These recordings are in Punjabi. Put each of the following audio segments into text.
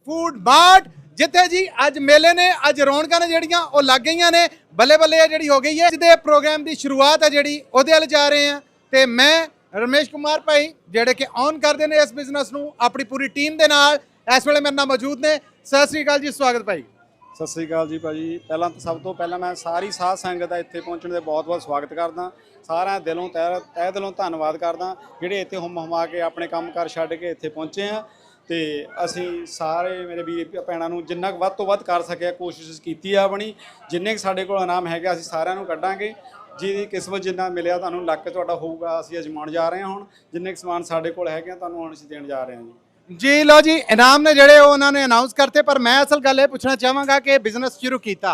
फूड मार्ट जिथे जी अज मेले ने अज रौनक ने जड़ियां वो लग गई ने बल्ले बल्ले जी हो गई है जिदे प्रोग्राम की शुरुआत है जी ओदे अल जा रहे हैं तो मैं रमेश कुमार भाई जेडे कि ऑन करते हैं इस बिजनेस नूं अपनी पूरी टीम के नाल इस वेले मेरे नाल मौजूद ने। सत श्री अकाल जी, स्वागत भाई। सत श्री अकाल जी भाजी। पहला तो सब तो पहला मैं सारी साध संगत का इत्थे पहुँचने का बहुत बहुत स्वागत करदा। सारा दिलों तह दिलों धन्नवाद करदा जिहड़े इत्थे हुम हुमा के अपने काम कार छड्ड के इत्थे पहुँचे हैं। तो असी सारे मेरे वीर भैणां नूं जिन्ना वध तो वध कर सके कोशिश कीती है अपनी। जिन्ने साडे कोल इनाम है असी सारिਆਂ ਨੂੰ ਕੱਢਾਂਗੇ। ਜਿਹਦੀ किस्मत जिन्ना मिलिया ਤੁਹਾਨੂੰ ਲੱਕ ਤੁਹਾਡਾ ਹੋਊਗਾ ਅਸੀਂ ਅਜਮਾਉਣ ਜਾ ਰਹੇ ਹਾਂ। ਹੁਣ ਜਿੰਨੇ ਸਮਾਨ ਸਾਡੇ ਕੋਲ ਹੈਗੇ ਤੁਹਾਨੂੰ ਹੁਣ ਅਸੀਂ ਦੇਣ ਜਾ ਰਹੇ ਹਾਂ जी। लो जी, इनाम ने ਜਿਹੜੇ उन्होंने अनाउंस करते पर मैं असल गल ਇਹ ਪੁੱਛਣਾ ਚਾਹਾਂਗਾ कि बिजनेस शुरू किया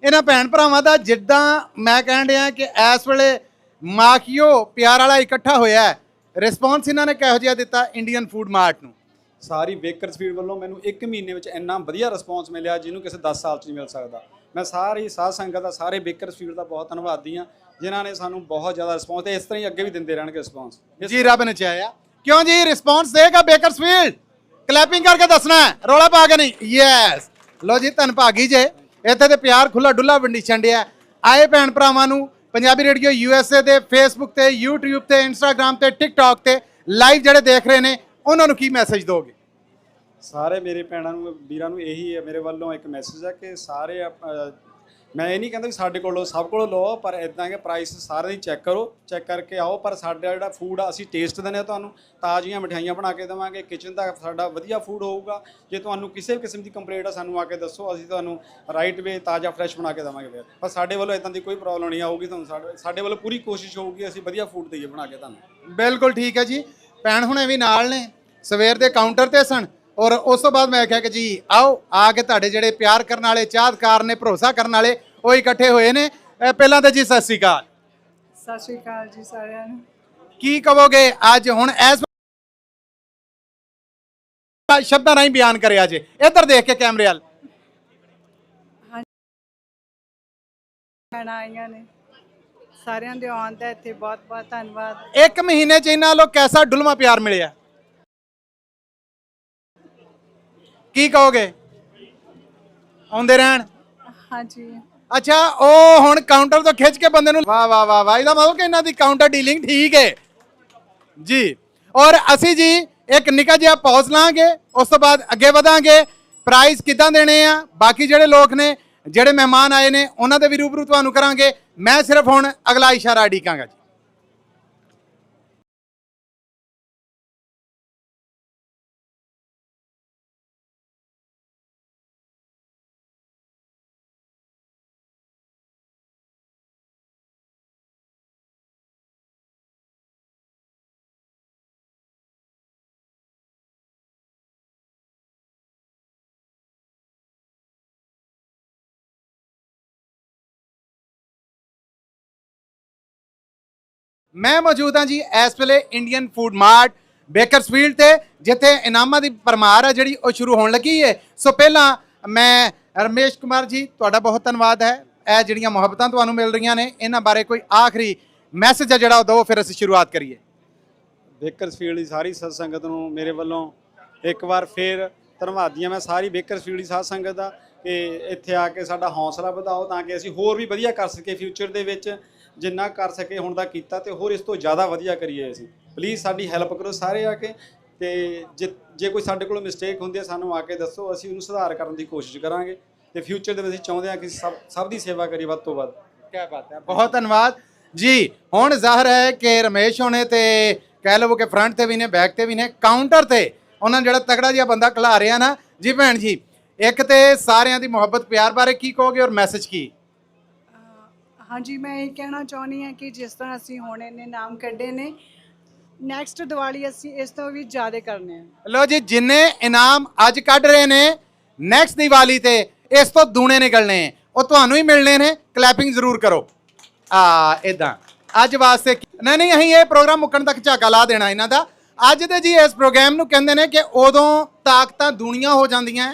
ਇਹਨਾਂ ਭੈਣ ਭਰਾਵਾਂ ਦਾ ਜਿੱਦਾਂ मैं ਕਹਿਣ ਰਿਹਾ कि इस ਵੇਲੇ ਮਾਖੀਓ ਪਿਆਰ ਵਾਲਾ ਇਕੱਠਾ ਹੋਇਆ ਹੈ, ਰਿਸਪੌਂਸ ਇਹਨਾਂ ਨੇ ਕਿਹੋ ਜਿਹਾ ਦਿੱਤਾ ਇੰਡੀਅਨ ਫੂਡ ਮਾਰਟ ਨੂੰ? ਸਾਰੀ ਬੇਕਰਸਫੀਲਡ ਵੱਲੋਂ ਮੈਨੂੰ 1 ਮਹੀਨੇ ਵਿੱਚ ਇੰਨਾ ਵਧੀਆ ਰਿਸਪੌਂਸ ਮਿਲਿਆ ਜਿਹਨੂੰ ਕਿਸੇ 10 ਸਾਲ 'ਚ ਨਹੀਂ ਮਿਲ ਸਕਦਾ। ਮੈਂ ਸਾਰੀ ਸਾਧ ਸੰਗਤ ਦਾ ਸਾਰੇ ਬੇਕਰਸਫੀਲਡ ਦਾ ਬਹੁਤ ਧੰਨਵਾਦੀ ਹਾਂ ਜਿਨ੍ਹਾਂ ਨੇ ਸਾਨੂੰ ਬਹੁਤ ਜ਼ਿਆਦਾ ਰਿਸਪੌਂਸ ਤੇ ਇਸ ਤਰ੍ਹਾਂ ਹੀ ਅੱਗੇ ਵੀ ਦਿੰਦੇ ਰਹਿਣਗੇ ਰਿਸਪੌਂਸ ਜੀ। ਰੱਬ ਨੇ ਚਾਹਿਆ क्यों जी रिस्पॉन्स देगा बेकरसफील्ड? क्लैपिंग करके दसना है, रोला पा के नहीं। यस लो जी, धन भागी जे इत्थे ते प्यार खुला डुला वंडिशन दिया आए भैन भरावां नूं। पंजाबी रेडियो USA ते फेसबुक ते यूट्यूब ते इंस्टाग्राम ते टिकटॉक ते लाइव ਜਿਹੜੇ देख रहे ने ਉਹਨਾਂ ਨੂੰ ਕੀ ਮੈਸੇਜ ਦੋਗੇ? ਸਾਰੇ ਮੇਰੇ ਭੈਣਾਂ ਨੂੰ ਵੀਰਾਂ ਨੂੰ ਇਹੀ ਹੈ ਮੇਰੇ ਵੱਲੋਂ ਇੱਕ ਮੈਸੇਜ ਹੈ ਕਿ ਸਾਰੇ ਮੈਂ ਇਹ ਨਹੀਂ ਕਹਿੰਦਾ ਵੀ ਸਾਡੇ ਕੋਲੋਂ ਸਭ ਕੋਲੋਂ ਲਓ, ਪਰ ਇਦਾਂ ਕਿ ਪ੍ਰਾਈਸ ਸਾਰੇ ਦੀ ਚੈੱਕ ਕਰੋ, ਚੈੱਕ ਕਰਕੇ ਆਓ। ਪਰ ਸਾਡਾ ਜਿਹੜਾ ਫੂਡ ਆ ਅਸੀਂ ਟੇਸਟ ਦਿੰਦੇ ਹਾਂ, ਤੁਹਾਨੂੰ ਤਾਜ਼ੀਆਂ ਮਠਿਆਈਆਂ ਬਣਾ ਕੇ ਦੇਵਾਂਗੇ। ਕਿਚਨ ਦਾ ਸਾਡਾ ਵਧੀਆ ਫੂਡ ਹੋਊਗਾ। ਜੇ ਤੁਹਾਨੂੰ ਕਿਸੇ ਵੀ ਕਿਸਮ ਦੀ ਕੰਪਲੇਂਟ ਆ ਸਾਨੂੰ ਆ ਕੇ ਦੱਸੋ, ਅਸੀਂ ਤੁਹਾਨੂੰ ਰਾਈਟ ਵੇ ਤਾਜ਼ਾ ਫਰੈਸ਼ ਬਣਾ ਕੇ ਦੇਵਾਂਗੇ। ਫਿਰ ਪਰ ਸਾਡੇ ਵੱਲੋਂ ਇਦਾਂ ਦੀ ਕੋਈ ਪ੍ਰੋਬਲਮ ਨਹੀਂ ਆਊਗੀ ਤੁਹਾਨੂੰ। ਸਾਡੇ ਵੱਲੋਂ ਪੂਰੀ ਕੋਸ਼ਿਸ਼ ਹੋਊਗੀ ਅਸੀਂ ਵਧੀਆ ਫੂਡ ਦੇਈਏ ਬਣਾ ਕੇ ਤੁਹਾਨੂੰ। ਬਿਲਕੁਲ ਠੀਕ ਹੈ ਜੀ। ਭੈਣ ਹੁਣੇ ਵੀ ਨਾਲ ਨੇ, ਸਵੇਰ ਦੇ ਕਾਊਂਟਰ ਤੇ ਸਨ ਔਰ ਉਸ ਤੋਂ ਬਾਅਦ ਮੈਂ ਕਿਹਾ ਕਿ ਜੀ ਆਓ ਆ ਕੇ ਤੁਹਾਡੇ ਜਿਹੜੇ ਪਿਆਰ ਕਰਨ ਵਾਲੇ ਚਾਹਤਕਾਰ ਨੇ, ਭਰੋਸਾ ਕਰਨ ਵਾਲੇ ਉਹ ਇਕੱਠੇ ਹੋਏ ਨੇ। ਪਹਿਲਾਂ ਤਾਂ ਜੀ ਸਤਿ ਸ਼੍ਰੀ ਅਕਾਲ। ਸਤਿ ਸ਼੍ਰੀ ਅਕਾਲ ਜੀ ਸਾਰਿਆਂ ਨੂੰ। ਕੀ ਕਹੋਗੇ ਅੱਜ ਹੁਣ ਇਸ ਸ਼ਬਦਾਂ ਰਾਹੀਂ ਬਿਆਨ ਕਰਿਆ ਜੇ? ਇੱਧਰ ਦੇਖ ਕੇ ਕੈਮਰੇ ਵੱਲ। ਭੈਣਾਂ ਆਈਆਂ ਨੇ, ਸਾਰਿਆਂ ਦੇ ਆਉਣ ਦਾ ਇੱਥੇ ਬਹੁਤ ਬਹੁਤ ਧੰਨਵਾਦ। 1 ਮਹੀਨੇ ਚ ਇਹਨਾਂ ਲੋਕ ਕੈਸਾ ਡੁਲਮਾ ਪਿਆਰ ਮਿਲਿਆ, ਕੀ ਕਹੋਗੇ? ਆਉਂਦੇ ਰਹਿਣ। ਹਾਂਜੀ। ਅੱਛਾ, ਉਹ ਹੁਣ ਕਾਊਂਟਰ ਤੋਂ ਖਿੱਚ ਕੇ ਬੰਦੇ ਨੂੰ ਵਾਹ ਵਾਹ ਵਾਹ ਵਾਹ, ਇਹਦਾ ਮਤਲਬ ਕਿ ਇਹਨਾਂ ਦੀ ਕਾਊਂਟਰ ਡੀਲਿੰਗ ਠੀਕ ਹੈ ਜੀ। ਔਰ ਅਸੀਂ ਜੀ ਇੱਕ ਨਿੱਕਾ ਜਿਹਾ ਪੌਜ਼ ਲਾਂਗੇ, ਉਸ ਤੋਂ ਬਾਅਦ ਅੱਗੇ ਵਧਾਂਗੇ। ਪ੍ਰਾਈਜ਼ ਕਿੱਦਾਂ ਦੇਣੇ ਆ ਬਾਕੀ ਜਿਹੜੇ ਲੋਕ ਨੇ, ਜਿਹੜੇ ਮਹਿਮਾਨ ਆਏ ਨੇ ਉਹਨਾਂ ਦੇ ਵੀ ਰੂਬਰੂ ਤੁਹਾਨੂੰ ਕਰਾਂਗੇ। ਮੈਂ ਸਿਰਫ ਹੁਣ ਅਗਲਾ ਇਸ਼ਾਰਾ ਡੀਕਾਂਗਾ ਜੀ। मैं मौजूद हाँ जी इस वेले इंडियन फूड मार्ट बेकरसफील्ड ते जिथे इनामां दी परमार है जिहड़ी ਉਹ शुरू होने लगी है। सो पहला मैं रमेश कुमार जी तुहाडा बहुत धन्नवाद है। ਇਹ ਜਿਹੜੀਆਂ ਮੁਹੱਬਤਾਂ ਤੁਹਾਨੂੰ ਮਿਲ ਰਹੀਆਂ ਨੇ ਇਹਨਾਂ ਬਾਰੇ ਕੋਈ ਆਖਰੀ ਮੈਸੇਜ ਹੈ ਜਿਹੜਾ ਉਹ ਦਿਓ, ਫਿਰ ਅਸੀਂ ਸ਼ੁਰੂਆਤ ਕਰੀਏ। ਬੇਕਰਸਫੀਲਡ ਦੀ ਸਾਰੀ ਸਤ ਸੰਗਤ ਨੂੰ ਮੇਰੇ ਵੱਲੋਂ ਇੱਕ ਵਾਰ ਫੇਰ ਧੰਨਵਾਦੀਆਂ ਮੈਂ ਸਾਰੀ ਬੇਕਰਸਫੀਲਡ ਦੀ ਸਾਧ ਸੰਗਤ ਦਾ ਕਿ ਇੱਥੇ ਆ ਕੇ ਸਾਡਾ ਹੌਸਲਾ ਵਧਾਓ ਤਾਂ ਕਿ ਅਸੀਂ ਹੋਰ ਵੀ ਵਧੀਆ ਕਰ ਸਕੀਏ ਫਿਊਚਰ ਦੇ ਵਿੱਚ। ਜਿੰਨਾ ਕਰ ਸਕੇ ਹੁਣ ਦਾ ਕੀਤਾ ਤੇ ਹੋਰ ਇਸ ਤੋਂ ਜ਼ਿਆਦਾ ਵਧੀਆ ਕਰੀਏ। ਅਸੀਂ ਪਲੀਜ਼ ਸਾਡੀ ਹੈਲਪ ਕਰੋ ਸਾਰੇ ਆ ਕੇ। ਤੇ ਜੇ ਕੋਈ ਸਾਡੇ ਕੋਲ ਮਿਸਟੇਕ ਹੁੰਦੀ ਹੈ ਸਾਨੂੰ ਆ ਕੇ ਦੱਸੋ, ਅਸੀਂ ਉਹਨੂੰ ਸੁਧਾਰ ਕਰਨ ਦੀ ਕੋਸ਼ਿਸ਼ ਕਰਾਂਗੇ। ਤੇ ਫਿਊਚਰ ਦੇ ਵਿੱਚ ਅਸੀਂ ਚਾਹੁੰਦੇ ਹਾਂ ਕਿ ਸਭ ਦੀ ਸੇਵਾ ਕਰੀਏ ਵੱਧ ਤੋਂ ਵੱਧ। ਕੀ ਬਾਤ ਹੈ, ਬਹੁਤ ਧੰਨਵਾਦ ਜੀ। ਹੁਣ ਜ਼ਾਹਰ ਹੈ ਕਿ ਰਮੇਸ਼ ਹੋਣੇ ਤੇ ਕਹਿ ਲਵੋ ਕਿ ਫਰੰਟ ਤੇ ਵੀ ਨੇ, ਬੈਕ ਤੇ ਵੀ ਨੇ, ਕਾਊਂਟਰ ਤੇ ਉਹਨਾਂ ਜਿਹੜਾ ਤਗੜਾ ਜਿਹਾ ਬੰਦਾ ਖਿਲਾ ਰਿਹਾ ਨਾ ਜੀ। ਭੈਣ ਜੀ, ਇੱਕ ਤੇ ਸਾਰਿਆਂ ਦੀ ਮੁਹੱਬਤ ਪਿਆਰ ਬਾਰੇ ਕੀ ਕਹੋਗੇ ਔਰ ਮੈਸੇਜ ਕੀ? ਹਾਂਜੀ, ਮੈਂ ਇਹ ਕਹਿਣਾ ਚਾਹੁੰਦੀ ਹਾਂ ਕਿ ਜਿਸ ਤਰ੍ਹਾਂ ਅਸੀਂ ਹੁਣ ਇਹਨੇ ਨਾਮ ਕੱਢੇ ਨੇ, ਨੈਕਸਟ ਦੀਵਾਲੀ ਅਸੀਂ ਇਸ ਤੋਂ ਵੀ ਜ਼ਿਆਦਾ ਕਰਨੇ ਆ। ਲੋ ਜੀ, ਜਿੰਨੇ ਇਨਾਮ ਅੱਜ ਕੱਢ ਰਹੇ ਨੇ ਨੈਕਸਟ ਦੀਵਾਲੀ ਤੇ ਇਸ ਤੋਂ ਦੂਣੇ ਨਿਕਲਣੇ ਉਹ ਤੁਹਾਨੂੰ ਹੀ ਮਿਲਣੇ ਨੇ। ਕਲੈਪਿੰਗ ਜ਼ਰੂਰ ਕਰੋ। ਇਦਾਂ ਅੱਜ ਵਾਸਤੇ ਨਹੀਂ ਅਸੀਂ ਇਹ ਪ੍ਰੋਗਰਾਮ ਮੁੱਕਣ ਤੱਕ ਝਾਕਾ ਲਾ ਦੇਣਾ ਇਹਨਾਂ ਦਾ। ਅੱਜ ਦੇ ਜੀ ਇਸ ਪ੍ਰੋਗਰਾਮ ਨੂੰ ਕਹਿੰਦੇ ਨੇ ਕਿ ਉਦੋਂ ਤਾਕਤਾਂ ਦੁਨੀਆ ਹੋ ਜਾਂਦੀਆਂ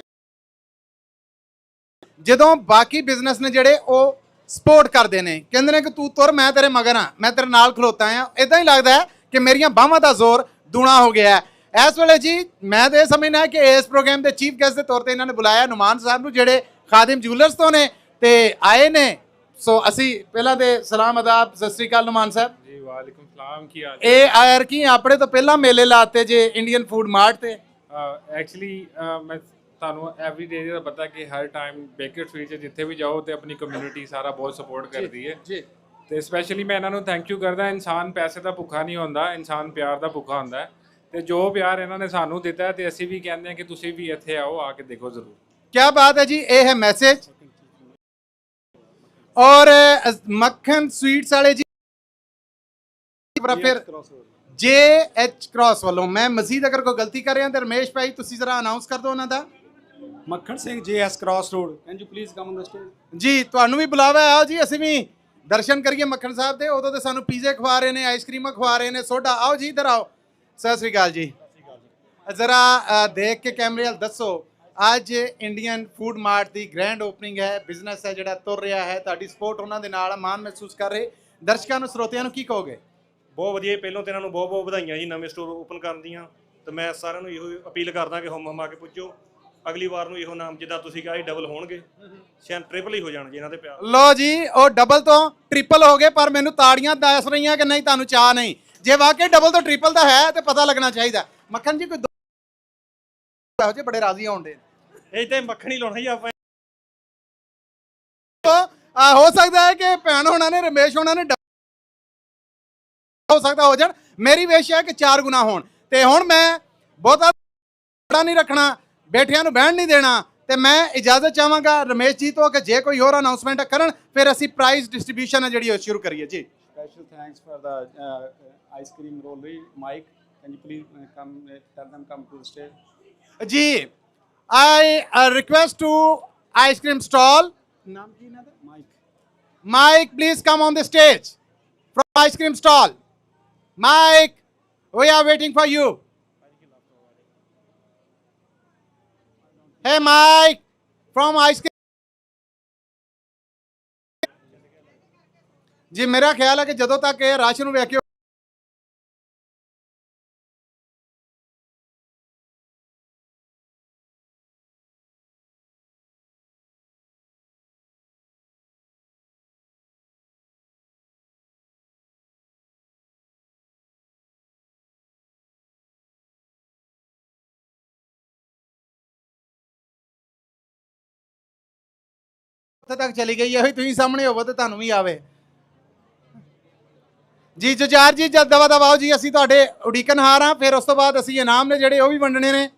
ਜਦੋਂ ਬਾਕੀ ਬਿਜ਼ਨਸ ਨੇ ਜਿਹੜੇ ਉਹ ਸਪੋਰਟ ਕਰਦੇ ਨੇ, ਕਹਿੰਦੇ ਨੇ ਕਿ ਤੂੰ ਤੁਰ ਮੈਂ ਤੇਰੇ ਮਗਰ ਹਾਂ, ਮੈਂ ਤੇਰੇ ਨਾਲ ਖਲੋਤਾ ਹਾਂ। ਇਦਾਂ ਹੀ ਲੱਗਦਾ ਹੈ ਕਿ ਮੇਰੀਆਂ ਬਾਹਾਂ ਦਾ ਜ਼ੋਰ ਦੂਣਾ ਹੋ ਗਿਆ ਹੈ। ਇਸ ਵੇਲੇ ਜੀ ਮੈਂ ਤਾਂ ਇਹ ਸਮਝਣਾ ਕਿ ਇਸ ਪ੍ਰੋਗਰਾਮ ਦੇ ਚੀਫ ਗੈਸਟ ਦੇ ਤੌਰ ਤੇ ਇਹਨਾਂ ਨੇ ਬੁਲਾਇਆ ਨੁਮਾਨ ਸਾਹਿਬ ਨੂੰ, ਜਿਹੜੇ ਖਾਦਿਮ ਜੂਲਰਸ ਤੋਂ ਨੇ ਤੇ ਆਏ ਨੇ। ਸੋ ਅਸੀਂ ਪਹਿਲਾਂ ਤੇ ਸਲਾਮ ਅਦਾਬ, ਸਤਿ ਸ੍ਰੀ ਅਕਾਲ ਨੁਮਾਨ ਸਾਹਿਬ ਜੀ। ਵਾਲੇਕੁਮ ਸਲਾਮ, ਕੀ ਹਾਲ ਇਹ ਆਇਰ ਕੀ ਆਪਣੇ ਤੋਂ ਪਹਿਲਾਂ ਮੇਲੇ ਲਾਤੇ ਜੇ ਇੰਡੀਅਨ ਫੂਡ ਮਾਰਟ ਤੇ? ਐਕਚੁਅਲੀ ਮੈਂ ਤੁਹਾਨੂੰ ਐਵਰੀ ਡੇ ਦਾ ਪਤਾ ਕਿ ਹਰ ਟਾਈਮ ਬੇਕਰ ਸਟਰੀਟ 'ਚ ਜਿੱਥੇ ਵੀ ਜਾਓ ਤੇ ਆਪਣੀ ਕਮਿਊਨਿਟੀ ਸਾਰਾ ਬਹੁਤ ਸਪੋਰਟ ਕਰਦੀ ਹੈ ਜੀ। ਤੇ ਸਪੈਸ਼ਲੀ ਮੈਂ ਇਹਨਾਂ ਨੂੰ ਥੈਂਕ ਯੂ ਕਰਦਾ। ਇਨਸਾਨ ਪੈਸੇ ਦਾ ਭੁੱਖਾ ਨਹੀਂ ਹੁੰਦਾ, ਇਨਸਾਨ ਪਿਆਰ ਦਾ ਭੁੱਖਾ ਹੁੰਦਾ ਹੈ। ਤੇ ਜੋ ਪਿਆਰ ਇਹਨਾਂ ਨੇ ਸਾਨੂੰ ਦਿੱਤਾ ਹੈ ਤੇ ਅਸੀਂ ਵੀ ਕਹਿੰਦੇ ਹਾਂ ਕਿ ਤੁਸੀਂ ਵੀ ਇੱਥੇ ਆਓ, ਆ ਕੇ ਦੇਖੋ ਜ਼ਰੂਰ। क्या बात है जी, ये है मैसेज। और मक्खन स्वीट्स वाले जी फिर JH क्रॉस वालों मैं मजीद अगर कोई गलती कर रहे हैं तो रमेश भाई तुसी जरा अनाउंस कर दो ਉਹਨਾਂ ਦਾ। Makhan Singh JS cross road, can you please come on the stage. ਜੀ ਤੁਹਾਨੂੰ ਵੀ ਬੁਲਾਵਾ ਆਓ ਜੀ, ਅਸੀਂ ਵੀ ਦਰਸ਼ਨ ਕਰੀਏ ਮੱਖਣ ਸਾਹਿਬ ਦੇ। ਉਦੋਂ ਤੇ ਸਾਨੂੰ ਪੀਜ਼ੇ ਖਵਾ ਰਹੇ ਨੇ, ਆਈਸਕ੍ਰੀਮਾਂ ਖਵਾ ਰਹੇ ਨੇ, ਸੋਡਾ। ਆਓ ਜੀ ਇੱਧਰ ਆਓ। ਸਤਿ ਸ੍ਰੀ ਅਕਾਲ ਜੀ। ਜ਼ਰਾ ਦੇਖ ਕੇ ਕੈਮਰੇ ਵੱਲ ਦੱਸੋ, ਅੱਜ ਇੰਡੀਅਨ ਫੂਡ ਮਾਰਟ ਦੀ ਗ੍ਰੈਂਡ ਓਪਨਿੰਗ ਹੈ, ਬਿਜ਼ਨਸ ਹੈ ਜਿਹੜਾ ਤੁਰ ਰਿਹਾ ਹੈ, ਤੁਹਾਡੀ ਸਪੋਰਟ ਉਹਨਾਂ ਦੇ ਨਾਲ, ਮਾਣ ਮਹਿਸੂਸ ਕਰ ਰਹੇ ਦਰਸ਼ਕਾਂ ਨੂੰ, ਸਰੋਤਿਆਂ ਨੂੰ ਕੀ ਕਹੋਗੇ? ਬਹੁਤ ਵਧੀਆ। ਪਹਿਲਾਂ ਤਾਂ ਇਹਨਾਂ ਨੂੰ ਬਹੁਤ ਬਹੁਤ ਵਧਾਈਆਂ ਜੀ ਨਵੇਂ ਸਟੋਰ ਓਪਨ ਕਰਨ ਦੀਆਂ। ਤੇ ਮੈਂ ਸਾਰਿਆਂ ਨੂੰ ਇਹੋ ਅਪੀਲ ਕਰਦਾ ਕਿ ਹੁਮ ਆ ਕੇ ਪੁੱਜੋ। ਅਗਲੀ ਵਾਰ ਨੂੰ ਇਹੋ ਨਾਮ ਜਿੱਦਾਂ ਤੁਸੀਂ ਕਿਹਾ ਡਬਲ ਹੋਣਗੇ, ਸ਼ਾਇਦ ਟ੍ਰਿਪਲ ਹੀ ਹੋ ਜਾਣ ਜੀ ਇਹਨਾਂ ਦੇ ਪਿਆਰ। ਲੋ ਜੀ, ਉਹ ਡਬਲ ਤੋਂ ਟ੍ਰਿਪਲ ਹੋ ਗਏ, ਪਰ ਮੈਨੂੰ ਤਾੜੀਆਂ ਦੱਸ ਰਹੀਆਂ ਕਿ ਨਹੀਂ ਤੁਹਾਨੂੰ ਚਾਹ ਨਹੀਂ। ਜੇ ਵਾਕਈ ਡਬਲ ਤੋਂ ਟ੍ਰਿਪਲ ਦਾ ਹੈ ਤੇ ਪਤਾ ਲੱਗਣਾ ਚਾਹੀਦਾ। ਮੱਖਣ ਜੀ ਕੋਈ ਇਹੋ ਜਿਹੇ ਬੜੇ ਰਾਜ਼ੀ ਹੋਣ ਦੇ। ਇਹ ਤੇ ਮੱਖਣ ਹੀ ਲਾਉਣਾ ਜੀ ਆਪਾਂ। ਹੋ ਸਕਦਾ ਹੈ ਕਿ ਭੈਣ ਹੋਣਾ ਨੇ, ਰਮੇਸ਼ ਹੋਣਾ ਨੇ ਹੋ ਸਕਦਾ ਹੋ ਜਾਣ। ਮੇਰੀ ਵਿਸ਼ ਹੈ ਕਿ 4 ਗੁਣਾ ਹੋਣ। ਤੇ ਹੁਣ ਮੈਂ ਬਹੁਤਾ ਨਹੀਂ ਰੱਖਣਾ, ਬੈਠਿਆਂ ਨੂੰ ਬਹਿਣ ਨਹੀਂ ਦੇਣਾ, ਤੇ ਮੈਂ ਇਜਾਜ਼ਤ ਚਾਹਾਂਗਾ ਰਮੇਸ਼ ਜੀ ਤੋਂ ਕਿ ਜੇ ਕੋਈ ਹੋਰ ਅਨਾਉਂਸਮੈਂਟ ਕਰਨ ਫਿਰ ਅਸੀਂ ਪ੍ਰਾਈਜ਼ ਡਿਸਟ੍ਰੀਬਿਊਸ਼ਨ ਹੈ ਜਿਹੜੀ ਉਹ ਸ਼ੁਰੂ ਕਰੀਏ ਜੀ। Special thanks for the ice cream rollery. Mike, can you please come, tell them come to the stage? Ji, I request to ice cream stall. नाम की ना था? Mike. Mike, please come on the stage from ice cream stall. Mike, we are waiting for you. Hey, Mike, from ice cream. जी, मेरा ख्याल है कि ਜਦੋਂ ਤੱਕ ਇਹ ਰਸ਼ ਨੂੰ ਵੇਖਿਓ ਤੱਕ ਚਲੀ ਗਈ ਹੈ, ਤੁਸੀਂ ਸਾਹਮਣੇ ਹੋਵੋ ਤੇ ਤੁਹਾਨੂੰ ਵੀ ਆਵੇ ਜੀ। ਜੁਝਾਰ ਜੀ ਜਦ ਦਵਾ ਦਵਾਓ ਜੀ, ਅਸੀਂ ਤੁਹਾਡੇ ਉਡੀਕਣਹਾਰ ਹਾਂ। ਫਿਰ ਉਸ ਤੋਂ ਬਾਅਦ ਅਸੀਂ ਇਨਾਮ ਨੇ ਜਿਹੜੇ ਉਹ ਵੀ ਵੰਡਣੇ ਨੇ।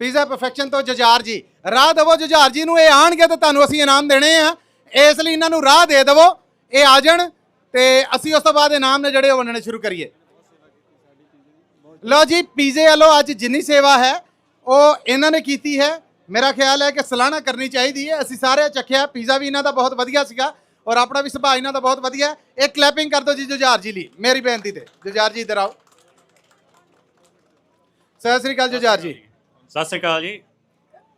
ਪੀਜ਼ਾ ਪਰਫੈਕਸ਼ਨ ਤੋਂ ਜੁਝਾਰ ਜੀ, ਰਾਹ ਦੇਵੋ ਜੁਝਾਰ ਜੀ ਨੂੰ। ਇਹ ਆਣਗੇ ਤਾਂ ਤੁਹਾਨੂੰ ਅਸੀਂ ਇਨਾਮ ਦੇਣੇ ਆ, ਇਸ ਲਈ ਇਹਨਾਂ ਨੂੰ ਰਾਹ ਦੇ ਦੇਵੋ, ਇਹ ਆ ਜਾਣ ਤੇ ਅਸੀਂ ਉਸ ਤੋਂ ਬਾਅਦ ਇਨਾਮ ਨੇ ਜਿਹੜੇ ਉਹ ਵੰਡਣੇ ਸ਼ੁਰੂ ਕਰੀਏ। ਲਓ ਜੀ, ਪੀਜ਼ੇ ਵੱਲੋਂ ਅੱਜ ਜਿੰਨੀ ਸੇਵਾ ਹੈ ਉਹ ਇਹਨਾਂ ਨੇ ਕੀਤੀ ਹੈ। ਮੇਰਾ ਖਿਆਲ ਹੈ ਕਿ ਸਲਾਹਨਾ ਕਰਨੀ ਚਾਹੀਦੀ ਹੈ। ਅਸੀਂ ਸਾਰੇ ਚੱਖਿਆ, ਪੀਜ਼ਾ ਵੀ ਇਹਨਾਂ ਦਾ ਬਹੁਤ ਵਧੀਆ ਸੀਗਾ ਔਰ ਆਪਣਾ ਵੀ ਸੁਭਾਅ ਇਹਨਾਂ ਦਾ ਬਹੁਤ ਵਧੀਆ ਹੈ। ਇੱਕ ਕਲੈਪਿੰਗ ਕਰ ਦਿਓ ਜੀ ਜੁਝਾਰ ਜੀ ਲਈ, ਮੇਰੀ ਬੇਨਤੀ ਤੇ। ਜੁਝਾਰ ਜੀ ਇੱਧਰ ਆਓ। ਸਤਿ ਸ੍ਰੀ ਅਕਾਲ ਜੁਝਾਰ ਜੀ। ਸਤਿ ਸ਼੍ਰੀ ਅਕਾਲ ਜੀ।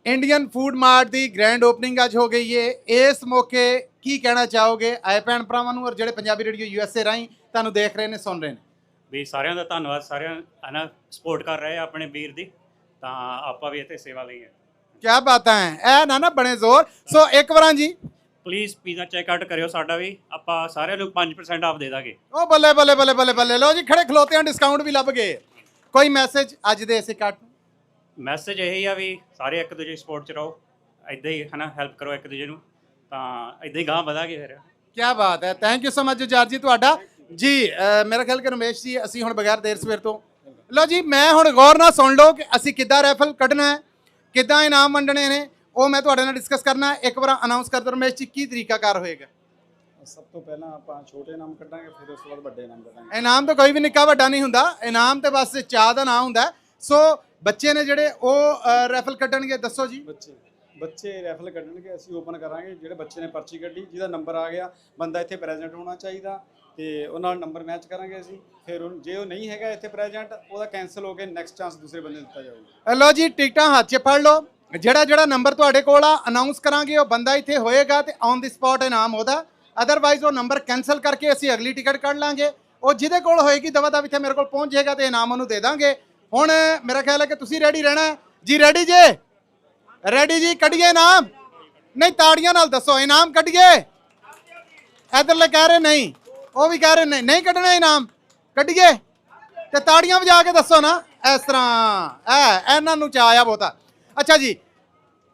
ਇੰਡੀਅਨ ਫੂਡ ਮਾਰਟ ਦੀ ਗ੍ਰੈਂਡ ਓਪਨਿੰਗ ਅੱਜ ਹੋ ਗਈ ਹੈ। ਇਸ ਮੌਕੇ ਕੀ ਕਹਿਣਾ ਚਾਹੋਗੇ ਆਏ ਭੈਣ ਭਰਾਵਾਂ ਨੂੰ ਔਰ ਜਿਹੜੇ ਪੰਜਾਬੀ ਰੇਡੀਓ USA ਰਾਹੀਂ ਤੁਹਾਨੂੰ ਦੇਖ ਰਹੇ ਨੇ, ਸੁਣ ਰਹੇ ਨੇ? ਵੀ ਸਾਰਿਆਂ ਦਾ ਧੰਨਵਾਦ, ਸਾਰਿਆਂ ਹਨਾ ਸਪੋਰਟ ਕਰ ਰਹੇ ਆ ਆਪਣੇ ਵੀਰ ਦੀ, ਤਾਂ ਆਪਾਂ ਵੀ ਇੱਥੇ ਸੇਵਾ ਲਈ ਹੈ। ਕੀ ਬਾਤਾਂ ਹੈ, ਇਹ ਨਾ ਬਣੇ ਜ਼ੋਰ। ਸੋ ਇੱਕ ਵਾਰਾਂ ਜੀ ਪਲੀਜ਼ ਪੀਜ਼ਾ ਚੈੱਕ ਆਊਟ ਕਰਿਓ ਸਾਡਾ ਵੀ, ਆਪਾਂ ਸਾਰਿਆਂ ਨੂੰ 5% ਆਫ ਦੇ ਦਾਂਗੇ। ਉਹ ਬੱਲੇ ਬੱਲੇ ਬੱਲੇ ਬੱਲੇ ਬੱਲੇ। ਲਓ ਜੀ, ਖੜੇ ਖਲੋਤਿਆਂ ਡਿਸਕਾਊਂਟ ਵੀ ਲੱਭ ਗਏ। ਕੋਈ ਮੈਸੇਜ ਅੱਜ ਦੇ ਇਸੇ ਕੱਟ? ਮੈਸੇਜ ਇਹੀ ਆ ਵੀ ਸਾਰੇ ਇੱਕ ਦੂਜੇ ਸਪੋਰਟ 'ਚ ਰਹੋ, ਇੱਦਾਂ ਹੀ ਹਨਾ ਹੈਲਪ ਕਰੋ ਇੱਕ ਦੂਜੇ ਨੂੰ, ਤਾਂ ਇੱਦਾਂ ਹੀ ਗਾਂਹ ਵਧਾਂਗੇ ਫਿਰ। ਕੀ ਬਾਤ ਹੈ, thank you so much Jujhar ਜੀ ਤੁਹਾਡਾ ਜੀ। ਮੇਰਾ ਖਿਆਲ ਕਿ ਰਮੇਸ਼ ਜੀ ਅਸੀਂ ਹੁਣ ਬਗੈਰ ਦੇਰ ਸਵੇਰ ਤੋਂ, ਲਓ ਜੀ ਮੈਂ ਹੁਣ ਗੌਰ ਨਾਲ ਸੁਣ ਲਓ ਕਿ ਅਸੀਂ ਕਿੱਦਾਂ ਰੈਫਲ ਕੱਢਣਾ ਹੈ, ਕਿੱਦਾਂ ਇਨਾਮ ਵੰਡਣੇ ਨੇ, ਉਹ ਮੈਂ ਤੁਹਾਡੇ ਨਾਲ ਡਿਸਕਸ ਕਰਨਾ ਹੈ। ਇੱਕ ਵਾਰ ਅਨਾਉਂਸ ਕਰ ਦਿਓ ਰਮੇਸ਼ ਜੀ, ਕੀ ਤਰੀਕਾਕਾਰ ਹੋਏਗਾ? ਸਭ ਤੋਂ ਪਹਿਲਾਂ ਆਪਾਂ ਛੋਟੇ ਇਨਾਮ ਕੱਢਾਂਗੇ, ਫਿਰ ਉਸ ਤੋਂ ਬਾਅਦ ਵੱਡੇ ਇਨਾਮ ਕੱਢਾਂਗੇ। ਇਨਾਮ ਤਾਂ ਕੋਈ ਵੀ ਨਿੱਕਾ ਵੱਡਾ ਨਹੀਂ ਹੁੰਦਾ, ਇਨਾਮ ਤੇ ਬਸ ਚਾਹ ਦਾ ਨਾਮ ਹੁੰਦਾ। ਸੋ ਬੱਚੇ ਨੇ ਜਿਹੜੇ ਉਹ ਰੈਫਲ ਕੱਢਣਗੇ, ਦੱਸੋ ਜੀ। ਬੱਚੇ ਰੈਫਲ ਕੱਢਣਗੇ, ਅਸੀਂ ਓਪਨ ਕਰਾਂਗੇ। ਜਿਹੜੇ ਬੱਚੇ ਨੇ ਪਰਚੀ ਕੱਢੀ, ਜਿਹਦਾ ਨੰਬਰ ਆ ਗਿਆ, ਬੰਦਾ ਇੱਥੇ ਪ੍ਰੈਜ਼ੈਂਟ ਹੋਣਾ ਚਾਹੀਦਾ ਤੇ ਉਹਨਾਂ ਨਾਲ ਨੰਬਰ ਮੈਚ ਕਰਾਂਗੇ ਅਸੀਂ। ਫਿਰ ਜੇ ਉਹ ਨਹੀਂ ਹੈਗਾ ਇੱਥੇ ਪ੍ਰੈਜ਼ੈਂਟ, ਉਹਦਾ ਕੈਂਸਲ ਹੋ ਕੇ ਨੈਕਸਟ ਚਾਂਸ ਦੂਸਰੇ ਬੰਦੇ ਨੂੰ ਦਿੱਤਾ ਜਾਊਗਾ। ਲਓ ਜੀ, ਟਿਕਟਾਂ ਹੱਥ 'ਚ ਫੜ ਲਓ। ਜਿਹੜਾ ਜਿਹੜਾ ਨੰਬਰ ਤੁਹਾਡੇ ਕੋਲ ਆ ਅਨਾਉਂਸ ਕਰਾਂਗੇ, ਉਹ ਬੰਦਾ ਇੱਥੇ ਹੋਏਗਾ ਤੇ ਔਨ ਦੀ ਸਪੌਟ ਇਨਾਮ ਉਹਦਾ ਅਦਰਵਾਈਜ਼ ਉਹ ਨੰਬਰ ਕੈਨਸਲ ਕਰਕੇ ਅਸੀਂ ਅਗਲੀ ਟਿਕਟ ਕੱਢ ਲਾਂਗੇ। ਉਹ ਜਿਹਦੇ ਕੋਲ ਹੋਏਗੀ ਦਵਾ ਦਵ ਇੱਥੇ ਮੇਰੇ ਕੋਲ ਪਹੁੰਚ ਜਾਏਗਾ ਤੇ ਇਨਾਮ ਉਹਨੂੰ ਦੇ ਦਾਂਗੇ। ਹੁਣ ਮੇਰਾ ਖਿਆਲ ਹੈ ਕਿ ਤੁਸੀਂ ਰੈਡੀ ਰਹਿਣਾ ਜੀ। ਰੈਡੀ ਜੇ? ਰੈਡੀ ਜੀ, ਕੱਢੀਏ ਇਨਾਮ? ਨਹੀਂ, ਤਾੜੀਆਂ ਨਾਲ ਦੱਸੋ, ਇਨਾਮ ਕੱਢੀਏ? ਇਧਰਲੇ ਕਹਿ ਰਹੇ ਨਹੀਂ, ਉਹ ਵੀ ਕਹਿ ਰਹੇ ਨਹੀਂ, ਨਹੀਂ ਕੱਢਣਾ ਇਨਾਮ, ਕੱਢੀਏ ਤੇ ਤਾੜੀਆਂ ਵਜਾ ਕੇ ਦੱਸੋ ਨਾ। ਇਸ ਤਰ੍ਹਾਂ ਇਹਨਾਂ ਨੂੰ ਚਾਹ ਆ ਬਹੁਤਾ। ਅੱਛਾ ਜੀ,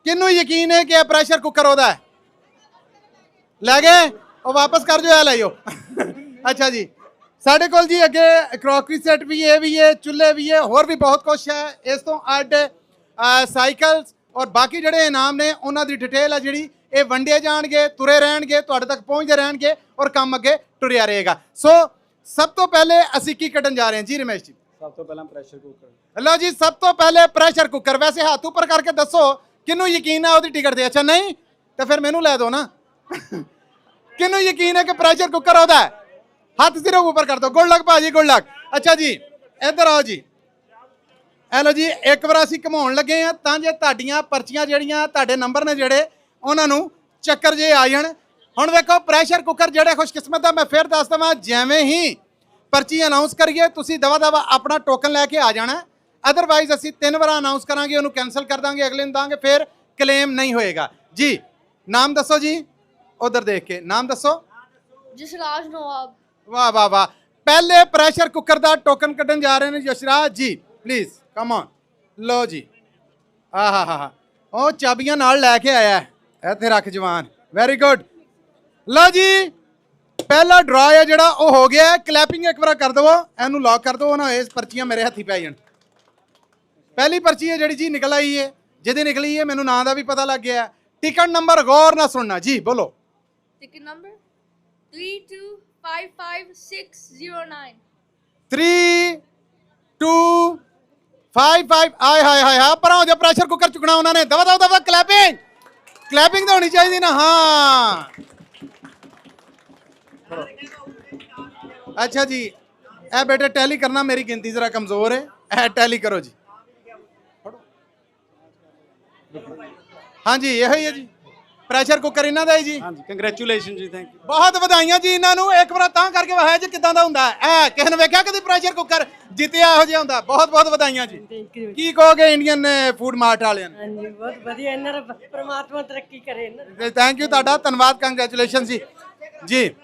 ਕਿਹਨੂੰ ਯਕੀਨ ਹੈ ਕਿ ਇਹ ਪ੍ਰੈਸ਼ਰ ਕੁੱਕਰ ਉਹਦਾ ਹੈ? ਲੈ ਗਏ? ਉਹ ਵਾਪਸ ਕਰ ਜੋ, ਇਹ ਲੈ ਜਾਓ। ਅੱਛਾ ਜੀ, ਸਾਡੇ ਕੋਲ ਜੀ ਅੱਗੇ ਕਰੋਕਰੀ ਸੈੱਟ ਵੀ ਹੈ, ਚੁੱਲ੍ਹੇ ਵੀ ਹੈ, ਹੋਰ ਵੀ ਬਹੁਤ ਕੁਛ ਹੈ। ਇਸ ਤੋਂ ਅੱਡ ਸਾਈਕਲਸ ਔਰ ਬਾਕੀ ਜਿਹੜੇ ਇਨਾਮ ਨੇ ਉਹਨਾਂ ਦੀ ਡਿਟੇਲ ਹੈ ਜਿਹੜੀ ਇਹ ਵੰਡੇ ਜਾਣਗੇ, ਤੁਰੇ ਰਹਿਣਗੇ, ਤੁਹਾਡੇ ਤੱਕ ਪਹੁੰਚਦੇ ਰਹਿਣਗੇ ਔਰ ਕੰਮ ਅੱਗੇ ਟੁਰਿਆ ਰਹੇਗਾ। ਸੋ ਸਭ ਤੋਂ ਪਹਿਲੇ ਅਸੀਂ ਕੀ ਕੱਢਣ ਜਾ ਰਹੇ ਹਾਂ ਜੀ ਰਮੇਸ਼ ਜੀ? ਸਭ ਤੋਂ ਪਹਿਲਾਂ ਪ੍ਰੈਸ਼ਰ ਕੁੱਕਰ। ਲਓ ਜੀ, ਸਭ ਤੋਂ ਪਹਿਲੇ ਪ੍ਰੈਸ਼ਰ ਕੁੱਕਰ। ਵੈਸੇ ਹੱਥ ਉੱਪਰ ਕਰਕੇ ਦੱਸੋ ਕਿਹਨੂੰ ਯਕੀਨ ਹੈ ਉਹਦੀ ਟਿਕਟ ਤੇ। ਅੱਛਾ ਨਹੀਂ ਤਾਂ ਫਿਰ ਮੈਨੂੰ ਲੈ ਦਿਓ ਨਾ। ਕਿਹਨੂੰ ਯਕੀਨ ਹੈ ਕਿ ਪ੍ਰੈਸ਼ਰ ਕੁੱਕਰ ਉਹਦਾ ਹੈ? ਹੱਥ ਸਿਰਫ ਉੱਪਰ ਕਰ ਦਿਓ। ਗੁੱਡ ਲੱਕ ਭਾਜੀ, ਗੁੱਡ ਲੱਕ। ਅੱਛਾ ਜੀ, ਇੱਧਰ ਆਓ ਜੀ। ਇਹ ਲਓ ਜੀ, ਇੱਕ ਵਾਰ ਅਸੀਂ ਘਮਾਉਣ ਲੱਗੇ ਆ ਤਾਂ ਜੇ ਤੁਹਾਡੀਆਂ ਪਰਚੀਆਂ ਜਿਹੜੀਆਂ ਤੁਹਾਡੇ ਨੰਬਰ ਨੇ ਜਿਹੜੇ ਉਹਨਾਂ ਨੂੰ ਚੱਕਰ ਜੇ ਆ ਜਾਣ। ਹੁਣ ਵੇਖੋ ਪ੍ਰੈਸ਼ਰ ਕੁੱਕਰ ਜਿਹੜੇ ਖੁਸ਼ਕਿਸਮਤ ਆ, ਮੈਂ ਫਿਰ ਦੱਸ ਦਵਾਂ, ਜਿਵੇਂ ਹੀ ਪਰਚੀ ਅਨਾਉਂਸ ਕਰੀਏ ਤੁਸੀਂ ਦਵਾ ਦਵਾ ਆਪਣਾ ਟੋਕਨ ਲੈ ਕੇ ਆ ਜਾਣਾ। ਅਦਰਵਾਈਜ਼ ਅਸੀਂ 3 ਵਾਰ ਅਨਾਉਂਸ ਕਰਾਂਗੇ, ਉਹਨੂੰ ਕੈਨਸਲ ਕਰ ਦਾਂਗੇ, ਅਗਲੇ ਨੂੰ ਦਾਂਗੇ, ਫਿਰ ਕਲੇਮ ਨਹੀਂ ਹੋਏਗਾ ਜੀ। ਨਾਮ ਦੱਸੋ ਜੀ, ਉਧਰ ਦੇਖ ਕੇ ਨਾਮ ਦੱਸੋ। ਜਸਰਾਜ ਨਵਾਬ। ਵਾਹ ਵਾਹ ਵਾਹ। ਪਹਿਲੇ ਪ੍ਰੈਸ਼ਰ ਕੁੱਕਰ ਦਾ ਟੋਕਨ ਕੱਢਣ ਜਾ ਰਹੇ ਨੇ ਜਸਰਾਜ ਜੀ, ਪਲੀਜ਼ ਕਮ ਔਨ। ਲੋ ਜੀ, ਆਹਾ ਉਹ ਚਾਬੀਆਂ ਨਾਲ ਲੈ ਕੇ ਆਇਆ, ਇੱਥੇ ਰੱਖ ਜਵਾਨ। Very good. ਲੋ ਜੀ, ਪਹਿਲਾ ਡਰਾ ਹੈ ਜਿਹੜਾ ਉਹ ਹੋ ਗਿਆ। ਕਲੈਪਿੰਗ ਇੱਕ ਵਾਰ ਕਰ ਦਵੋ, ਇਹਨੂੰ ਲੌਕ ਕਰ ਦਿਓ ਨਾ, ਇਸ ਪਰਚੀਆਂ ਮੇਰੇ ਹੱਥੀ ਪੈ ਜਾਣ। ਪਹਿਲੀ ਪਰਚੀ ਹੈ ਜਿਹੜੀ ਜੀ ਨਿਕਲ ਆਈ ਹੈ, ਜਿਹਦੀ ਨਿਕਲੀ ਹੈ ਮੈਨੂੰ ਨਾਂ ਦਾ ਵੀ ਪਤਾ ਲੱਗ ਗਿਆ। ਟਿਕਟ ਨੰਬਰ ਗੌਰ ਨਾਲ ਸੁਣਨਾ ਜੀ, ਬੋਲੋ। Ticket number 3255609। 3255। ਆਏ ਹਾਏ ਹਾਏ ਹਾਂ, ਪਰ ਹੋ ਜਾ, ਪ੍ਰੈਸ਼ਰ ਕੁੱਕਰ ਚੁੱਕਣਾ ਉਹਨਾਂ ਨੇ। ਦਵਾ ਦਵਾ ਕਲੈਪਿੰਗ, ਕਲੈਪਿੰਗ ਤਾਂ ਹੋਣੀ ਚਾਹੀਦੀ ਨਾ। ਹਾਂ ਅੱਛਾ ਜੀ, ਇਹ ਬੇਟੇ ਟੈਲੀ ਕਰਨਾ, ਮੇਰੀ ਗਿਣਤੀ ਜ਼ਰਾ ਕਮਜ਼ੋਰ ਹੈ, ਇਹ ਟੈਲੀ ਕਰੋ ਜੀ। ਹਾਂਜੀ ਇਹੋ ਹੀ ਹੈ ਜੀ, ਪ੍ਰੈਸ਼ਰ ਕੁੱਕਰ ਇਹਨਾਂ ਦਾ ਹੀ ਜੀ। ਹਾਂਜੀ, ਕੰਗ੍ਰੈਚੁਲੇਸ਼ਨ ਜੀ, ਥੈਂਕ ਯੂ। ਬਹੁਤ ਵਧਾਈਆਂ ਜੀ ਇਹਨਾਂ ਨੂੰ। ਇੱਕ ਵਾਰ ਤਾਂ ਕਰਕੇ ਵਿਖਾਇਆ ਜੀ ਕਿਦਾਂ ਦਾ ਹੁੰਦਾ ਹੈ। ਕਿਸੇ ਨੇ ਵੇਖਿਆ ਕਦੀ ਪ੍ਰੈਸ਼ਰ ਕੁੱਕਰ ਜਿੱਤਿਆ ਇਹੋ ਜਿਹਾ ਹੁੰਦਾ? ਬਹੁਤ ਬਹੁਤ ਵਧਾਈਆਂ ਜੀ। ਕੀ ਕਹੋਗੇ ਇੰਡੀਅਨ ਫੂਡ ਮਾਰਟ ਵਾਲਿਆਂ ਨੂੰ? ਹਾਂਜੀ, ਬਹੁਤ ਵਧੀਆ, ਇਹਨਾਂ ਦਾ ਪ੍ਰਮਾਤਮਾ ਤਰੱਕੀ ਕਰੇ ਇਹਨਾਂ ਦੀ। ਥੈਂਕ ਯੂ ਤੁਹਾਡਾ, ਧੰਨਵਾਦ, ਕੰਗ੍ਰੈਚੁਲੇਸ਼ਨ ਜੀ। ਜੀ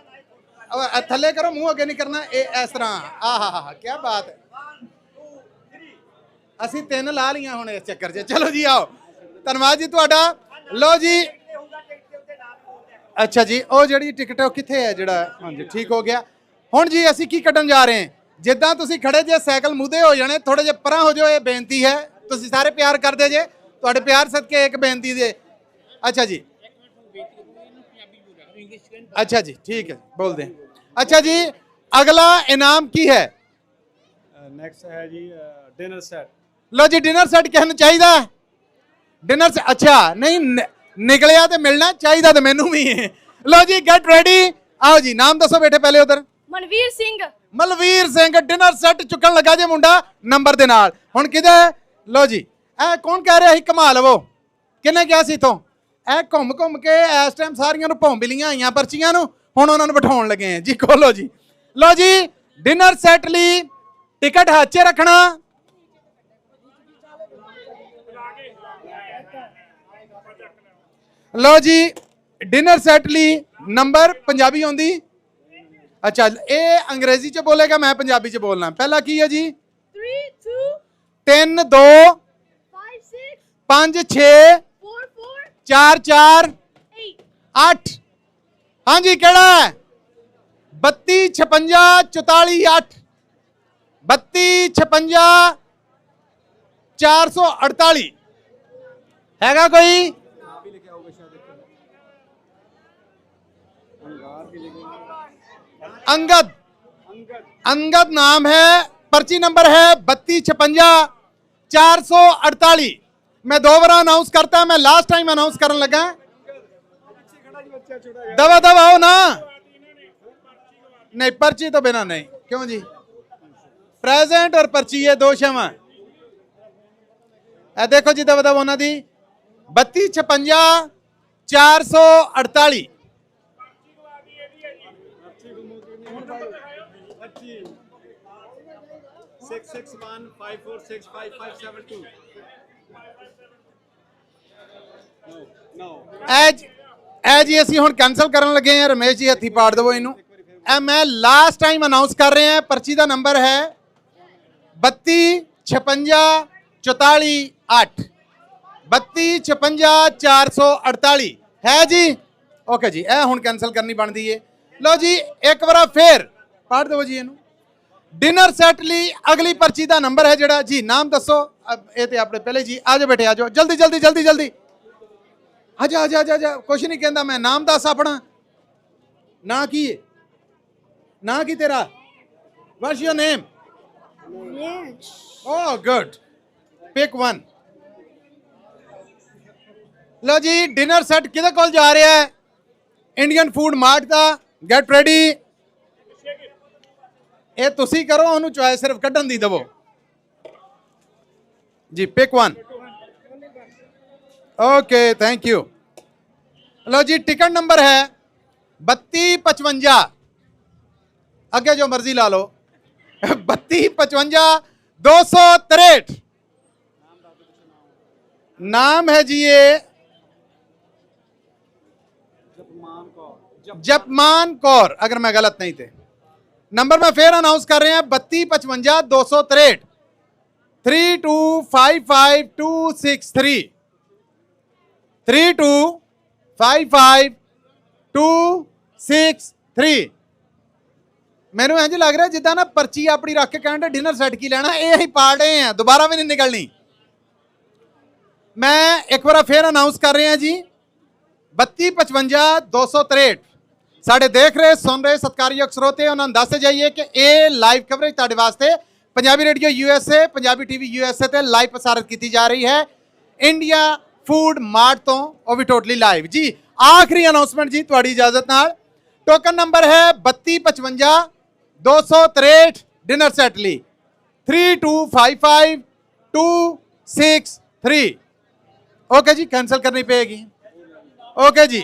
ਥੱਲੇ ਕਰੋ, ਮੂੰਹ ਅੱਗੇ ਨਹੀਂ ਕਰਨਾ, ਇਹ ਇਸ ਤਰ੍ਹਾਂ। ਆਹਾ ਕੀ ਬਾਤ ਹੈ। ਅਸੀਂ 3 ਲਾ ਲਈਆਂ ਹੁਣ ਇਸ ਚੱਕਰ 'ਚ। ਚਲੋ ਜੀ ਆਓ, ਧੰਨਵਾਦ ਜੀ ਤੁਹਾਡਾ। ਲਓ ਜੀ, ਅੱਛਾ ਜੀ, ਉਹ ਜਿਹੜੀ ਟਿਕਟ ਹੈ ਉਹ ਕਿੱਥੇ ਹੈ ਜਿਹੜਾ? ਹਾਂਜੀ ਠੀਕ ਹੋ ਗਿਆ। ਹੁਣ ਜੀ ਅਸੀਂ ਕੀ ਕੱਢਣ ਜਾ ਰਹੇ ਹਾਂ? ਜਿੱਦਾਂ ਤੁਸੀਂ ਖੜੇ ਜੇ ਸਾਈਕਲ ਮੁੱਦੇ ਹੋ ਜਾਣੇ, ਥੋੜੇ ਜਿਹਾ ਪਰਾਂ ਹੋ ਜਾਓ, ਇਹ ਬੇਨਤੀ ਹੈ। ਤੁਸੀਂ ਸਾਰੇ ਪਿਆਰ ਕਰਦੇ ਜੇ, ਤੁਹਾਡੇ ਪਿਆਰ ਸਦਕੇ ਇੱਕ ਬੇਨਤੀ ਦੇ। ਅੱਛਾ ਜੀ, ਅੱਛਾ ਜੀ ਠੀਕ ਹੈ, ਬੋਲਦੇ हैं। अच्छा जी, अगला इनाम की है? ਨੈਕਸਟ ਹੈ ਜੀ ਡਿਨਰ ਸੈਟ। लो जी, डिनर सेट कहना चाहिए। डिनर से अच्छा नहीं निकलिया तो मिलना चाहिए तो मैनू भी है। लो जी, गेट रेडी। आओ जी, नाम दसो बेटे पहले उधर। ਮਨਵੀਰ ਸਿੰਘ। ਮਲਵੀਰ ਸਿੰਘ। डिनर सेट चुकन लगा जे मुंडा नंबर दे नाल। हुण किदा? लो जी, ए कौन कह रहा है कमा लवो? किन्ने कहा सी इथों? ए घुम घुम के इस टाइम सारियां नूं भौंबिलियां आईयां पर्चियां नूं, हुण उन्हां नूं बिठाउण लगे हैं जी। खोलो जी। लो जी, डिनर सेट लई टिकट हाथ 'च रखना। लो जी, डिनर सेट ਲਈ ਨੰਬਰ ਪੰਜਾਬੀ ਆਉਂਦੀ? ਅੱਛਾ, ਇਹ ਅੰਗਰੇਜ਼ੀ 'ਚ ਬੋਲੇਗਾ, ਮੈਂ ਪੰਜਾਬੀ 'ਚ ਬੋਲਣਾ। ਪਹਿਲਾ ਕੀ ਹੈ ਜੀ? 3 2 3 2 5 6 5 6 4 4 4 4 8। 8। ਹਾਂਜੀ, ਕਿਹੜਾ ਹੈ? 32 56 44 8। 32 56 448 ਹੈਗਾ ਕੋਈ? अंगद। अंगद नाम है, पर्ची नंबर है 32 56 448। मैं 2 बार अनाउंस करता, मैं लास्ट टाइम अनाउंस करने लगा। दवा दवा हो ना, नहीं पर्ची तो बिना नहीं। क्यों जी? प्रेजेंट और पर्ची ये 2 शव। देखो जी, दवा दवा उन्होंने 32 56 448। ਇਹ ਜੀ ਅਸੀਂ ਹੁਣ ਕੈਨਸਲ ਕਰਨ ਲੱਗੇ ਹਾਂ। ਰਮੇਸ਼ ਜੀ ਹੱਥੀ ਪਾੜ ਦੇਵੋ ਇਹਨੂੰ। ਇਹ ਮੈਂ ਲਾਸਟ ਟਾਈਮ ਅਨਾਉਂਸ ਕਰ ਰਹੇ ਹਾਂ। ਪਰਚੀ ਦਾ ਨੰਬਰ ਹੈ 32 56 44 8 32 56 448 ਹੈ ਜੀ। ਓਕੇ ਜੀ, ਇਹ ਹੁਣ ਕੈਨਸਲ ਕਰਨੀ ਬਣਦੀ ਏ। ਲਓ ਜੀ ਇੱਕ ਵਾਰ ਫੇਰ ਪੜ ਦਿਓ ਜੀ ਇਹਨੂੰ। ਡਿਨਰ ਸੈੱਟ ਲਈ ਅਗਲੀ ਪਰਚੀ ਦਾ ਨੰਬਰ ਹੈ ਜਿਹੜਾ ਜੀ। ਨਾਮ ਦੱਸੋ। ਇਹ ਤੇ ਆਪਣੇ ਪਹਿਲੇ ਜੀ। ਆ ਜਾਓ ਬੇਟੇ, ਆ ਜਾਓ ਜਲਦੀ ਜਲਦੀ ਜਲਦੀ ਜਲਦੀ। ਆਜਾ ਆਜਾ ਆਜਾ। ਕੁਛ ਨਹੀਂ ਕਹਿੰਦਾ ਮੈਂ। ਨਾਮ ਦੱਸ ਆਪਣਾ। ਨਾਂ ਕੀ ਹੈ? ਨਾਂ ਕੀ ਤੇਰਾ? What's your name? Oh, good. Pick one. ਲਓ ਜੀ ਡਿਨਰ ਸੈੱਟ ਕਿਹਦੇ ਕੋਲ ਜਾ ਰਿਹਾ ਹੈ? ਇੰਡੀਅਨ ਫੂਡ ਮਾਰਟ ਦਾ। Get ready. ਇਹ ਤੁਸੀਂ ਕਰੋ, ਉਹਨੂੰ ਚੋਇਸ ਸਿਰਫ ਕੱਢਣ ਦੀ ਦੇਵੋ ਜੀ। Pick one. Okay thank you. ਲਓ ਜੀ ਟਿਕਟ ਨੰਬਰ ਹੈ 32 55। ਅੱਗੇ ਜੋ ਮਰਜ਼ੀ ਲਾ ਲਓ। 32 55 263। नाम है जी ये जपमान कौर, अगर मैं गलत नहीं थे। नंबर में फिर अनाउंस कर रहे हैं 32 55 263 3255263 3255263। ਮੈਨੂੰ ਇੰਜ ਲੱਗ ਰਿਹਾ ਜਿੱਦਾਂ ਨਾ ਪਰਚੀ ਆਪਣੀ ਰੱਖ ਕੇ ਕਹਿੰਦੇ ਡਿਨਰ ਸੈੱਟ ਕੀ ਲੈਣਾ, ਇਹ ਅਸੀਂ ਪਾੜ ਰਹੇ ਹਾਂ, ਦੁਬਾਰਾ ਵੀ ਨਹੀਂ ਨਿਕਲਣੀ। ਮੈਂ ਇੱਕ ਵਾਰ ਫੇਰ ਅਨਾਉਂਸ ਕਰ ਰਿਹਾ ਜੀ 32 55 263। ਸਾਡੇ ਦੇਖ ਰਹੇ ਸੁਣ ਰਹੇ ਸਤਿਕਾਰਯੋਗ ਸਰੋਤੇ, ਉਹਨਾਂ ਨੂੰ ਦੱਸ ਜਾਈਏ ਕਿ ਇਹ ਲਾਈਵ ਕਵਰੇਜ ਤੁਹਾਡੇ ਵਾਸਤੇ Punjabi radio USA, Punjabi TV USA ਤੇ ਲਾਈਵ ਪ੍ਰਸਾਰਿਤ ਕੀਤੀ ਜਾ ਰਹੀ ਹੈ ਇੰਡੀਆ ਫੂਡ ਮਾਰਟ ਤੋਂ, ਉਹ ਵੀ ਟੋਟਲੀ ਲਾਈਵ ਜੀ। ਆਖਰੀ ਅਨਾਉਂਸਮੈਂਟ ਜੀ ਤੁਹਾਡੀ ਇਜਾਜ਼ਤ ਨਾਲ। ਟੋਕਨ ਨੰਬਰ ਹੈ 32 55 263 ਡਿਨਰ ਸੈੱਟ ਲਈ 3255263। ओके जी कैंसिल करनी पड़ेगी। ओके जी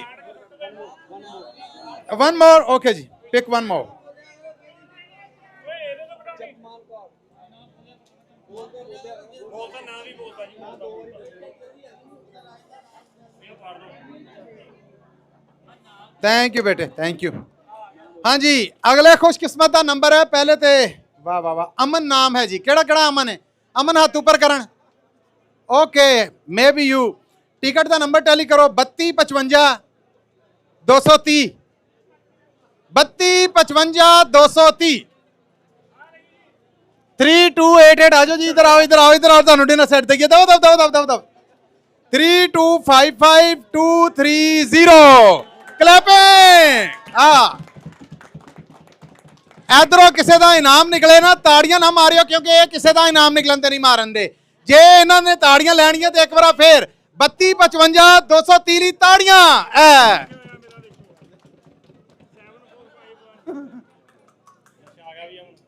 वन मोर। ओके जी pick one more. Thank you बेटे, थैंक यू। हाँ जी अगले खुशकिस्मत का नंबर है पहले तो वाह वाह वाह। अमन नाम है जी। केड़ा केड़ा अमन है? अमन हाथ ऊपर करन। Okay may be you. Ticket का नंबर टैली करो 32 55 230 32 55 230 3288। आ जाओ जी, इधर आओ इधर आओ इधर आओ। तुहानू डिनर सेट देइए। दब दब दब दब दब 3255230। क्लैपिंग। हाँ इधरों किसी का इनाम निकले ना, ताड़ियां ना मारियो, क्योंकि ये किसी का इनाम निकलन ते नहीं मारन दे। जे इन्होंने ताड़ियां लैनियां तो एक बार फिर 32 55 230 ताड़ियां।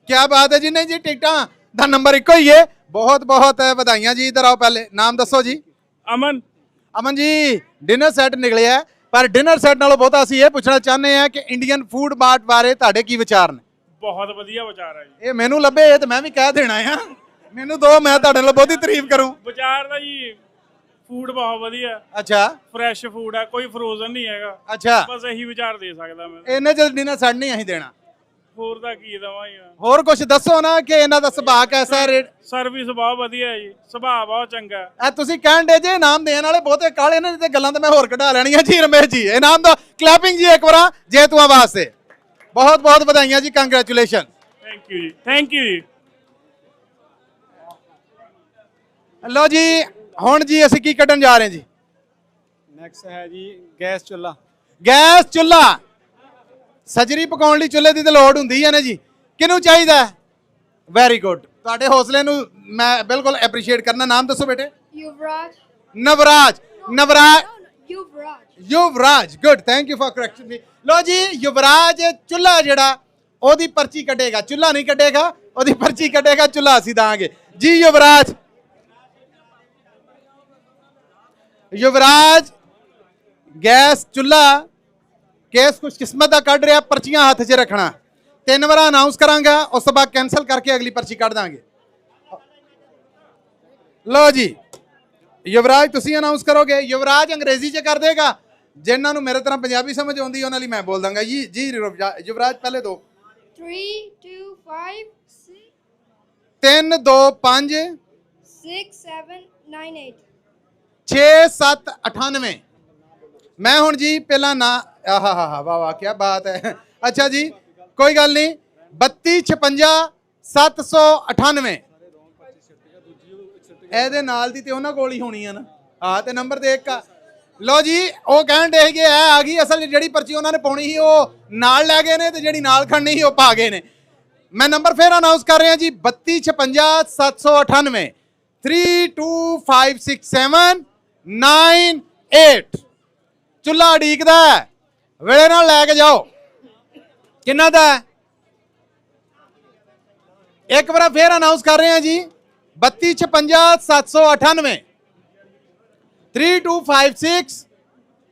क्या बात है जी। नहीं जी टिकटा दा नंबर एक ही है। बहुत बहुत बधाइयां जी। इधर आओ पहले नाम दसो जी। अमन। अमन जी डिनर सैट निकले है, पर डिनर सैट नालों बहुत ਅਸੀਂ ਇਹ ਪੁੱਛਣਾ ਚਾਹੁੰਦੇ ਹਾਂ ਕਿ ਇੰਡੀਅਨ ਫੂਡ ਮਾਰਟ ਬਾਰੇ ਤੁਹਾਡੇ ਕੀ ਵਿਚਾਰ ਨੇ? ਬਹੁਤ ਵਧੀਆ ਵਿਚਾਰ ਹੈ ਜੀ। ਇਹ ਮੈਨੂੰ ਲੱਭੇ ਇਹ ਤੇ ਮੈਂ ਵੀ ਕਹਿ ਦੇਣਾ ਆ। ਮੈਨੂੰ ਦੋ, ਮੈਂ ਤੁਹਾਡੇ ਨਾਲ ਬਹੁਤੀ ਤਾਰੀਫ ਕਰੂੰ। ਵਿਚਾਰ ਦਾ ਜੀ ਫੂਡ ਬਹੁਤ ਵਧੀਆ। ਅੱਛਾ ਫਰੈਸ਼ ਫੂਡ ਹੈ, ਕੋਈ ਫਰੋਜ਼ਨ ਨਹੀਂ ਹੈਗਾ। ਅੱਛਾ ਬਸ ਇਹੀ ਵਿਚਾਰ ਦੇ ਸਕਦਾ ਮੈਂ। ਇਹਨੇ ਜਦ ਡਿਨਰ ਸੈੱਟ ਨਹੀਂ ਅਸੀਂ ਦੇਣਾ। ਹੋਰ ਦਾ ਕੀ ਦਵਾਂ ਜੀ। ਹੋਰ ਕੁਝ ਦੱਸੋ ਨਾ ਕਿ ਇਹਨਾਂ ਦਾ ਸੁਭਾਅ ਕੈਸਾ ਹੈ? ਰੇਟ ਸਰਵਿਸ ਬਹੁਤ ਵਧੀਆ ਹੈ ਜੀ, ਸੁਭਾਅ ਬਹੁਤ ਚੰਗਾ ਹੈ। ਇਹ ਤੁਸੀਂ ਕਹਿਣ ਦੇ ਜੇ ਇਨਾਮ ਦੇਣ ਵਾਲੇ ਬਹੁਤੇ ਕਾਲੇ ਨੇ ਤੇ ਗੱਲਾਂ ਤਾਂ ਮੈਂ ਹੋਰ ਕਢਾ ਲੈਣੀਆਂ ਜੀ। ਰਮੇਸ਼ ਜੀ ਇਨਾਮ ਦਾ ਕਲੈਪਿੰਗ ਜੀ ਇੱਕ ਵਾਰ ਜੇਤੂਆਂ ਵਾਸਤੇ। ਬਹੁਤ ਬਹੁਤ ਵਧਾਈਆਂ ਜੀ, ਕੰਗ੍ਰੈਚੁਲੇਸ਼ਨ। ਥੈਂਕ ਯੂ ਜੀ, ਥੈਂਕ ਯੂ ਜੀ। ਲਓ ਜੀ ਹੁਣ ਜੀ ਅਸੀਂ ਕੀ ਕੱਢਣ ਜਾ ਰਹੇ ਹਾਂ ਜੀ? ਨੈਕਸਟ ਹੈ ਜੀ ਗੈਸ ਚੁੱਲ੍ਹਾ। ਗੈਸ ਚੁੱਲ੍ਹਾ। ਸਜਰੀ ਪਕਾਉਣ ਲਈ ਚੁੱਲ੍ਹੇ ਦੀ ਤਾਂ ਲੋੜ ਹੁੰਦੀ ਹੈ ਨਾ ਜੀ। ਕਿਹਨੂੰ ਚਾਹੀਦਾ? Very good. ਤੁਹਾਡੇ ਹੌਸਲੇ ਨੂੰ ਮੈਂ ਬਿਲਕੁਲ ਐਪਰੀਸ਼ੀਏਟ ਕਰਨਾ। ਨਾਮ ਦੱਸੋ ਬੇਟੇ। Yuvraj. Navraj. Navraj Yuvraj. Yuvraj. Good, thank you for correction me. ਲੋ ਜੀ ਯੁਵਰਾਜ ਚੁੱਲ੍ਹਾ ਜਿਹੜਾ ਉਹਦੀ ਪਰਚੀ ਕੱਢੇਗਾ। ਚੁੱਲ੍ਹਾ ਨਹੀਂ ਕੱਢੇਗਾ, ਉਹਦੀ ਪਰਚੀ ਕੱਢੇਗਾ। ਚੁੱਲ੍ਹਾ ਅਸੀਂ ਦਾਂਗੇ ਜੀ। ਯੁਵਰਾਜ। युवराज गैस चूल्हा ਕੇਸ ਖੁਸ਼ਕਿਸਮਤ ਦਾ ਕੱਢ ਰਿਹਾ, ਪਰਚੀਆਂ ਹੱਥ 'ਚ ਰੱਖਣਾ। 3 ਵਾਰ ਅਨਾਉਂਸ ਕਰਾਂਗਾ, ਉਸ ਤੋਂ ਬਾਅਦ ਕੈਨਸਲ ਕਰਕੇ ਅਗਲੀ ਪਰਚੀ ਕੱਢ ਦਾਂਗੇ। ਲਓ ਜੀ, ਯੁਵਰਾਜ ਤੁਸੀਂ ਅਨਾਉਂਸ ਕਰੋਗੇ। ਯੁਵਰਾਜ ਅੰਗਰੇਜ਼ੀ 'ਚ ਕਰ ਦੇਗਾ, ਜਿਨ੍ਹਾਂ ਨੂੰ ਮੇਰੇ ਤਰ੍ਹਾਂ ਪੰਜਾਬੀ ਸਮਝ ਆਉਂਦੀ ਉਹਨਾਂ ਲਈ ਮੈਂ ਬੋਲ ਦਾਂਗਾ ਜੀ। ਜੀ ਯੁਵਰਾਜ ਪਹਿਲੇ ਦੋ। 3, 2, 5, 3 2 5 6, 7, 9, 8. 6 7 98। ਮੈਂ ਹੁਣ ਜੀ ਪਹਿਲਾਂ ਨਾ ਆਹਾ ਹਾ ਵਾਹ ਵਾਹ ਕੀ ਬਾਤ ਹੈ। ਅੱਛਾ ਜੀ ਕੋਈ ਗੱਲ ਨਹੀਂ। 32 56 798 ਇਹਦੇ ਨਾਲ ਦੀ ਤੇ ਉਹਨਾਂ ਕੋਲ ਹੀ ਹੋਣੀ ਆ ਨਾ। ਹਾਂ ਤੇ ਨੰਬਰ ਦੇਖ ਕਾ ਲਓ ਜੀ। ਉਹ ਕਹਿਣ ਦੇ ਕਿ ਇਹ ਆ ਗਈ ਅਸਲ ਜਿਹੜੀ ਪਰਚੀ ਉਹਨਾਂ ਨੇ ਪਾਉਣੀ ਸੀ ਉਹ ਨਾਲ ਲੈ ਗਏ ਨੇ, ਤੇ ਜਿਹੜੀ ਨਾਲ ਖੜਨੀ ਸੀ ਉਹ ਪਾ ਗਏ ਨੇ। ਮੈਂ ਨੰਬਰ ਫਿਰ ਅਨਾਉਂਸ ਕਰ ਰਿਹਾ ਜੀ 32 56 798 3 2 5 6 7 9 8। ਚੁੱਲਾ ਉਡੀਕਦਾ ਵੇਲੇ ਨਾਲ ਲੈ ਕੇ ਜਾਓ। ਕਿੰਨਾ ਦਾ ਹੈ? ਇੱਕ ਵਾਰ ਫਿਰ ਅਨਾਉਂਸ ਕਰ ਰਹੇ ਹਾਂ ਜੀ 32 56 798 3 2 5 6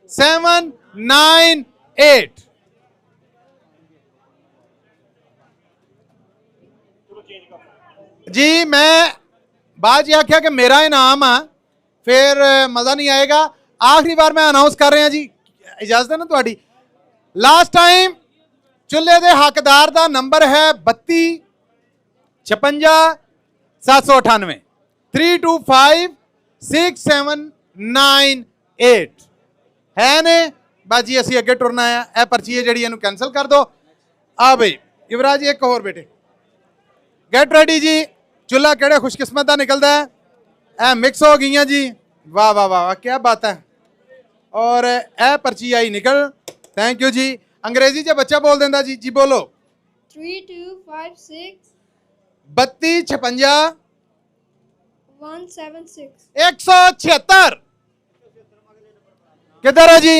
7 9 8। जी मैं बात ये आख्या कि मेरा इनाम आ, फिर मज़ा नहीं आएगा। आखिरी बार मैं अनाउंस कर रहे हैं जी, इजाजत है ना थोड़ी। लास्ट टाइम चुल्हे के हकदार का नंबर है 32 56 798 3 2 5 6 7 9 8 है ने। बस जी असी अगे टुरना है। यह पर्ची है जी, इन्हू कैंसल कर दो। आ बई युवराज एक होर बेटे गेट रेडी जी। चुल्हा केड़े खुशकिस्मत का निकलता है। ए मिक्स हो गई जी। वाह वाह वाह वाह क्या बात है। और ए पर्ची आई निकल। थैंक यू जी। अंग्रेजी च बच्चा बोल देंदा जी। जी बोलो। 3, 2, 5, 6, 32 56 1, 7, 6. 176 किधर है जी?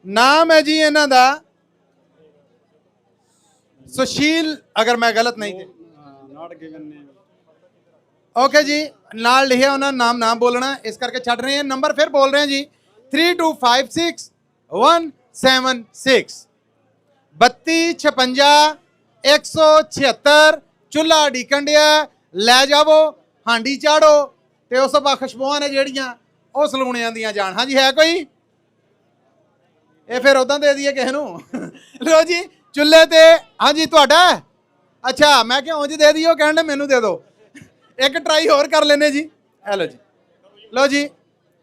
नाम है जी इन्हां दा सुशील, अगर मैं गलत नहीं थे। ਨਾਟ ਗਿਵਨ ਨੇ ओके जी, नाल लिखिया उन्होंने नाम ना बोलना, इस करके छड़ रहे हैं। नंबर फिर बोल रहे हैं जी 3 2 5 6 1 7 6 32 56 176। चुल्हा ਡੀਕਣ ਡਿਆ, ਲੈ ਜਾਵੋ ਹਾਂਡੀ ਚਾੜੋ ਤੇ ਉਸ ਤੋਂ ਬਾਅਦ ਖੁਸ਼ਬੂਆਂ ਨੇ ਜਿਹੜੀਆਂ ਉਹ ਸਲੂਣਿਆਂ ਦੀਆਂ ਜਾਣ। ਹਾਂਜੀ ਹੈ ਕੋਈ? ਇਹ ਫਿਰ ਉਦਾਂ ਦੇ ਦਈਏ ਕਿਸੇ ਨੂੰ। ਲੋ ਜੀ ਚੁੱਲ੍ਹੇ ਤੇ। ਹਾਂਜੀ ਤੁਹਾਡਾ? ਅੱਛਾ ਮੈਂ ਕਿਹਾ ਉਂਝ ਦੇ ਦਈਓ, ਕਹਿਣ ਦੇ ਮੈਨੂੰ ਦੇ ਦਿਓ। ਇੱਕ ਟਰਾਈ ਹੋਰ ਕਰ ਲੈਨੇ ਜੀ। ਹੈਲੋ ਜੀ। ਲੋ ਜੀ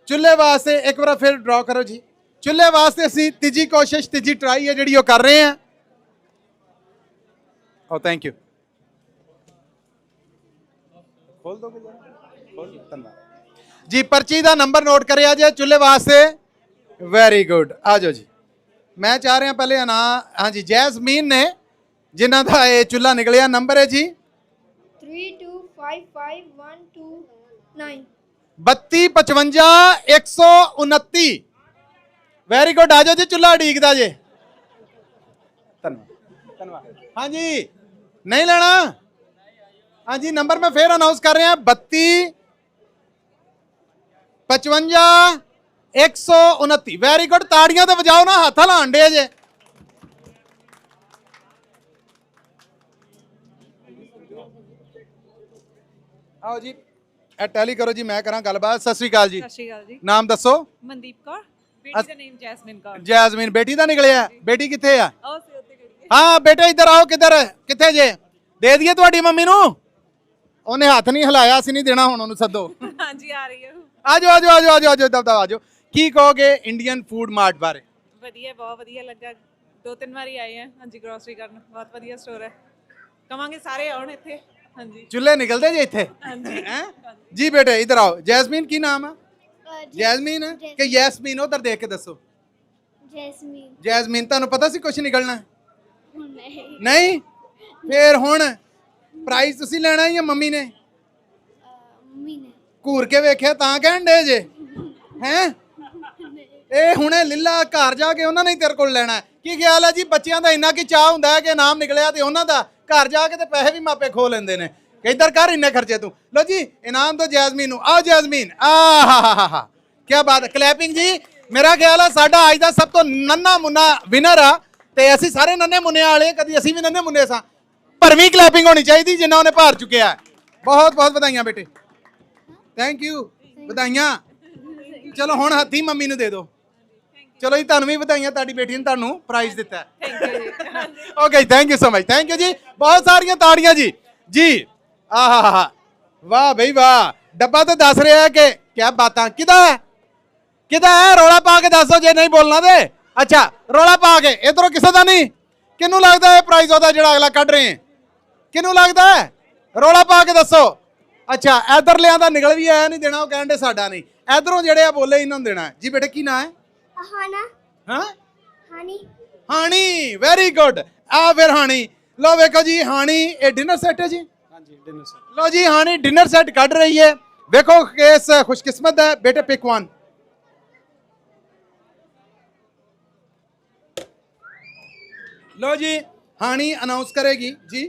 ਚੁੱਲ੍ਹੇ ਵਾਸਤੇ ਇੱਕ ਵਾਰ ਫਿਰ ਡਰਾ ਕਰੋ ਜੀ। ਚੁੱਲ੍ਹੇ ਵਾਸਤੇ ਅਸੀਂ ਤੀਜੀ ਕੋਸ਼ਿਸ਼, ਤੀਜੀ ਟਰਾਈ ਹੈ ਜਿਹੜੀ ਉਹ ਕਰ ਰਹੇ ਹਾਂ। ਓ ਥੈਂਕ ਯੂ। ਖੋਲ ਦੋਗੇ ਜਰਾ? ਖੋਲ ਦਿਓ, ਧੰਨਵਾਦ ਜੀ। ਪਰਚੀ ਦਾ ਨੰਬਰ ਨੋਟ ਕਰਿਆ ਜੇ ਚੁੱਲ੍ਹੇ ਵਾਸਤੇ। Very good. ਆ ਜਾਓ ਜੀ। ਮੈਂ ਚਾਹ ਰਿਹਾ ਪਹਿਲੇ ਨਾ। ਹਾਂਜੀ ਜੈਸਮੀਨ ਨੇ ਜਿਨ੍ਹਾਂ ਦਾ ਇਹ ਚੁੱਲ੍ਹਾ ਨਿਕਲਿਆ। ਨੰਬਰ ਹੈ ਜੀ 3, 2, 5, 5, 1, 2, 9. 32 55 129। Very good. ਆ ਜਾਓ ਜੀ। ਚੁੱਲ੍ਹਾ ਉਡੀਕਦਾ ਜੇ। ਧੰਨਵਾਦ ਧੰਨਵਾਦ। ਹਾਂਜੀ ਨਹੀਂ ਲੈਣਾ? ਹਾਂਜੀ ਨੰਬਰ ਮੈਂ ਫੇਰ ਅਨਾਉਂਸ ਕਰ ਰਿਹਾ 32 55 129। Very good. ਤਾੜੀਆਂ ਤਾਂ ਵਜਾਓ ਨਾ, ਹੱਥ ਹਿਲਾਣ ਡੇ ਜੇ। ਆਓ ਜੀ ਇਹ ਟੈਲੀ ਕਰੋ ਜੀ, ਮੈਂ ਕਰਾਂ ਗੱਲਬਾਤ। ਸਤਿ ਸ੍ਰੀ ਅਕਾਲ ਜੀ। ਸਤਿ ਸ਼੍ਰੀ ਅਕਾਲ ਜੀ। ਨਾਮ ਦੱਸੋ? ਮਨਦੀਪ ਕੌਰ। ਬੇਟੀ ਦਾ ਨੇਮ ਜੈਸਮਿਨ ਕੌਰ। ਜੈਸਮੀਨ ਬੇਟੀ ਦਾ ਨਿਕਲਿਆ। ਬੇਟੀ ਕਿੱਥੇ ਆ? ਆਓ ਸੇ ਉੱਤੇ ਕਰੀਏ। ਹਾਂ ਬੇਟੇ ਇੱਧਰ ਆਓ। ਕਿੱਧਰ? ਕਿੱਥੇ ਜੇ? ਦੇ ਦਈਏ ਤੁਹਾਡੀ ਮੰਮੀ ਨੂੰ? ਉਹਨੇ ਹੱਥ ਨਹੀਂ ਹਿਲਾਇਆ, ਅਸੀਂ ਨਹੀਂ ਦੇਣਾ। ਹੁਣ ਉਹਨੂੰ ਸੱਦੋ। ਹਾਂਜੀ ਆ ਰਹੀ ਹੈ। ਆ ਜਾਓ ਆ ਜਾਓ ਆ ਜਾਓ ਆ ਜਾਓ ਦਬਦਬ ਆ ਜਾਓ। ਕੀ ਕਹੋਗੇ ਇੰਡੀਅਨ ਫੂਡ ਮਾਰਟ ਬਾਰੇ? ਵਧੀਆ, ਬਹੁਤ ਵਧੀਆ ਲੱਗਾ। 2-3 ਵਾਰੀ ਆਏ ਆ। ਹਾਂਜੀ ਗਰੋਸਰੀ ਕਰਨ, ਬਹੁਤ ਵਧੀਆ ਸਟੋਰ ਹੈ। ਕਵਾਂਗੇ ਸਾਰੇ ਆਉਣ ਇੱਥੇ। ਹਾਂਜੀ ਚੁੱਲ੍ਹੇ ਨਿਕਲਦੇ ਜੇ ਇੱਥੇ? ਹਾਂਜੀ ਹੈਂ ਜੀ। ਬੇਟੇ ਇੱਧਰ ਆਓ। ਜੈਸਮੀਨ ਕੀ ਨਾਮ ਆ? ਜੈਸਮੀਨ ਕਿ ਯੈਸਮੀਨ? ਉਧਰ ਦੇਖ ਕੇ ਦੱਸੋ। ਜੈਸਮੀਨ। ਜੈਸਮੀਨ ਤੁਹਾਨੂੰ ਪਤਾ ਸੀ ਕੁਝ ਨਿਕਲਣਾ? ਨਹੀਂ। ਨਹੀਂ? ਫੇਰ ਹੁਣ ਪ੍ਰਾਈਜ਼ ਤੁਸੀਂ ਲੈਣਾ ਜਾਂ ਮੰਮੀ ਨੇ? ਮੰਮੀ ਨੇ। ਘੂਰ ਕੇ ਵੇਖਿਆ ਤਾਂ ਕਹਿਣ ਡੇ ਜੇ? ਹੈਂ ਇਹ ਹੁਣੇ ਲੀਲਾ ਘਰ ਜਾ ਕੇ ਉਹਨਾਂ ਨੇ ਤੇਰੇ ਕੋਲ ਲੈਣਾ। ਕੀ ਖਿਆਲ ਹੈ ਜੀ? ਬੱਚਿਆਂ ਦਾ ਇੰਨਾ ਕੀ ਚਾਹ ਹੁੰਦਾ ਹੈ ਕਿ ਇਨਾਮ ਨਿਕਲਿਆ ਤੇ ਉਹਨਾਂ ਦਾ ਘਰ ਜਾ ਕੇ ਤੇ ਪੈਸੇ ਵੀ ਮਾਪੇ ਖੋ ਲੈਂਦੇ ਨੇ ਕਿ ਇੱਧਰ ਕਰ ਇੰਨੇ ਖਰਚੇ ਤੂੰ। ਲੋ ਜੀ ਇਨਾਮ ਤੋਂ ਜੈਸਮੀਨ ਨੂੰ। ਆਓ ਜੈਸਮੀਨ। ਆਹਾਹਾਹਾ ਕੀ ਬਾਤ ਹੈ। ਕਲੈਪਿੰਗ ਜੀ। ਮੇਰਾ ਖਿਆਲ ਆ ਸਾਡਾ ਅੱਜ ਦਾ ਸਭ ਤੋਂ ਨੰਨਾ ਮੁੰਨਾ ਵਿਨਰ ਆ ਤੇ ਅਸੀਂ ਸਾਰੇ ਨੰਨੇ ਮੁੰਨੇ ਵਾਲੇ ਕਦੀ ਅਸੀਂ ਵੀ ਨੰਨੇ ਮੁੰਨੇ ਸਾਂ ਭਰਵੀਂ ਕਲੈਪਿੰਗ ਹੋਣੀ ਚਾਹੀਦੀ ਜਿੰਨਾ ਉਹਨੇ ਭਾਰ ਚੁੱਕਿਆ ਬਹੁਤ ਬਹੁਤ ਵਧਾਈਆਂ ਬੇਟੇ ਥੈਂਕ ਯੂ ਵਧਾਈਆਂ ਚਲੋ ਹੁਣ ਹੱਥੀ ਮੰਮੀ ਨੂੰ ਦੇ ਦਿਓ ਚਲੋ ਜੀ ਤੁਹਾਨੂੰ ਵੀ ਵਧਾਈਆਂ ਤੁਹਾਡੀ ਬੇਟੀ ਨੇ ਤੁਹਾਨੂੰ ਪ੍ਰਾਈਜ਼ ਦਿੱਤਾ okay thank you so much thank you ਜੀ ਬਹੁਤ ਸਾਰੀਆਂ ਤਾੜੀਆਂ ਜੀ ਜੀ ਆਹਾ ਵਾਹ ਬਈ ਵਾਹ ਡੱਬਾ ਤਾਂ ਦੱਸ ਰਿਹਾ ਹੈ ਕਿ ਕਿਆ ਬਾਤਾਂ ਕਿਹਦਾ ਹੈ ਰੌਲਾ ਪਾ ਕੇ ਦੱਸੋ ਜੇ ਨਹੀਂ ਬੋਲਣਾ ਤੇ ਅੱਛਾ ਰੌਲਾ ਪਾ ਕੇ ਇਧਰੋਂ ਕਿਸੇ ਦਾ ਨਹੀਂ ਕਿਹਨੂੰ ਲੱਗਦਾ ਇਹ ਪ੍ਰਾਈਜ਼ ਉਹਦਾ ਜਿਹੜਾ ਅਗਲਾ ਕੱਢ ਰਹੇ ਕਿਹਨੂੰ ਲੱਗਦਾ ਹੈ ਰੌਲਾ ਪਾ ਕੇ ਦੱਸੋ ਅੱਛਾ ਇਧਰ ਲਿਆਂ ਦਾ ਨਿਕਲ ਵੀ ਆਇਆ ਨਹੀਂ ਦੇਣਾ ਉਹ ਕਹਿੰਦੇ ਸਾਡਾ ਨਹੀਂ ਇਧਰੋਂ ਜਿਹੜੇ ਆ ਬੋਲੇ ਇਹਨਾਂ ਨੂੰ ਦੇਣਾ ਜੀ ਬੇਟੇ ਕੀ ਨਾਂ ਹੈ हाना ਹਾਂ हानी ਹਾਣੀ ਵੈਰੀ ਗੁੱਡ ਆ ਫਿਰ ਹਾਣੀ ਲੋ ਵੇਖੋ ਜੀ ਹਾਣੀ ਇਹ ਡਿਨਰ ਸੈੱਟ ਹੈ ਜੀ ਹਾਂਜੀ ਡਿਨਰ ਸੈਟ ਲੋ ਜੀ ਹਾਣੀ ਡਿਨਰ ਸੈੱਟ ਕੱਢ ਰਹੀ ਹੈ ਵੇਖੋ ਕਿਸ ਖੁਸ਼ਕਿਸਮਤ ਹੈ ਬੇਟੇ ਪਿਕ ਵਨ लो जी हानी अनाउंस करेगी जी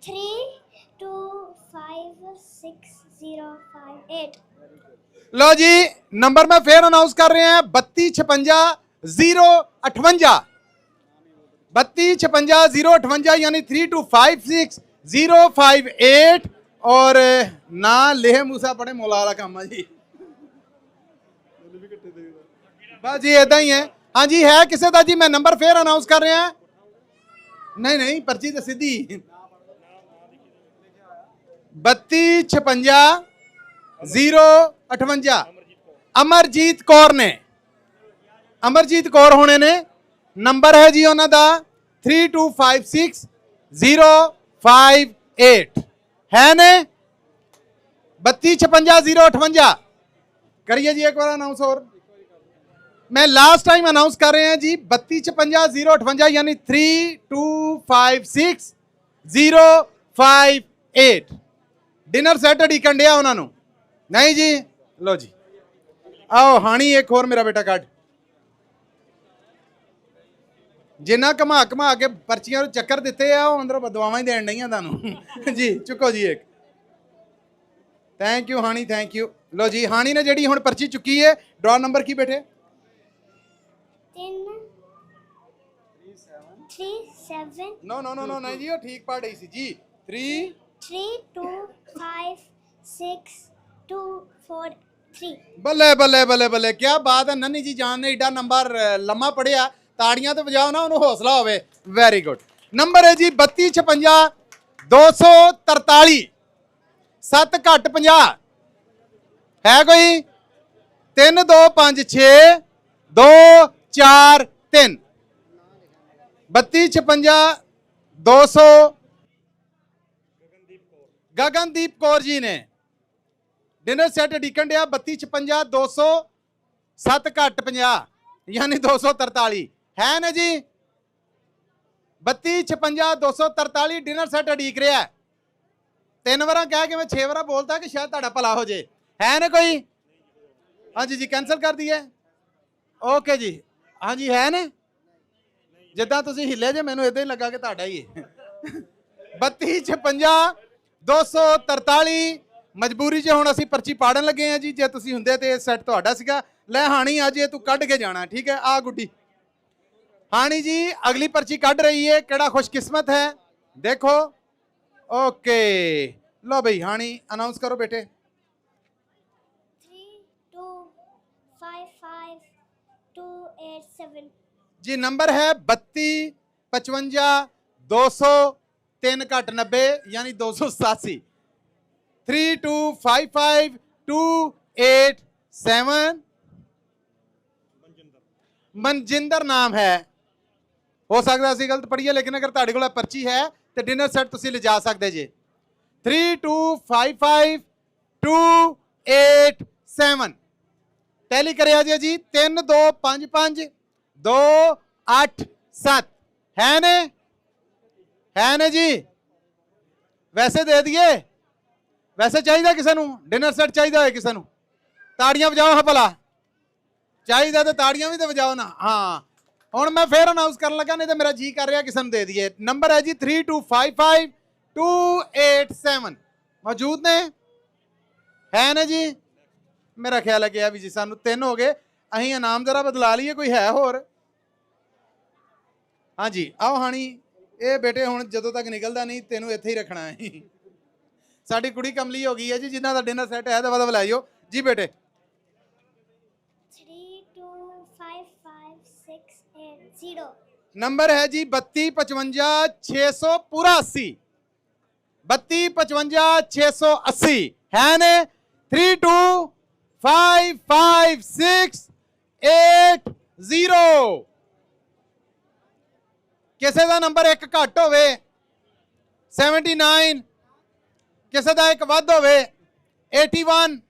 325605 लो जी नंबर में फिर अनाउंस कर रहे हैं 3256 058 यानी 3256 और ना लेह मूसा पड़े मौला वाला काम है जी बस जी ऐदा ही है हाँ जी है किसे दा जी मैं नंबर फिर अनाउंस कर रहे हैं नहीं पर्ची तो सीधी 3256 अमरजीत कौर ने अमरजीत कौर होने ने नंबर है जी उन्होंने 3256 है ने 3256 करिए जी एक बार अनाउंस और मैं लास्ट टाइम अनाउंस कर रहे हैं जी 3256 यानी 3256 डिनर सेट अड़ीकन डिया उन्होंने नहीं जी लो जी आओ हानी एक और मेरा बेटा काट जिन्ना घमा घमा के पर्चियां चक्कर दिते आ अंदरों बदवावां ही देन नहीं तुहानू जी चुको जी एक thank you Hani thank you लो जी हानी ने जिहड़ी हुण पर्ची चुकी है ड्रॉ नंबर की बेटे 37 नो नहीं जी वो ठीक पढ़ रही सी जी 3256 बल्ले बल्ले बल्ले बल्ले क्या बात है नन्नी जी जान ने एडा नंबर लम्मा पढ़िया ताड़ियां तो बजाओ ना उन्होंने हौसला होवे वेरी गुड नंबर है जी 3256 243 7 घट 50 है कोई 3 2 5 6 2 4 3 3256 200 गगनदीप कौर जी ने डिनर सेट अडीकन डिया 3256 200 7 घट 50 यानी 243 है ना जी 3256 243 डिनर सेट अडीक रहा है 3 बार कह के मैं 6 बार बोलता कि शायद ਤੁਹਾਡਾ ਭਲਾ ਹੋ ਜੇ है ना कोई हाँ जी कैंसल कर दिया ओके जी हाँ जी है ने ਜਿੱਦਾਂ ਤੁਸੀਂ ਹਿੱਲੇ ਜੇ ਮੈਨੂੰ ਇਦਾਂ ਹੀ ਲੱਗਾ ਕਿ ਤੁਹਾਡਾ ਹੀ ਹੈ 3256 243 ਮਜਬੂਰੀ 'ਚ ਹੁਣ ਅਸੀਂ ਪਰਚੀ ਪਾੜਨ ਲੱਗੇ ਆ ਜੀ ਜੇ ਤੁਸੀਂ ਹੁੰਦੇ ਤੇ ਇਹ ਸੈੱਟ ਤੁਹਾਡਾ ਸੀਗਾ ਲੈ ਹਾਣੀ ਅੱਜ ਇਹ ਤੂੰ ਕੱਢ ਕੇ ਜਾਣਾ ਠੀਕ ਹੈ ਆ ਗੁੱਡੀ ਹਾਣੀ ਜੀ ਅਗਲੀ ਪਰਚੀ ਕੱਢ ਰਹੀ ਹੈ ਕਿਹੜਾ ਖੁਸ਼ਕਿਸਮਤ ਹੈ ਦੇਖੋ ओके लो भाई हानी अनाउंस करो बेटे 3255 जी नंबर है 3255 200 3 घट 90 यानी 287 3255 287 मनजिंदर नाम है हो सकता ਅਸੀਂ ਗਲਤ ਪੜੀਏ ਲੇਕਿਨ ਅਗਰ ਤੁਹਾਡੇ ਕੋਲ ਪਰਚੀ ਹੈ ਤੇ ਡਿਨਰ ਸੈੱਟ ਤੁਸੀਂ ਲਿਜਾ ਸਕਦੇ ਜੇ 3255 287 ਟੈਲੀ ਕਰਿਆ ਜੀ 3255 287 है ने जी वैसे दे दिए वैसे चाहिए किसी को डिनर सेट चाहिए किसी को ताड़ियां बजाओ हाँ भला चाहिए तो ताड़ियां भी तो बजाओ ना हाँ हुण मैं फिर अनाउंस कर लगा नहीं तो मेरा जी कर रहा किसी को दे दिए नंबर है जी 3255 287 मौजूद ने है ना जी मेरा ख्याल है कि भी जी सानू 3 हो गए ਅਸੀਂ ਇਨਾਮ ਜ਼ਰਾ ਬਦਲਾ ਲਈਏ, ਕੋਈ ਹੈ ਹੋਰ? ਹਾਂਜੀ ਆਓ ਹਾਣੀ, ਇਹ ਬੇਟੇ ਹੁਣ ਜਦੋਂ ਤੱਕ ਨਿਕਲਦਾ ਨਹੀਂ ਤੈਨੂੰ ਇੱਥੇ ਹੀ ਰੱਖਣਾ ਹੈ। ਸਾਡੀ ਕੁੜੀ ਕਮਲੀ ਹੋ ਗਈ ਹੈ ਜੀ, ਜਿਨ੍ਹਾਂ ਦਾ ਡਿਨਰ ਸੈੱਟ ਹੈ ਦਵਾ ਦਵਾ ਲੈ ਜਾਓ ਜੀ ਬੇਟੇ। 3255680 ਨੰਬਰ ਹੈ ਜੀ 3255 ਪੂਰਾ 80, 3255 ਹੈ ਨੇ। 3255 ਕਿਸੇ ਦਾ ਨੰਬਰ ਇੱਕ ਘੱਟ ਹੋਵੇ 79, ਕਿਸੇ ਦਾ ਇੱਕ ਵੱਧ ਹੋਵੇ 81।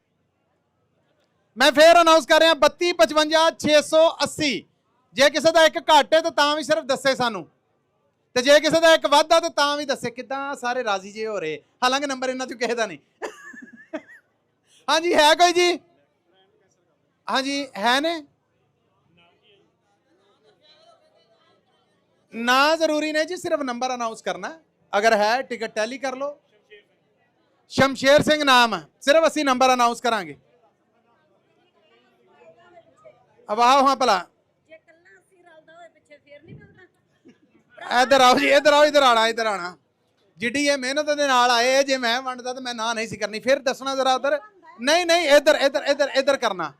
ਮੈਂ ਫੇਰ ਅਨਾਉਂਸ ਕਰ ਰਿਹਾ 3255 ਜੇ ਕਿਸੇ ਦਾ ਇੱਕ ਘੱਟ ਹੈ ਤਾਂ ਤਾਂ ਵੀ ਸਿਰਫ ਦੱਸੇ ਸਾਨੂੰ, ਤੇ ਜੇ ਕਿਸੇ ਦਾ ਇੱਕ ਵੱਧ ਆ ਤਾਂ ਤਾਂ ਵੀ ਦੱਸੇ। ਕਿਦਾਂ ਸਾਰੇ ਰਾਜ਼ੀ ਜੇ ਹੋ ਰਹੇ, ਹਾਲਾਂਕਿ ਨੰਬਰ ਇਹਨਾਂ ਚੋਂ ਕਿਸੇ ਦਾ ਨਹੀਂ। ਹਾਂਜੀ ਹੈ ਕੋਈ ਜੀ? ਹਾਂਜੀ ਹੈ ਨੇ? ਨਾ ਜ਼ਰੂਰੀ ਨਹੀਂ ਜੀ, ਸਿਰਫ ਨੰਬਰ ਅਨਾਉਂਸ ਕਰਨਾ। ਅਗਰ ਹੈ ਟਿਕਟ ਟੈਲੀ ਕਰ ਲਓ। ਸ਼ਮਸ਼ੇਰ ਸਿੰਘ ਨਾਮ, ਸਿਰਫ ਅਸੀਂ ਨੰਬਰ ਅਨਾਉਂਸ ਕਰਾਂਗੇ। अब आओ हाँ भला इधर आओ जी, इधर आओ, इधर आना, इधर आना। जिड्डी ये मेहनत दे नाल आए, जे मैं वंडदा तो मैं ना नहीं सी करनी, फिर दसना जरा उधर। नहीं नहीं इधर इधर इधर इधर करना।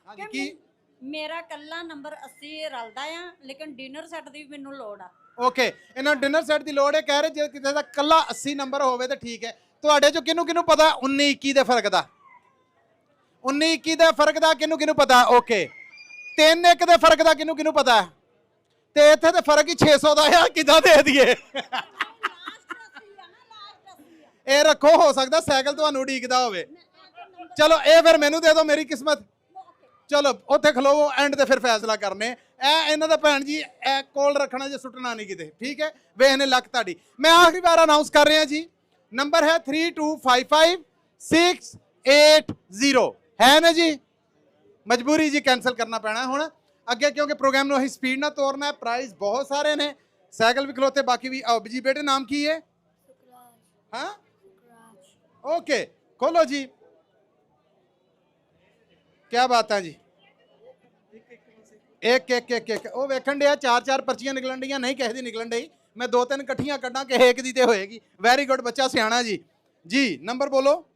हाँ जी की मेरा कल्ला नंबर 80 रलदा आ, लेकिन डिनर सैट दी मैनू लोड़ आ। ओके, इन्हां डिनर सैट दी लोड़ है। कह रहे जे किसी दा कल्ला 80 नंबर होवे तो ठीक है। तुहाडे चों किनू किनू पता 19 21 दे फर्क दा? 19 21 दे फर्क दा किनू किनू पता? ओके, 3 1 दे फर्क दा किनू किनू पता? ते इत्थे ते फर्क ही 600 दा है, किदां दे दिए? ਇਹ ਰੱਖੋ, ਹੋ ਸਕਦਾ ਸਾਈਕਲ ਤੁਹਾਨੂੰ ਉਡੀਕਦਾ ਹੋਵੇ। ਚਲੋ ਇਹ ਫਿਰ ਮੈਨੂੰ ਦੇ ਦਿਓ, ਮੇਰੀ ਕਿਸਮਤ। ਚਲੋ ਉੱਥੇ ਖਲੋਵੋ, ਐਂਡ ਤੇ ਫਿਰ ਫੈਸਲਾ ਕਰਨੇ। ਇਹ ਇਹਨਾਂ ਦਾ ਭੈਣ ਜੀ ਇਹ ਕੋਲ ਰੱਖਣਾ, ਜੇ ਸੁੱਟਣਾ ਨਹੀਂ ਕਿਤੇ, ਠੀਕ ਹੈ? ਵੇਖਨੇ ਲੱਕ ਤੁਹਾਡੀ। ਮੈਂ ਆਖਰੀ ਵਾਰ ਅਨਾਉਂਸ ਕਰ ਰਿਹਾ ਜੀ, ਨੰਬਰ ਹੈ 3255680 ਹੈ ਨਾ ਜੀ? ਮਜਬੂਰੀ ਜੀ ਕੈਂਸਲ ਕਰਨਾ ਪੈਣਾ ਹੁਣ ਅੱਗੇ, ਕਿਉਂਕਿ ਪ੍ਰੋਗਰਾਮ ਨੂੰ ਅਸੀਂ ਸਪੀਡ ਨਾਲ ਤੋਰਨਾ ਹੈ। ਪ੍ਰਾਈਜ਼ ਬਹੁਤ ਸਾਰੇ ਨੇ, ਸਾਈਕਲ ਵੀ ਖਲੋਤੇ, ਬਾਕੀ ਵੀ। ਆਓ ਜੀ ਬੇਟੇ, ਨਾਮ ਕੀ ਹੈ? ਹਾਂ ओके, खोलो जी, क्या बात है जी। एक एक एक एक वो वेखन दिया, 4 पर्चियां निकलन डी, नहीं किसी दी निकलन डी। मैं 2 3 इकट्ठियां कड्डा कि एक दी ते होएगी। वेरी गुड, बच्चा सियाना जी। जी नंबर बोलो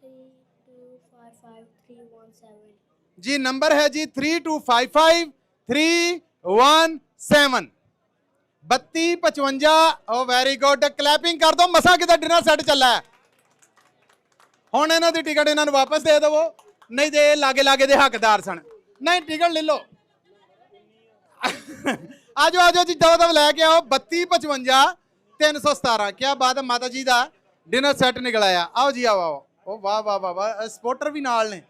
3255317 जी। नंबर है जी 3255317 3255। ओ वेरी गुड, क्लैपिंग कर दो। मसा किदा डिनर सेट चला है। ਹੁਣ ਇਹਨਾਂ ਦੀ ਟਿਕਟ ਇਹਨਾਂ ਨੂੰ ਵਾਪਸ ਦੇ ਦੇਵੋ, ਨਹੀਂ ਤੇ ਲਾਗੇ ਲਾਗੇ ਦੇ ਹੱਕਦਾਰ ਸਨ। ਨਹੀਂ ਟਿਕਟ ਲੈ ਲਓ। ਆਜੋ ਆਜੋ ਜੀ, ਦਵਾ ਦਵਾ ਲੈ ਕੇ ਆਓ। 3255 317। ਕੀ ਬਾਤ ਹੈ, ਮਾਤਾ ਜੀ ਦਾ ਡਿਨਰ ਸੈੱਟ ਨਿਕਲ ਆਇਆ। ਆਓ ਜੀ, ਆਓ ਆਓ। ਉਹ ਵਾਹ ਵਾਹ ਵਾਹ ਵਾਹ, ਸਪੋਰਟਰ ਵੀ ਨਾਲ ਨੇ।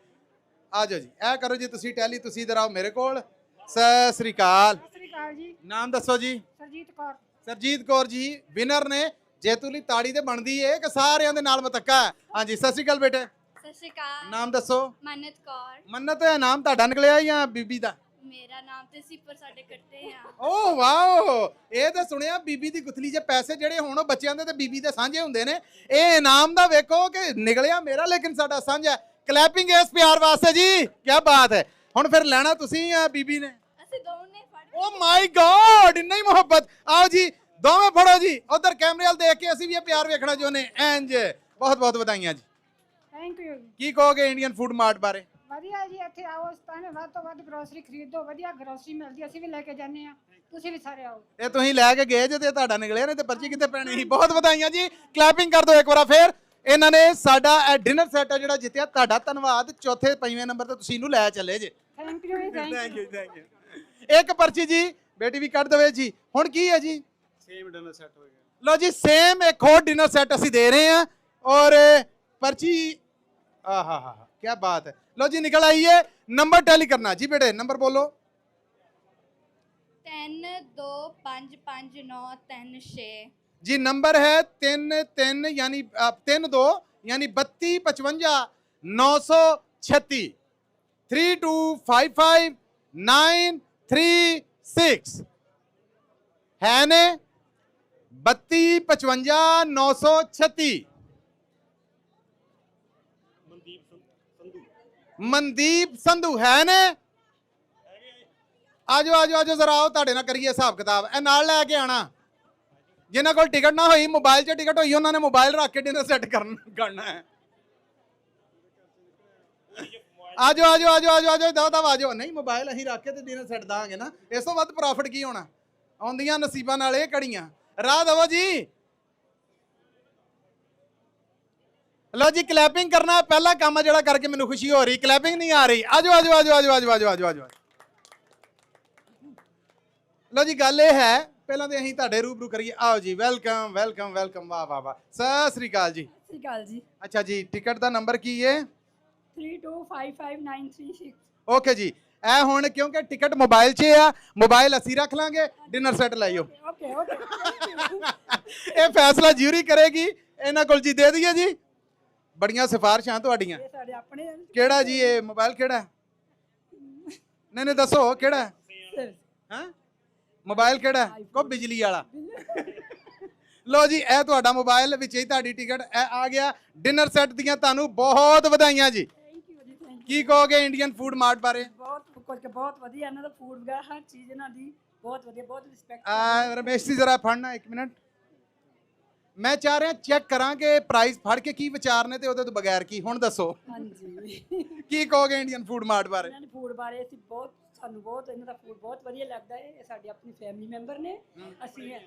ਆਜੋ ਜੀ, ਇਹ ਕਰੋ ਜੀ ਤੁਸੀਂ ਟੈਲੀ, ਤੁਸੀਂ ਇਧਰ ਆਓ ਮੇਰੇ ਕੋਲ। ਸਤਿ ਸ੍ਰੀ ਅਕਾਲ। ਸਤਿ ਸ੍ਰੀ ਅਕਾਲ ਜੀ। ਨਾਮ ਦੱਸੋ ਜੀ? ਸਰਜੀਤ ਕੌਰ। ਸਰਜੀਤ ਕੌਰ ਜੀ ਵਿਨਰ ਨੇ। ਜੇਤੂ ਲਈ ਤਾੜੀ ਤੇ ਬਣਦੀ ਏ ਕਿ ਸਾਰਿਆਂ ਦੇ ਨਾਲ ਮਤੱਕਾ ਹੈ। ਹਾਂਜੀ ਸਤਿ ਸ਼੍ਰੀ ਅਕਾਲ ਬੇਟੇ। ਸਤਿ ਸ਼੍ਰੀ ਅਕਾਲ। ਨਾਮ ਦੱਸੋ? ਮੰਨਤ ਕੌਰ। ਮੰਨਤ ਹੈ ਨਾਮ ਤੁਹਾਡਾ ਨਿਕਲਿਆ ਜਾਂ ਬੀਬੀ ਦਾ? ਮੇਰਾ ਨਾਮ ਤੇ ਸਿਪਰ ਸਾਡੇ ਕੱਟੇ ਆ। ਓ ਵਾਓ, ਇਹ ਤਾਂ ਸੁਣਿਆ ਬੀਬੀ ਦੀ ਗੁੱਥਲੀ 'ਚ ਪੈਸੇ ਜਿਹੜੇ ਹੋਣ ਉਹ ਬੱਚਿਆਂ ਦੇ ਤੇ ਬੀਬੀ ਦੇ ਸਾਂਝੇ ਹੁੰਦੇ ਨੇ। ਇਹ ਇਨਾਮ ਦਾ ਵੇਖੋ ਕਿ ਨਿਕਲਿਆ ਮੇਰਾ, ਲੇਕਿਨ ਸਾਡਾ ਸਾਂਝਾ। ਕਲੈਪਿੰਗ ਇਸ ਪਿਆਰ ਵਾਸਤੇ ਜੀ, ਕੀ ਬਾਤ ਹੈ। ਹੁਣ ਫਿਰ ਲੈਣਾ ਤੁਸੀਂ ਆ ਬੀਬੀ ਨੇ? ਅਸੀਂ ਦੋਨੇ ਫੜ। ਓ ਮਾਈ ਗॉड, ਇੰਨਾ ਹੀ ਮੁਹੱਬਤ। ਆਓ ਜੀ ਦੋਵੇਂ ਫੜੋ ਜੀ, ਉਧਰ ਕੈਮਰੇ ਵੱਲ ਦੇਖ ਕੇ ਅਸੀਂ ਵੀ ਇਹ ਪਿਆਰ ਵੇਖਣਾ ਚਾਹੁੰਦੇ। ਇੰਜ ਬਹੁਤ ਬਹੁਤ ਵਧਾਈਆਂ ਜੀ। ਥੈਂਕ ਯੂ ਜੀ। ਕੀ ਕਹੋਗੇ ਇੰਡੀਅਨ ਫੂਡ ਮਾਰਟ ਬਾਰੇ? ਵਧੀਆ ਜੀ, ਇੱਥੇ ਆਓ, ਤਾਂ ਵੱਧ ਤੋਂ ਵੱਧ ਗਰੋਸਰੀ ਖਰੀਦੋ। ਵਧੀਆ ਗਰੋਸਰੀ ਮਿਲਦੀ, ਅਸੀਂ ਵੀ ਲੈ ਕੇ ਜਾਂਦੇ ਆ। ਤੁਸੀਂ ਵੀ ਸਾਰੇ ਆਓ। ਇਹ ਤੁਸੀਂ ਲੈ ਕੇ ਗਏ ਜੇ ਤੇ ਤੁਹਾਡਾ ਨਿਕਲਿਆ, ਨਹੀਂ ਤੇ ਪਰਚੀ ਕਿੱਥੇ ਪੈਣੀ ਸੀ। ਬਹੁਤ ਵਧਾਈਆਂ ਜੀ, ਕਲੈਪਿੰਗ ਕਰ ਦਿਓ ਇੱਕ ਵਾਰ ਫੇਰ। ਇਹਨਾਂ ਨੇ ਸਾਡਾ ਇਹ ਡਿਨਰ ਸੈੱਟ ਹੈ ਜਿਹੜਾ ਜਿੱਤਿਆ। ਤੁਹਾਡਾ ਧੰਨਵਾਦ। ਚੌਥੇ 5ਵੇਂ ਨੰਬਰ ਤੇ ਤੁਸੀਂ ਇਹਨੂੰ ਲੈ ਚੱਲੇ ਜੇ। ਥੈਂਕ ਯੂ ਜੀ, ਥੈਂਕ ਯੂ। Thank you. ਇੱਕ ਪਰਚੀ ਜੀ ਬੇਟੀ ਵੀ ਕੱਢ ਦੇਵੇ ਜੀ। ਹੁਣ ਕੀ ਹੈ ਜੀ? ਸੇਮ ਡਿਨਰ ਸੈੱਟ ਹੋ ਗਿਆ। लो जी, सेम एक और डिनर सेट ਅਸੀਂ ਦੇ ਰਹੇ हैं और पर्ची। आहा हा, क्या बात है। लो जी निकल आई है। नंबर टैली करना जी बेटे, नंबर बोलो। 3255936 जी नंबर है 3 यानी 32 यानी 3255 936 3255936 है ने 3255 936। मनदीप संधू है ने ਆਜੋ ਆਜੋ ਆਜੋ ਜ਼ਰਾ ਆਓ, ਤੁਹਾਡੇ ਨਾਲ ਕਰੀਏ ਹਿਸਾਬ ਕਿਤਾਬ। ਇਹ ਨਾਲ ਲੈ ਕੇ ਆਣਾ। ਜਿਨ੍ਹਾਂ ਕੋਲ ਟਿਕਟ ਨਾ ਹੋਈ, ਮੋਬਾਈਲ 'ਚ ਟਿਕਟ ਹੋਈ, ਉਹਨਾਂ ਨੇ ਮੋਬਾਈਲ ਰੱਖ ਕੇ ਡਿਨਰ ਸੈੱਟ ਕਰਨਾ ਹੈ। ਆਜੋ ਆਜੋ ਆਜੋ ਆਜੋ ਆਜੋ ਦਵਾ ਆਜੋ। ਨਹੀਂ, ਮੋਬਾਈਲ ਅਸੀਂ ਰੱਖ ਕੇ ਤੇ ਡਿਨਰ ਸੈੱਟ ਦਾਂਗੇ ਨਾ, ਇਸ ਤੋਂ ਵੱਧ ਪ੍ਰੋਫਿਟ ਕੀ ਹੋਣਾ। ਆਉਂਦੀਆਂ ਨਸੀਬਾਂ ਨਾਲ ਇਹ ਕੜੀਆਂ। ਰਾਹ ਦਵੋ ਜੀ। ਲਓ ਜੀ, ਕਲੈਪਿੰਗ ਕਰਨਾ ਪਹਿਲਾ ਕੰਮ ਜਿਹੜਾ ਕਰਕੇ ਮੈਨੂੰ ਖੁਸ਼ੀ ਹੋ ਰਹੀ। ਕਲੈਪਿੰਗ ਨਹੀਂ ਆ ਰਹੀ। ਆਜੋ ਆਜੋ ਆਜੋ ਆਜੋ ਆਜੋ ਆਜੋ ਆਜੋ ਆਜੋ। ਲਓ ਜੀ, ਗੱਲ ਇਹ ਹੈ, ਪਹਿਲਾਂ ਤੇ ਅਸੀਂ ਤੁਹਾਡੇ ਰੂਬਰੂ ਕਰੀਏ। ਆਓ ਜੀ, ਵੈਲਕਮ ਵੈਲਕਮ ਵੈਲਕਮ। ਵਾਹ ਵਾਹ ਵਾਹ, ਸਤਿ ਸ੍ਰੀ ਅਕਾਲ ਜੀ। ਸਤਿ ਸ਼੍ਰੀ ਅਕਾਲ ਜੀ। ਅੱਛਾ ਜੀ, ਟਿਕਟ ਦਾ ਨੰਬਰ ਕੀ ਹੈ? 3255936। ਓਕੇ ਜੀ। ਇਹ ਹੁਣ ਕਿਉਂਕਿ ਟਿਕਟ ਮੋਬਾਈਲ 'ਚ ਆ, ਮੋਬਾਈਲ ਅਸੀਂ ਰੱਖ ਲਾਂਗੇ, ਡਿਨਰ ਸੈੱਟ ਲਾਈਓ। Okay okay. ਇਹ ਫੈਸਲਾ ਜਿਊਰੀ ਕਰੇਗੀ। ਇਹਨਾਂ ਕੋਲ ਜੀ ਦੇ ਦਈਏ ਜੀ। ਬੜੀਆਂ ਸਿਫਾਰਿਸ਼ਾਂ ਤੁਹਾਡੀਆਂ। ਇਹ ਸਾਡੇ ਆਪਣੇ ਕਿਹੜਾ ਜੀ ਇਹ ਮੋਬਾਈਲ ਕਿਹੜਾ? ਨਹੀਂ ਨਹੀਂ ਦੱਸੋ ਕਿਹੜਾ ਹੈ? ਹਾਂ, ਮੋਬਾਈਲ ਕਿਹੜਾ? ਕੋ ਬਿਜਲੀ ਵਾਲਾ। ਲੋ ਜੀ, ਇਹ ਤੁਹਾਡਾ ਮੋਬਾਈਲ, ਵਿੱਚ ਹੀ ਤੁਹਾਡੀ ਟਿਕਟ। ਇਹ ਆ ਗਿਆ ਡਿਨਰ ਸੈੱਟ ਦੀਆਂ ਤੁਹਾਨੂੰ ਬਹੁਤ ਵਧਾਈਆਂ ਜੀ। ਥੈਂਕ ਯੂ ਜੀ, ਥੈਂਕ ਯੂ। ਕੀ ਕਹੋਗੇ ਇੰਡੀਅਨ ਫੂਡ ਮਾਰਟ ਬਾਰੇ? ਬਹੁਤ ਵਧੀਆ ਇਹਨਾਂ ਦਾ ਫੂਡ ਵਗੈਰਾ, ਹਰ ਚੀਜ਼ ਇਹਨਾਂ ਦੀ ਬਹੁਤ ਵਧੀਆ, ਬਹੁਤ ਰਿਸਪੈਕਟ। ਰਮੇਸ਼ ਜੀ ਜ਼ਰਾ ਫੜਨਾ 1 ਮਿੰਟ। ਮੈਂ ਚਾਹ ਰਿਹਾ ਚੈੱਕ ਕਰਾਂ ਕਿ ਪ੍ਰਾਈਸ ਫੜ ਕੇ ਕੀ ਵਿਚਾਰ ਨੇ ਤੇ ਉਹਦੇ ਤੋਂ ਬਗੈਰ ਕੀ। ਹੁਣ ਦੱਸੋ ਹਾਂਜੀ। ਕੀ ਕਹੋਗੇ ਇੰਡੀਅਨ ਫੂਡ ਮਾਰਟ ਬਾਰੇ? ਇਹਨਾਂ ਦੇ ਫੂਡ ਬਾਰੇ ਅਸੀਂ ਬਹੁਤ, ਸਾਨੂੰ ਬਹੁਤ ਇਹਨਾਂ ਦਾ ਫੂਡ ਬਹੁਤ ਵਧੀਆ ਲੱਗਦਾ ਹੈ। ਇਹ ਸਾਡੇ ਆਪਣੀ ਫੈਮਿਲੀ ਮੈਂਬਰ ਨੇ। ਅਸੀਂ ਇਹ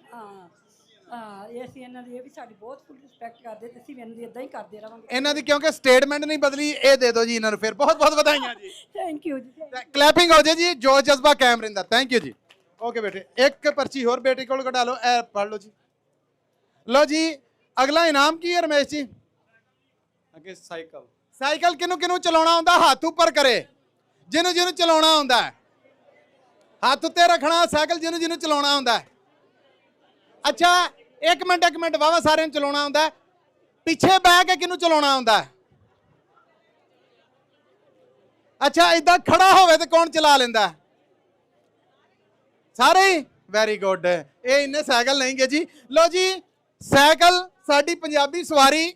ਅਸੀਂ ਇਹਨਾਂ ਦੀ, ਇਹ ਵੀ ਸਾਡੀ ਬਹੁਤ ਫੁੱਲ ਰਿਸਪੈਕਟ ਕਰਦੇ ਤੇ ਅਸੀਂ ਵੀ ਇਹਨਾਂ ਦੀ ਇਦਾਂ ਹੀ ਕਰਦੇ ਰਵਾਂਗੇ। ਇਹਨਾਂ ਦੀ ਕਿਉਂਕਿ ਸਟੇਟਮੈਂਟ ਨਹੀਂ ਬਦਲੀ। ਇਹ ਦੇ ਦਿਓ ਜੀ ਇਹਨਾਂ ਨੂੰ ਫਿਰ ਬਹੁਤ ਬਹੁਤ ਵਧਾਈਆਂ ਜੀ। ਥੈਂਕ ਯੂ ਜੀ। ਕਲੈਪਿੰਗ ਹੋ ਜੇ ਜੀ, ਜੋ ਜਜ਼ਬਾ ਕਾਇਮ ਰਹਿੰਦਾ। ਥੈਂਕ ਯੂ ਜੀ। ਓਕੇ ਬੇਟੇ, ਇੱਕ ਪਰਚੀ ਹੋਰ ਬੇਟੇ ਕੋਲ ਕਢਾ ਲਓ। ਇਹ ਪੜ ਲਓ ਜੀ। ਲਓ ਜੀ, ਅਗਲਾ ਇਨਾਮ ਕੀ ਹੈ ਰਮੇਸ਼ ਜੀ? ਅੱਗੇ ਸਾਈਕਲ। ਸਾਈਕਲ ਕਿਹਨੂੰ ਕਿਹਨੂੰ ਚਲਾਉਣਾ ਆਉਂਦਾ ਹੱਥ ਉੱਪਰ ਕਰੇ। ਜਿਹਨੂੰ ਜਿਹਨੂੰ ਚਲਾਉਣਾ ਆਉਂਦਾ ਹੱਥ ਉੱਤੇ ਰੱਖਣਾ। ਸਾਈਕਲ ਜਿਹਨੂੰ ਜਿਹਨੂੰ ਚਲਾਉਣਾ ਆਉਂਦਾ। ਅੱਛਾ, ਇੱਕ ਮਿੰਟ ਵਾਵਾ ਸਾਰਿਆਂ ਨੂੰ ਚਲਾਉਣਾ ਆਉਂਦਾ। ਪਿੱਛੇ ਬਹਿ ਕੇ ਕਿਹਨੂੰ ਚਲਾਉਣਾ ਆਉਂਦਾ? ਅੱਛਾ, ਇਦਾਂ ਖੜਾ ਹੋਵੇ ਤੇ ਕੌਣ ਚਲਾ ਲੈਂਦਾ? ਸਾਰੇ ਹੀ? Very good. ਇਹ ਇੰਨੇ ਸਾਈਕਲ ਨਹੀਂ ਗਏ ਜੀ। ਲੋ ਜੀ, ਸਾਈਕਲ ਸਾਡੀ ਪੰਜਾਬੀ ਸਵਾਰੀ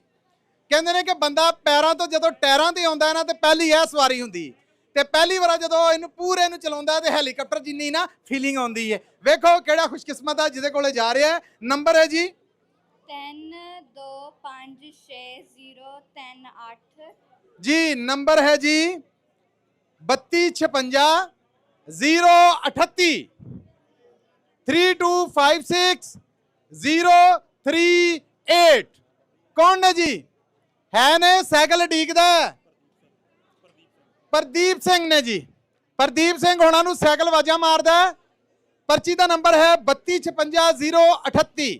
ਕਹਿੰਦੇ ਨੇ ਕਿ ਬੰਦਾ ਪੈਰਾਂ ਤੋਂ ਜਦੋਂ ਟਾਇਰਾਂ ਤੇ ਆਉਂਦਾ ਨਾ ਤੇ ਪਹਿਲੀ ਇਹ ਸਵਾਰੀ ਹੁੰਦੀ। ਤੇ ਪਹਿਲੀ ਵਾਰ ਜਦੋਂ ਇਹਨੂੰ ਪੂਰੇ ਨੂੰ ਚਲਾਉਂਦਾ ਤੇ ਹੈਲੀਕਾਪਟਰ ਜਿੰਨੀ ਨਾ ਫੀਲਿੰਗ ਆਉਂਦੀ ਹੈ। ਵੇਖੋ ਕਿਹੜਾ ਖੁਸ਼ਕਿਸਮਤ ਆ ਜਿਹਦੇ ਕੋਲੇ ਜਾ ਰਿਹਾ ਹੈ। ਨੰਬਰ ਹੈ ਜੀ 3256038 ਜੀ। ਨੰਬਰ ਹੈ ਜੀ 3256038 3256038। ਕੌਣ ਨੇ ਜੀ? ਹੈ ਨੇ ਸਾਈਕਲ ਉਡੀਕਦਾ ਪ੍ਰਦੀਪ ਸਿੰਘ ਨੇ ਜੀ। ਪ੍ਰਦੀਪ ਸਿੰਘ ਹੋਣਾ ਨੂੰ ਸਾਈਕਲ ਵਾਜਾ ਮਾਰਦਾ। ਪਰਚੀ ਦਾ ਨੰਬਰ ਹੈ 3256038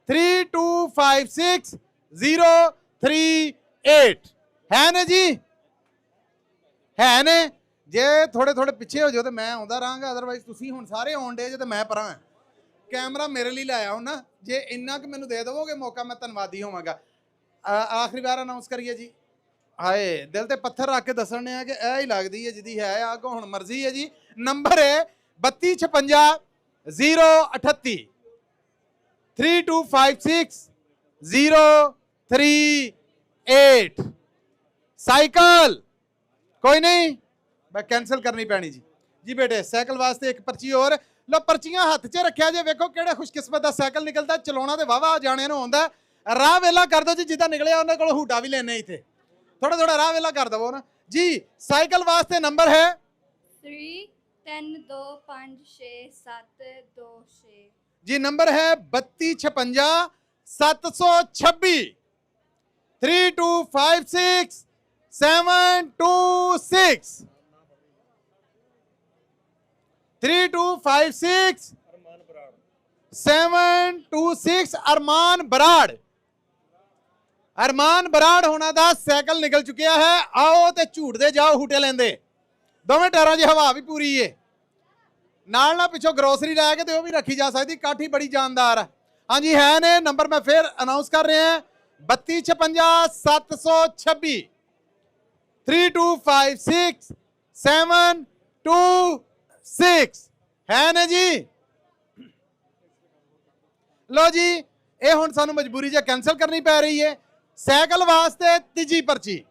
3256038। ਹੈ ਨੇ ਜੀ? ਹੈ ਨੇ? ਜੇ ਥੋੜੇ ਥੋੜੇ ਪਿੱਛੇ ਹੋ ਜਾਓ ਤੇ ਮੈਂ ਆਉਂਦਾ ਰਹਾਂਗਾ, ਅਦਰਵਾਈਜ਼ ਤੁਸੀਂ ਹੁਣ ਸਾਰੇ ਆਉਣ ਡੇ ਜੇ ਤੇ ਮੈਂ ਪਰਾਂ। ਕੈਮਰਾ ਮੇਰੇ ਲਈ ਲਾਇਆ ਹੋ ਨਾ। ਜੇ ਇੰਨਾ ਕਿ ਮੈਨੂੰ ਦੇ ਦੇਵੋਗੇ ਮੌਕਾ, ਮੈਂ ਧੰਨਵਾਦੀ ਹੋਵਾਂਗਾ। ਆਖਰੀ ਵਾਰ ਅਨਾਉਂਸ ਕਰੀਏ ਜੀ। ਹਾਏ, ਦਿਲ ਤੇ ਪੱਥਰ ਰੱਖ ਕੇ ਦੱਸਣ ਨੇ ਆ ਕਿ ਇਹ ਹੀ ਲੱਗਦੀ ਹੈ ਜਿਹਦੀ ਹੈ। ਆ ਕੋ ਹੁਣ ਮਰਜ਼ੀ ਹੈ ਜੀ। ਨੰਬਰ ਹੈ 3256038 3256038। ਸਾਈਕਲ ਕੋਈ ਨਹੀਂ, ਮੈਂ ਕੈਂਸਲ ਕਰਨੀ ਪੈਣੀ ਜੀ। ਜੀ ਬੇਟੇ, ਸਾਈਕਲ ਵਾਸਤੇ ਇੱਕ ਪਰਚੀ ਹੋਰ। ਲੋ, ਪਰਚੀਆਂ ਹੱਥ 'ਚ ਰੱਖਿਆ ਜੇ। ਵੇਖੋ ਕਿਹੜਾ ਖੁਸ਼ਕਿਸਮਤ ਦਾ ਸਾਈਕਲ ਨਿਕਲਦਾ। ਚਲਾਉਣਾ ਤੇ ਵਾਵਾ ਜਾਣਿਆਂ ਨੂੰ ਆਉਂਦਾ। ਰਾਹ ਵੇਲਾ ਕਰ ਦਿਓ ਜੀ। ਜਿੱਦਾਂ ਨਿਕਲਿਆ ਉਹਨਾਂ ਕੋਲ ਹੂਟਾ ਵੀ ਲੈਣੇ ਇੱਥੇ। ਥੋੜਾ ਥੋੜਾ ਰਾਹ ਵੇਲਾ ਕਰ ਦਵੋ ਨਾ ਜੀ। ਸਾਈਕਲ ਵਾਸਤੇ ਨੰਬਰ ਹੈ 3256726 ਜੀ। ਨੰਬਰ ਹੈ 3256726 3256726 3256726 ਅਰਮਾਨ ਬਰਾੜ। ਅਰਮਾਨ ਬਰਾੜ ਹੋਣਾ ਦਾ ਸਾਈਕਲ ਨਿਕਲ ਚੁੱਕਿਆ ਹੈ। ਆਓ ਤੇ ਝੂਟਦੇ ਜਾਓ ਹੂਟੇ ਲੈਂਦੇ। ਦੋਵੇਂ ਟਾਇਰਾਂ 'ਚ ਹਵਾ ਵੀ ਪੂਰੀ ਏ। ਨਾਲ ਨਾਲ ਪਿੱਛੋਂ ਗਰੋਸਰੀ ਲੈ ਕੇ ਤੇ ਉਹ ਵੀ ਰੱਖੀ ਜਾ ਸਕਦੀ। ਕਾਠੀ ਬੜੀ ਜਾਨਦਾਰ ਹੈ। ਹਾਂਜੀ, ਹੈ ਨੇ। ਨੰਬਰ ਮੈਂ ਫਿਰ ਅਨਾਉਂਸ ਕਰ ਰਿਹਾ 3256726 3256726 ਹੈ ਨੇ ਜੀ। ਲੋ ਜੀ, ਇਹ ਹੁਣ ਸਾਨੂੰ ਮਜਬੂਰੀ ਜੇ ਕੈਂਸਲ ਕਰਨੀ ਪੈ ਰਹੀ ਹੈ। ਸਾਈਕਲ ਵਾਸਤੇ ਤੀਜੀ ਪਰਚੀ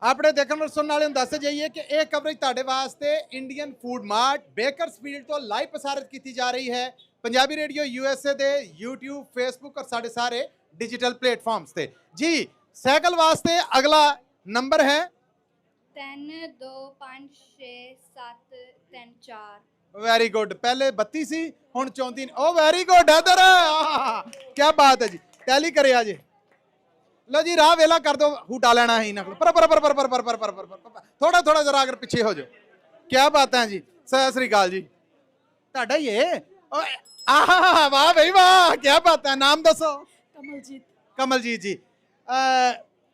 ਆਪਣੇ ਦੇਖਣ ਸੁਣਨ ਵਾਲਿਆਂ ਨੂੰ ਦੱਸ ਜਾਈਏ ਕਿ ਇਹ ਕਵਰੇਜ ਤੁਹਾਡੇ ਵਾਸਤੇ ਇੰਡੀਅਨ ਫੂਡ ਮਾਰਟ ਬੇਕਰਸਫੀਲਡ ਤੋਂ ਲਾਈਵ ਪ੍ਰਸਾਰਿਤ ਕੀਤੀ ਜਾ ਰਹੀ ਹੈ ਪੰਜਾਬੀ ਰੇਡੀਓ USA ਦੇ YouTube Facebook ਔਰ ਸਾਡੇ ਸਾਰੇ ਡਿਜੀਟਲ ਪਲੇਟਫਾਰਮਸ ਤੇ ਜੀ। ਸਾਈਕਲ ਵਾਸਤੇ ਅਗਲਾ ਨੰਬਰ ਹੈ 3 2 5 6 7 3 4। Very good. ਪਹਿਲੇ 32 ਸੀ ਹੁਣ 34। ਓ ਵੈਰੀ ਗੁੱਡ ਇਧਰ ਕੀ ਬਾਤ ਹੈ ਜੀ। ਟੈਲੀ ਕਰਿਆ ਜੀ। ਲੋ ਜੀ ਰਾਹ ਵੇਲਾ ਕਰ ਦੋ ਹੂਟਾ ਲੈਣਾ ਹੈ ਇਹਨਾਂ ਕੋਲ ਪਰ ਪਰ ਪਰ ਪਰ ਪਰ ਪਰ ਪਰ ਥੋੜਾ ਥੋੜਾ ਜਰਾ ਅਗਰ ਪਿੱਛੇ ਹੋ ਜਾਓ। ਕੀ ਬਾਤ ਹੈ ਜੀ। ਸਤਿ ਸ੍ਰੀ ਅਕਾਲ ਜੀ। ਤੁਹਾਡਾ ਹੀ ਹੈ ਆਹ ਵਾਹ ਬਈ ਵਾਹ ਕੀ ਬਾਤ ਹੈ। ਨਾਮ ਦੱਸੋ। ਕਮਲਜੀਤ। ਕਮਲਜੀਤ ਜੀ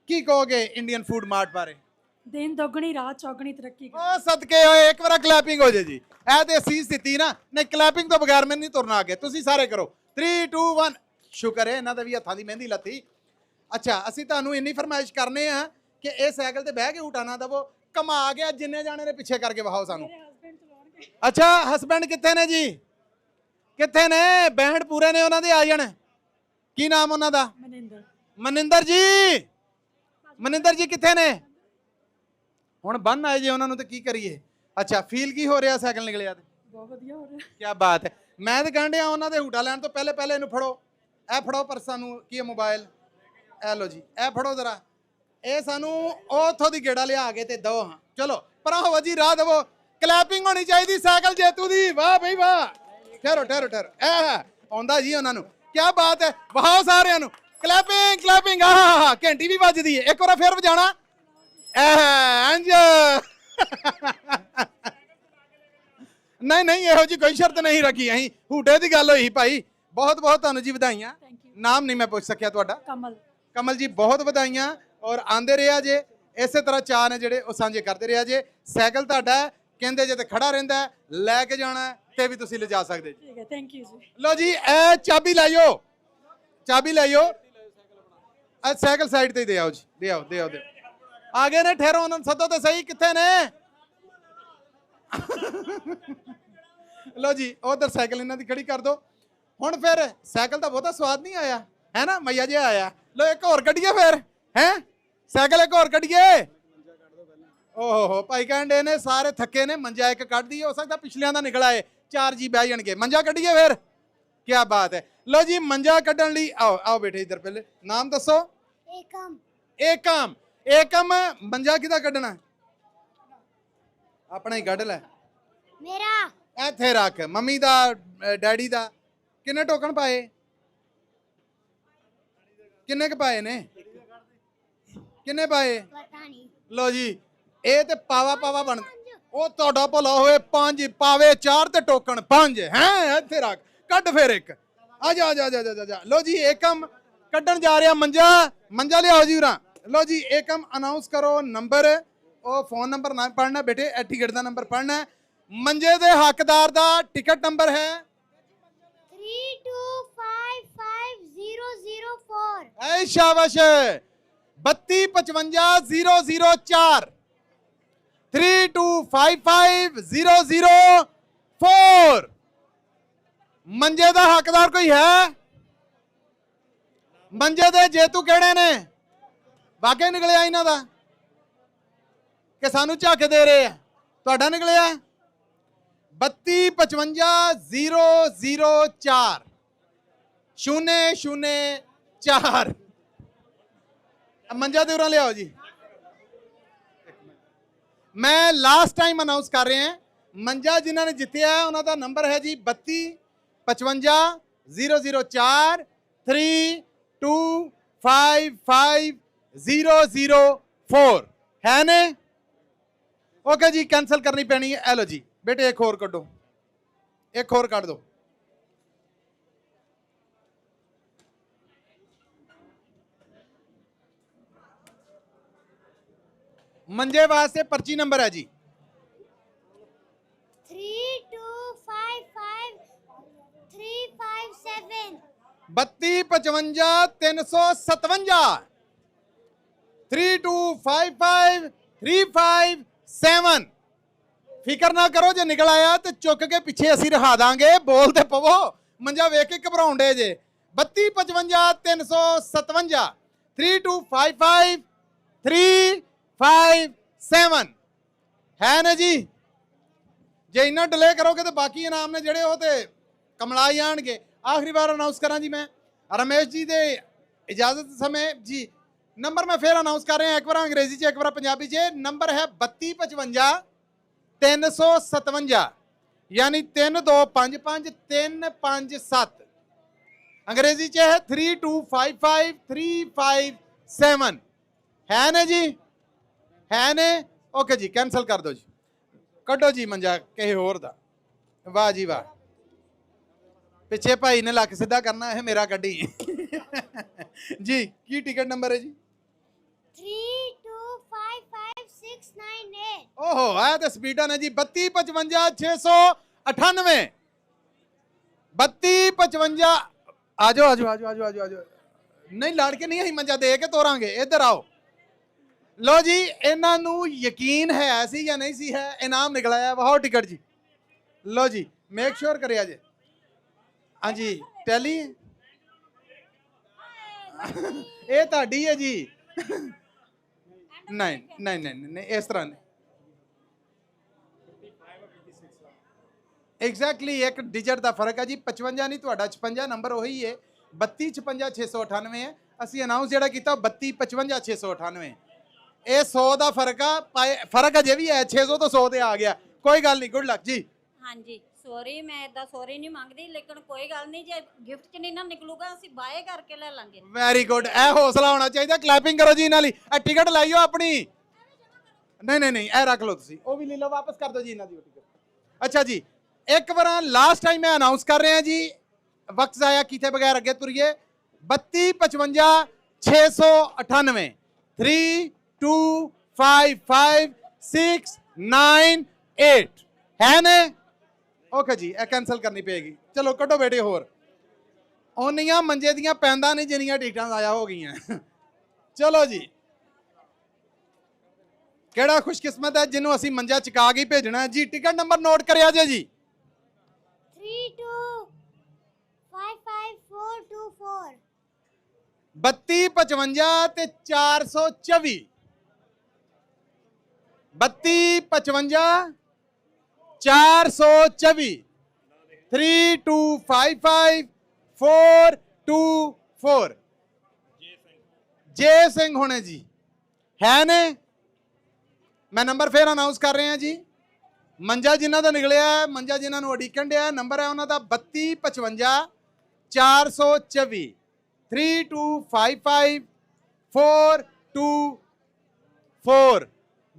ਕੀ ਕਹੋਗੇ ਇੰਡੀਅਨ ਫੂਡ ਮਾਰਟ ਬਾਰੇ। ਦਿਨ ਦੁੱਗਣੀ ਰਾਤ ਚੌਗਣੀ ਤਰੱਕੀ ਓ ਸਦਕੇ ਹੋਏ ਇੱਕ ਵਾਰ ਕਲੈਪਿੰਗ ਹੋ ਜੇ ਜੀ। ਇਹ ਤੇ ਅਸੀਸ ਦਿੱਤੀ ਨਾ ਨਹੀਂ ਕਲੈਪਿੰਗ ਤੋਂ ਬਗੈਰ ਮੈਂ ਨਹੀਂ ਤੁਰਨਾ ਅੱਗੇ। ਤੁਸੀਂ ਸਾਰੇ ਕਰੋ 3 2 1। ਸ਼ੁਕਰ ਹੈ ਇਹਨਾਂ ਦੇ ਵੀ ਹੱਥਾਂ ਦੀ ਮਹਿੰਦੀ ਲੱਤੀ। ਅੱਛਾ ਅਸੀਂ ਤੁਹਾਨੂੰ ਇੰਨੀ ਫਰਮਾਇਸ਼ ਕਰਨੇ ਆ ਕਿ ਇਹ ਸਾਈਕਲ ਤੇ ਬਹਿ ਕੇ ਉਟਾਣਾ ਦਵੋ ਕਮਾ ਗਿਆ ਜਿੰਨੇ ਜਾਣੇ ਨੇ ਪਿੱਛੇ ਕਰਕੇ ਵਹਾਓ ਸਾਨੂੰ। ਅੱਛਾ ਹਸਬੈਂਡ ਕਿੱਥੇ ਨੇ ਜੀ। ਕਿੱਥੇ ਨੇ ਬੈਂਡ ਪੂਰੇ ਨੇ ਉਹਨਾਂ ਦੇ ਆ ਜਾਣ। ਕੀ ਨਾਮ ਉਹਨਾਂ ਦਾ। ਮਨਿੰਦਰ। ਮਨਿੰਦਰ ਜੀ। ਮਨਿੰਦਰ ਜੀ ਕਿੱਥੇ ਨੇ ਹੁਣ ਬੰਨ ਆਏ ਜੀ ਉਹਨਾਂ ਨੂੰ ਤੇ ਕੀ ਕਰੀਏ। ਅੱਛਾ ਫੀਲ ਕੀ ਹੋ ਰਿਹਾ ਸਾਈਕਲ ਨਿਕਲਿਆ ਤੇ। ਬਹੁਤ ਵਧੀਆ ਹੋ ਰਿਹਾ। ਕੀ ਬਾਤ ਹੈ। ਮੈਂ ਤਾਂ ਕਹਿਣ ਡਿਆ ਉਹਨਾਂ ਦੇ ਹੂਟਾ ਲੈਣ ਤੋਂ ਪਹਿਲੇ ਇਹਨੂੰ ਫੜੋ। ਇਹ ਫੜੋ ਪਰਸਾਂ ਨੂੰ ਕੀ ਹੈ ਮੋਬਾਈਲ। ਇਹ ਲੋ ਜੀ ਇਹ ਫੜੋ ਜ਼ਰਾ। ਇਹ ਸਾਨੂੰ ਉਥੋਂ ਦੀ ਗੇੜਾ ਲਿਆ ਕੇ ਤੇ ਦੋ ਹਾਂ। ਚਲੋ ਪਰਾਂ ਹੋਵੋ ਜੀ ਰਾਹ ਦੇਵੋ। ਕਲੈਪਿੰਗ ਹੋਣੀ ਚਾਹੀਦੀ ਸਾਈਕਲ ਜੇਤੂ ਦੀ। ਵਾਹ ਬਈ ਵਾਹ। ਠਹਿਰੋ ਠਹਿਰੋ ਠਹਿਰੋ ਇਹ ਆਉਂਦਾ ਜੀ ਉਹਨਾਂ ਨੂੰ। ਕੀ ਬਾਤ ਹੈ। ਵਹਾਓ ਸਾਰਿਆਂ ਨੂੰ ਕਲੈਪਿੰਗ ਕਲੈਪਿੰਗ। ਆਹ ਘੰਟੀ ਵੀ ਵੱਜਦੀ ਹੈ। ਇੱਕ ਵਾਰ ਫੇਰ ਵਜਾਣਾ ਇੰਜ। ਨਹੀਂ ਨਹੀਂ ਇਹੋ ਜੀ ਕੋਈ ਸ਼ਰਤ ਨਹੀਂ ਰੱਖੀ ਅਸੀਂ ਹੂਟੇ ਦੀ ਗੱਲ ਹੋਈ ਭਾਈ। ਬਹੁਤ ਬਹੁਤ ਤੁਹਾਨੂੰ ਜੀ ਵਧਾਈਆਂ। ਨਾਮ ਨਹੀਂ ਮੈਂ ਪੁੱਛ ਸਕਿਆ ਤੁਹਾਡਾ। ਕਮਲ। ਕਮਲ ਜੀ ਬਹੁਤ ਵਧਾਈਆਂ ਔਰ ਆਂਦੇ ਰਿਹਾ ਜੇ ਇਸੇ ਤਰ੍ਹਾਂ ਚਾਅ ਨੇ ਜਿਹੜੇ ਉਹ ਸਾਂਝੇ ਕਰਦੇ ਰਿਹਾ ਜੇ। ਸਾਈਕਲ ਤੁਹਾਡਾ ਕਹਿੰਦੇ ਜੇ ਤੇ ਖੜਾ ਰਹਿੰਦਾ ਲੈ ਕੇ ਜਾਣਾ ਤੇ ਵੀ ਤੁਸੀਂ ਲਿਜਾ ਸਕਦੇ ਜੀ। ਠੀਕ ਹੈ ਥੈਂਕ ਯੂ ਜੀ। ਲੋ ਜੀ ਇਹ ਚਾਬੀ ਲਾਇਓ। ਚਾਬੀ ਲਾਇਓ। ਇਹ ਸਾਈਕਲ ਸਾਈਡ ਤੇ ਦੇ ਆਓ ਜੀ। ਦੇ ਆਓ ਦੇ ਆਓ ਦੇ ਆ ਗਏ ਨੇ। ਠਹਿਰੋ ਉਹਨਾਂ ਨੂੰ ਸੱਦੋ ਤੇ ਸਹੀ ਕਿੱਥੇ ਨੇ। ਲੋ ਜੀ ਉਧਰ ਸਾਈਕਲ ਇਹਨਾਂ ਦੀ ਖੜੀ ਕਰ ਦੋ। ਹੁਣ ਫਿਰ ਸਾਈਕਲ ਦਾ ਬਹੁਤਾ ਸਵਾਦ ਨਹੀਂ ਆਇਆ ਹੈ ਨਾ ਮਈਆ ਜਿਹਾ ਆਇਆ। ਲੋ ਇੱਕ ਹੋਰ ਕੱਢੀਏ ਫਿਰ ਹੈ ਸਾਈਕਲ ਇੱਕ ਹੋਰ ਕੱਢੀਏ। ਓਹ ਹੋ ਭਾਈ ਕਹਿੰਦੇ ਨੇ ਸਾਰੇ ਥੱਕੇ ਨੇ ਮੰਜਾ ਇੱਕ ਕੱਢ ਦਈਏ। ਹੋ ਸਕਦਾ ਪਿਛਲਿਆਂ ਦਾ ਨਿਕਲ ਆਏ 4 ਜੀ ਬਹਿ ਜਾਣਗੇ। ਮੰਜਾ ਕੱਢੀਏ ਫਿਰ। ਕੀ ਬਾਤ ਹੈ। ਲੋ ਜੀ ਮੰਜਾ ਕੱਢਣ ਲਈ ਆਓ ਆਓ ਬੇਟੇ ਇੱਧਰ ਪਹਿਲੇ ਨਾਮ ਦੱਸੋ। ਏਕਮ। ਏਕਮ। ਏਕਮ ਮੰਜਾ ਕਿਹਦਾ ਕੱਢਣਾ ਆਪਣਾ ਹੀ ਕੱਢ ਲੈ। ਮੇਰਾ। ਇੱਥੇ ਰੱਖ ਮੰਮੀ ਦਾ ਡੈਡੀ ਦਾ। ਕਿੰਨੇ ਟੋਕਨ ਪਾਏ ਕਿੰਨੇ ਕ ਪਾਏ ਨੇ ਕਿੰਨੇ ਪਾਏ। ਪਤਾ ਨਹੀਂ। ਲੋ ਜੀ ਇਹ ਤੇ ਪਾਵਾ ਪਾਵਾ ਬਣ ਉਹ ਤੁਹਾਡਾ ਭਲਾ ਹੋਵੇ 5 ਪਾਵੇ 4 ਤੇ ਟੋਕਨ 5 ਹੈ। ਇੱਥੇ ਰੱਖ ਕੱਢ ਫਿਰ ਇੱਕ। ਆ ਜਾ ਜਾ ਜਾ ਜਾ ਜਾ। ਲੋ ਜੀ ਏਕਮ ਕੱਢਣ ਜਾ ਰਿਹਾ ਮੰਜਾ। ਮੰਜਾ ਲਿਆਓ ਜੀ ਉਰਾਂ। ਲੋ ਜੀ ਏਕਮ ਅਨਾਉਂਸ ਕਰੋ ਨੰਬਰ। ਉਹ ਫੋਨ ਨੰਬਰ ਨਾ ਪੜਨਾ ਬੇਟੇ ਇਹ ਟਿਕਟ ਦਾ ਨੰਬਰ ਪੜਨਾ। ਮੰਜੇ ਦੇ ਹੱਕਦਾਰ ਦਾ ਟਿਕਟ ਨੰਬਰ ਹੈ 3255004। ਐ ਸ਼ਾਬਾਸ਼ 3255004 3255004। ਮੰਜੇ ਦਾ ਹੱਕਦਾਰ ਕੋਈ ਹੈ। ਮੰਜੇ ਦੇ ਜੇਤੂ ਕਿਹੜੇ ਨੇ ਵਾਕਈ ਨਿਕਲਿਆ ਇਹਨਾਂ ਦਾ ਕਿ ਸਾਨੂੰ ਝੱਕ ਦੇ ਰਹੇ ਆ। ਤੁਹਾਡਾ ਨਿਕਲਿਆ 3255004 004। ਮੰਜਾ ਦੇ ਉਰਾਂ ਲਿਆਓ ਜੀ। ਮੈਂ ਲਾਸਟ ਟਾਈਮ ਅਨਾਉਂਸ ਕਰ ਰਿਹਾ ਮੰਜਾ ਜਿਨ੍ਹਾਂ ਨੇ ਜਿੱਤਿਆ ਉਹਨਾਂ ਦਾ ਨੰਬਰ ਹੈ ਜੀ 3255004 3255004 ਹੈ ਨੇ। ओके जी कैंसिल करनी पैनी है। एलो जी बेटे एक और कटो एक और कट दो। मंजे वास्ते पर्ची नंबर है जी 3255357। 3255357 3255357। ਫਿਕਰ ਨਾ ਕਰੋ ਜੇ ਨਿਕਲ ਆਇਆ ਤੇ ਚੁੱਕ ਕੇ ਪਿੱਛੇ ਅਸੀਂ ਰਹਾ ਦਾਂਗੇ। ਬੋਲ ਤੇ ਪਵੋ ਮੰਜਾ ਵੇਖ ਕੇ ਘਬਰਾਉਂਦੇ ਜੇ 3255357 3255357 5 7 है ना जी। जे इन्ना डिले करोगे तो बाकी इनाम ने ਜਿਹੜੇ ਉਹ ਤੇ ਕਮਲਾ ਜਾਣਗੇ। ਆਖਰੀ ਵਾਰ ਅਨਾਉਂਸ ਕਰਾਂ ਜੀ ਮੈਂ ਰਮੇਸ਼ ਜੀ ਦੇ ਇਜਾਜ਼ਤ ਸਮੇਂ ਜੀ ਨੰਬਰ ਮੈਂ ਫੇਰ ਅਨਾਉਂਸ ਕਰ ਰਿਹਾ, ਇੱਕ ਵਾਰ ਅੰਗਰੇਜ਼ੀ 'ਚ ਇੱਕ ਵਾਰ ਪੰਜਾਬੀ 'ਚ। ਨੰਬਰ ਹੈ 3255 357 यानी 3255 357। अंग्रेजी च है 3255 357 है ने जी, है ने। ओके जी कैंसल कर दो जी, कड्डो जी मंजा कहीं होर दा। वाह जी वाह, पिछे भाई ने लक सीधा करना है मेरा कड्डी जी। की टिकट नंबर है जी? 3255698। ओहो है तो स्पीडा ने जी। 3255 698 3255। आजो आजो आजो आजो आजो आजो, नहीं लड़ के नहीं, अं मंजा दे के तोरांगे। इधर आओ। लो जी, इन्हां नू यकीन है सी या नहीं सी है, इनाम निकला है। वाह टिकट जी। लो जी मेक श्योर करे जे। हाँ जी टैली ये ताड़ी है जी। नहीं नहीं नहीं नहीं इस तरह नहीं। एग्जैक्टली एक डिजिट का फर्क है जी। 55 नहीं, 56 नंबर वही है। 3256 698 है। असी अनाउंस जोड़ा किया 3255 698। ये 100 का फर्क आ, फर्क अजे भी है। 600 तो 100 ते आ गया, कोई गल नहीं। गुड लक जी। हाँ जी सॉरी, मैं इदा सॉरी नहीं मंगदी, लेकिन कोई गल नहीं, जे गिफ्ट च नहीं ना निकलूगा ਅਸੀਂ ਬਾਏ ਕਰਕੇ ਲੈ ਲਾਂਗੇ। वेरी गुड, ए हौसला होना चाहिए। क्लैपिंग करो जी इन्हां लई। टिकट लाइयो अपनी। नहीं नहीं नहीं ए रख लो तुसी, ओ भी ले लो, वापस कर दो जी इन्हां दी टिकट। अच्छा जी एक बार लास्ट टाइम मैं अनाउंस कर रहे हैं जी, वक्त जाया किए बगैर अगे तुरिए। 3255 698 3255698 है ने। ओके जी ए कैंसल करनी पेगी। चलो कटो बेटे होर ओनियां मंजे दियां पैंदा नहीं जिन्नियां टिकटां आया हो गई। चलो जी केड़ा खुशकिस्मत है जिन्हों असी मंजा चका के भेजना है जी। टिकट नंबर नोट कर जी। 3255424। 3255 ते 424। 3255 424 3255 424। जे सिंह होने जी है ने। मैं नंबर फिर अनाउंस कर रहे हैं जी। मंजा जिन्हों का निकलिया है, मंजा जिन्होंने उड़ीकन दिया नंबर है उन्होंने 3255 424 3255 424।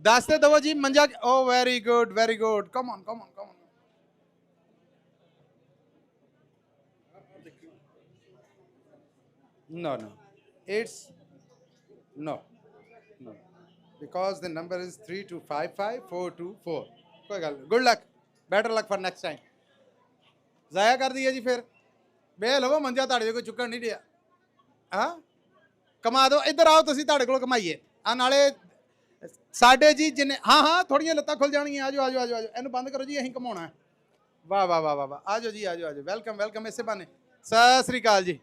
दस दे दो जी मंजा। Oh very good very good, come on come on come on. No no it's no no because the number is 3255 424। कोई गल, good luck, better luck for next time. जाया कर दिया जी फिर बे लवो मंजा ताड़े कोई चुकन नहीं दिया। हाँ कमा दो, इधर आओ तुसी, ताड़े को कमाइए। आ नाले साडे जी जिन्हें हाँ हाँ थोड़ियां लत्तां खुल जाएंगी। आजो आजो आजो आजो, इनू बंद करो जी, असीं कमाउणा है। वाह वाह वाह वाह वाह, आजो जी आजो आजो, वेलकम वेलकम। इसे बहाने सत श्री अकाल जी।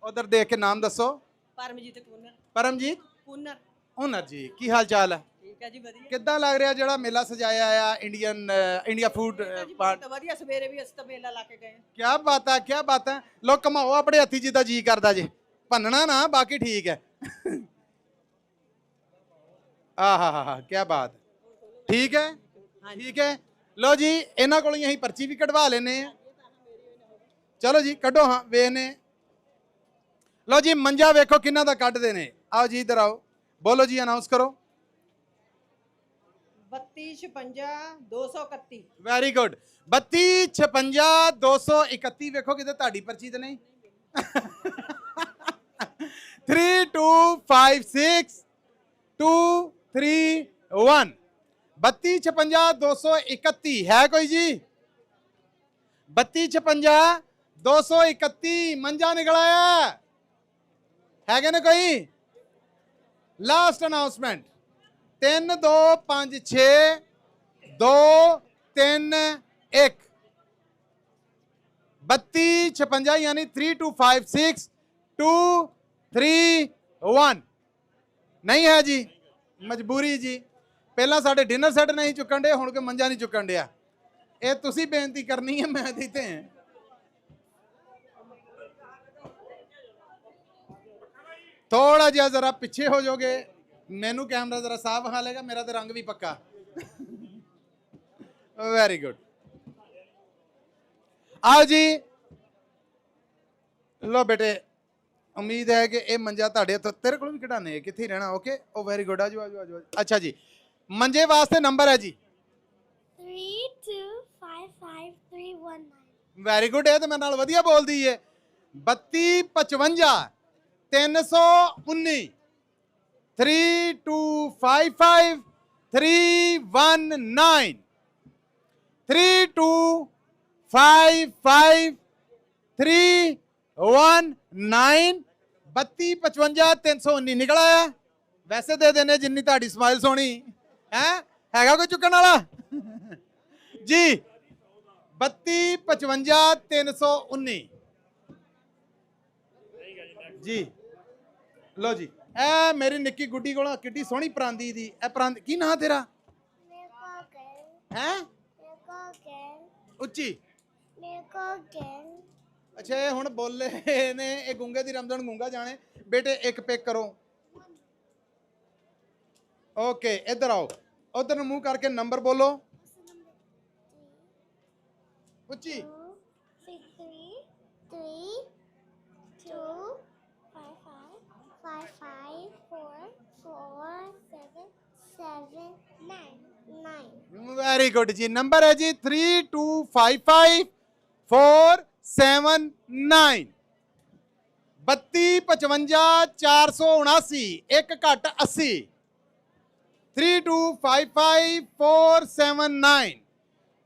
उधर देख के नाम दसो। परमजीत पुन्नर। परमजीत पुन्नर। हुनर जी, की हाल चाल है? ठीक है जी, वधिया किद्दां लग रहा ਜਿਹੜਾ मेला सजाया है इंडिया फूड पार्ट? वधिया, सवेरे भी ਅਸੀਂ ਤਾਂ ਮੇਲਾ ਲਾ ਕੇ ਗਏ। क्या बात है क्या बात है। लो कमाओ अपने हथी जिदा जी करदा जे, भनना ना, बाकी ठीक है। आहा क्या बात, ठीक है ठीक है। लो जी इन्हां कोलों असीं पर्ची भी कढवा लेने। चलो जी कढो, हाँ वेखने। लो जी मंजा वेखो किन्ना दा कढदे ने। आओ जी इधर आओ, बोलो जी अनाउंस करो। 3256 231। Very good, 3256 231। वेखो किते ताड़ी पर्ची ते नहीं। 3256 231। 3256 231 है कोई जी? 3256 231 मंजा निकलाया है ना कोई? Last announcement 3 2 5 6 2 3 1। 3256 यानी 3256 231 नहीं है जी। ਮਜਬੂਰੀ ਜੀ। ਪਹਿਲਾਂ ਸਾਡੇ ਡਿਨਰ ਸੈੱਟ ਨਹੀਂ ਚੁੱਕਣ ਦੇ, ਹੁਣ ਕੋਈ ਮੰਜਾ ਨਹੀਂ ਚੁੱਕਣ ਡਿਆ। ਇਹ ਤੁਸੀਂ ਬੇਨਤੀ ਕਰਨੀ ਹੈ, ਮੈਂ ਤੇ ਇੱਥੇ ਹਾਂ। ਥੋੜਾ ਜਿਹਾ ਜ਼ਰਾ ਪਿੱਛੇ ਹੋ ਜਾਓਗੇ, ਮੈਨੂੰ ਕੈਮਰਾ ਜ਼ਰਾ ਸਾਫ ਵਿਖਾ ਲੇਗਾ, ਮੇਰਾ ਤੇ ਰੰਗ ਵੀ ਪੱਕਾ। Very good. आओ जी, लो बेटे, उम्मीद है कि ये मंजा ताड़े तो तेरे को भी कढ़ाने कितने रहना। ओके, ओ वेरी गुड। आजो आजो आजो। अच्छा जी, मंजे वास्ते नंबर है जी 3255319। Very good. है तो मेरे नाल वधिया बोल दी है। 3255 319 3255 319 3255 319 3255 319 निकल आया। वैसे दे देने जिन्नी ताड़ी स्माइल सोनी है। हैगा कोई चुकन वाला जी? 3255 319 जी। लो जी, ए मेरी निक्की गुड्डी को किड्डी सोहनी परांदी दी। ए परांदी की ना तेरा है? ਉੱਚੀ। ਅੱਛਾ, ਇਹ ਹੁਣ ਬੋਲੇ ਨੇ, ਇਹ ਗੁੰਗੇ ਦੀ ਰਮਜ਼ਨ ਗੁੰਗਾ ਜਾਣੇ। ਬੇਟੇ ਇੱਕ ਪਿਕ ਕਰੋ। ਓਕੇ, ਇੱਧਰ ਆਓ, ਉਧਰ ਨੂੰ ਮੂੰਹ ਕਰਕੇ ਨੰਬਰ ਬੋਲੋ ਉੱਚੀ। 323244779। वेरी गुड जी। नंबर है जी 3255479 3255 479 एक घट 80 3255479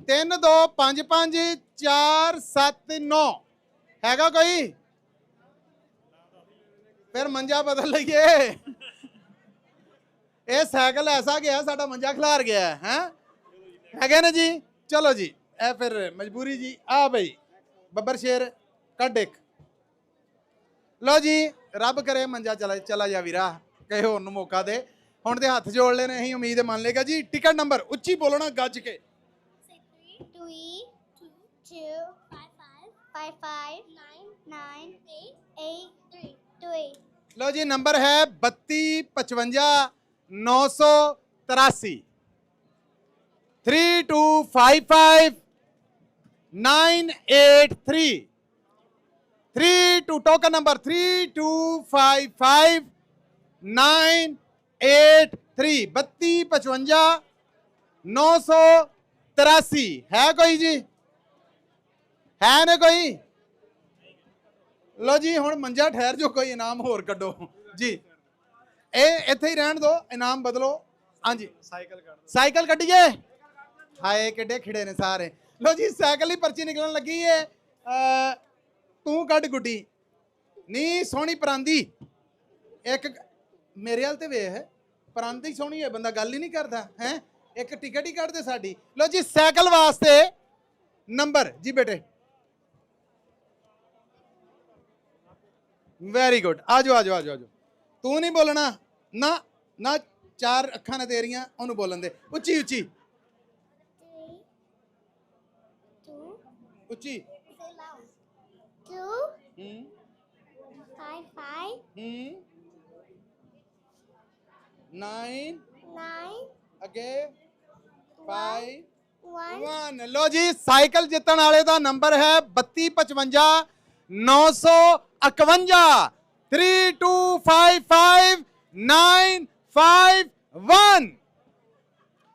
3255 479 हैगा कोई? फिर मंजा बदल लईए। ਇਹ ਸਾਈਕਲ ਐਸਾ ਗਿਆ, ਸਾਡਾ ਮੰਜਾ ਖਿਲਾਰ ਗਿਆ ਹੈ। ਹੈਗੇ ਨਾ ਜੀ? ਚਲੋ ਜੀ, ਇਹ ਫਿਰ ਮਜਬੂਰੀ ਜੀ। ਆ ਬਈ ਬੱਬਰ ਸ਼ੇਰ ਕੱਢ ਇੱਕ। ਲਓ ਜੀ, ਰੱਬ ਕਰੇ ਮੰਜਾ ਚਲਾ ਜਾ ਵੀਰਾ, ਕਿਸੇ ਹੋਰ ਨੂੰ ਮੌਕਾ ਦੇ। ਹੁਣ ਤੇ ਹੱਥ ਜੋੜ ਲੈਣੇ, ਅਸੀਂ ਉਮੀਦ ਮੰਨ ਲੇਗਾ ਜੀ। ਟਿਕਟ ਨੰਬਰ ਉੱਚੀ ਬੋਲਣਾ ਗੱਜ ਕੇ। 32225599883। ਲਓ ਜੀ, ਨੰਬਰ ਹੈ 3255 983 3255 983 32 टोकन नंबर 3255 983 3255 983 है कोई जी? है ना कोई? लो जी, हुण मंजा ठहर जो, कोई इनाम होर कड्डो जी। ਇਹ ਇੱਥੇ ਹੀ ਰਹਿਣ ਦੋ, ਇਨਾਮ ਬਦਲੋ। ਹਾਂਜੀ, ਸਾਈਕਲ ਕੱਢੀਏ। ਹਾਏ ਕਿੱਡੇ ਖਿੜੇ ਨੇ ਸਾਰੇ। ਲੋ ਜੀ, ਸਾਈਕਲ ਦੀ ਪਰਚੀ ਨਿਕਲਣ ਲੱਗੀ ਏ। ਤੂੰ ਕੱਢ ਗੁੱਡੀ। ਨੀ ਸੋਹਣੀ ਪਰਾਂਦੀ ਇੱਕ ਮੇਰੇ ਹਾਲ ਤੇ ਵੇਖ, ਪਰਾਂਦੀ ਸੋਹਣੀ ਹੈ, ਬੰਦਾ ਗੱਲ ਹੀ ਨਹੀਂ ਕਰਦਾ ਹੈ। ਇੱਕ ਟਿਕਟ ਹੀ ਕੱਢ ਦੇ ਸਾਡੀ। ਲੋ ਜੀ, ਸਾਈਕਲ ਵਾਸਤੇ ਨੰਬਰ ਜੀ ਬੇਟੇ। Very good. ਆਜੋ ਆਜੋ ਆਜੋ ਆਜੋ। ਤੂੰ ਨਹੀਂ ਬੋਲਣਾ ਨਾ ਨਾ, ਚਾਰ ਅੱਖਾਂ ਨੇ ਤੇਰੀਆਂ, ਉਹਨੂੰ ਬੋਲਣ ਦੇ ਉੱਚੀ ਉੱਚੀ ਉੱਚੀ। 9 ਅੱਗੇ 5 1। ਲੋ ਜੀ, ਸਾਈਕਲ ਜਿੱਤਣ ਵਾਲੇ ਦਾ ਨੰਬਰ ਹੈ 3255 951 3255 951।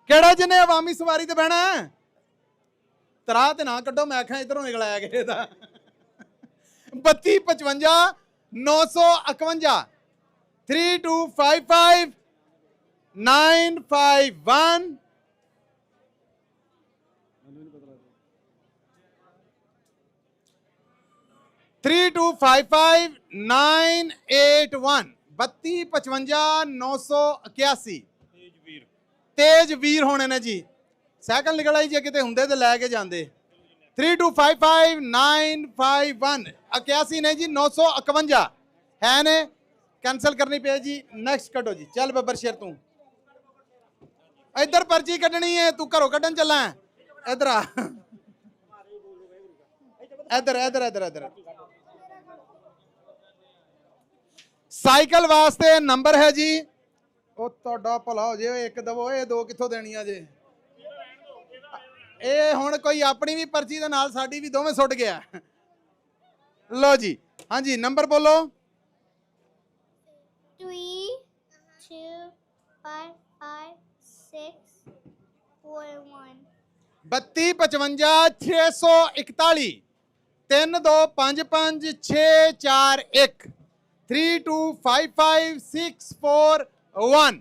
ਕਿਹੜਾ ਜਿਹਨੇ ਆਵਾਮੀ ਸਵਾਰੀ ਤੇ ਬਹਿਣਾ? ਤਰਾ ਤੇ ਨਾ ਕੱਢੋ, ਮੈਂ ਆਖਾਂ ਇਧਰੋਂ ਨਿਕਲ ਆਇਆ ਕਿਸੇ ਦਾ। 3255 951 3255 951 3255 981 3255 981। ਤੇਜਵੀਰ ਹੋਣੇ ਨੇ ਜੀ। ਸਾਈਕਲ ਨਿਕਲ ਆਈ, ਜੇ ਕਿਤੇ ਹੁੰਦੇ ਤੇ ਲੈ ਕੇ ਜਾਂਦੇ। 3255 951 81 ਨੇ ਜੀ। 951 ਹੈ ਨੇ, कैंसिल करनी पे जी। नेक्स्ट कटो जी। चल बब्बर शेर तू ਇੱਧਰ ਪਰਚੀ ਕੱਢਣੀ ਹੈ, ਤੂੰ ਘਰੋਂ ਕੱਢਣ ਚੱਲਾ ਹੈ? ਇੱਧਰ ਆ, ਇੱਧਰ ਇੱਧਰ ਇੱਧਰ ਇੱਧਰ। ਸਾਈਕਲ ਵਾਸਤੇ ਨੰਬਰ ਹੈ ਜੀ, ਉਹ ਤੁਹਾਡਾ ਭਲਾ ਹੋ ਜੇ, ਇੱਕ ਦਵੋ, ਇਹ ਦੋ ਕਿੱਥੋਂ ਦੇਣੀਆਂ ਜੇ? ਇਹ ਹੁਣ ਕੋਈ ਆਪਣੀ ਵੀ ਪਰਚੀ ਦੇ ਨਾਲ ਸਾਡੀ ਵੀ ਦੋਵੇਂ ਸੁੱਟ ਗਿਆ। ਲੋ ਜੀ, ਹਾਂਜੀ ਨੰਬਰ ਬੋਲੋ। 3 2 5 5 6 4 1 32 55 641 3 2 5 5 6 4 1 3 2 5 5 6 4 1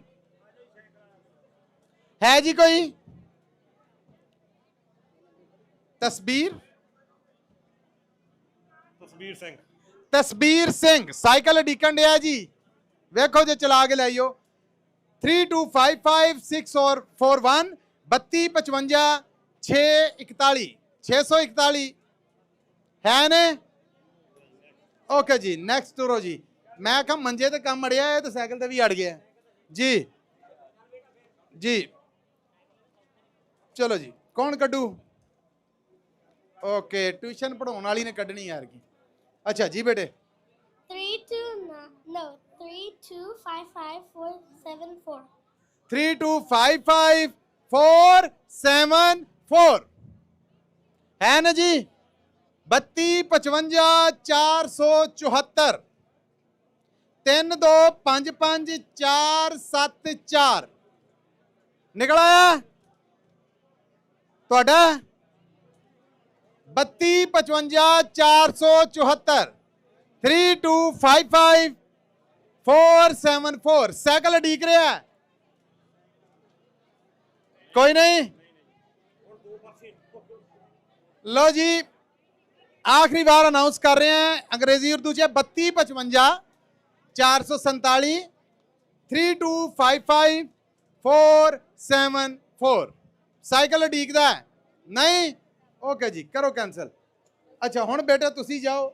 है जी कोई? तस्बीर ਸਿੰਘ तस्बीर सिंह साइकिल डिकन दिया जी, वेखो जे चला के लाइयो। 32556441 32 55 641 641 है ने। ओके जी, नेक्स्ट टूरो जी। मैं कहा मंजे ते काम अड़िया है तो साइकिल ते भी अड़ गया जी। जी चलो जी, कौन कड्डू? ओके, ट्यूशन पढ़ाने वाली ने कड्डनी यार की। अच्छा जी बेटे। 3 2 no 3 2 5 5 4 7 4 3 2 5 5 4 7 4 है ना जी। 32 55 474 3 2 5 5 4 7 4 निकल आया ਤੁਹਾਡਾ। 32 55 474 3 2 5 5 4 7 4 ਸਾਈਕਲ ਡੀਕ ਰਿਹਾ ਹੈ? कोई नहीं। लो जी, आखिरी बार अनाउंस कर रहे हैं अंग्रेजी उर्दू च 32 55 447 3 2 5 5 4 7 4 साइकिल उडीकदा है नहीं? ओके जी, करो कैंसल। अच्छा हुण बेटा तुसी जाओ,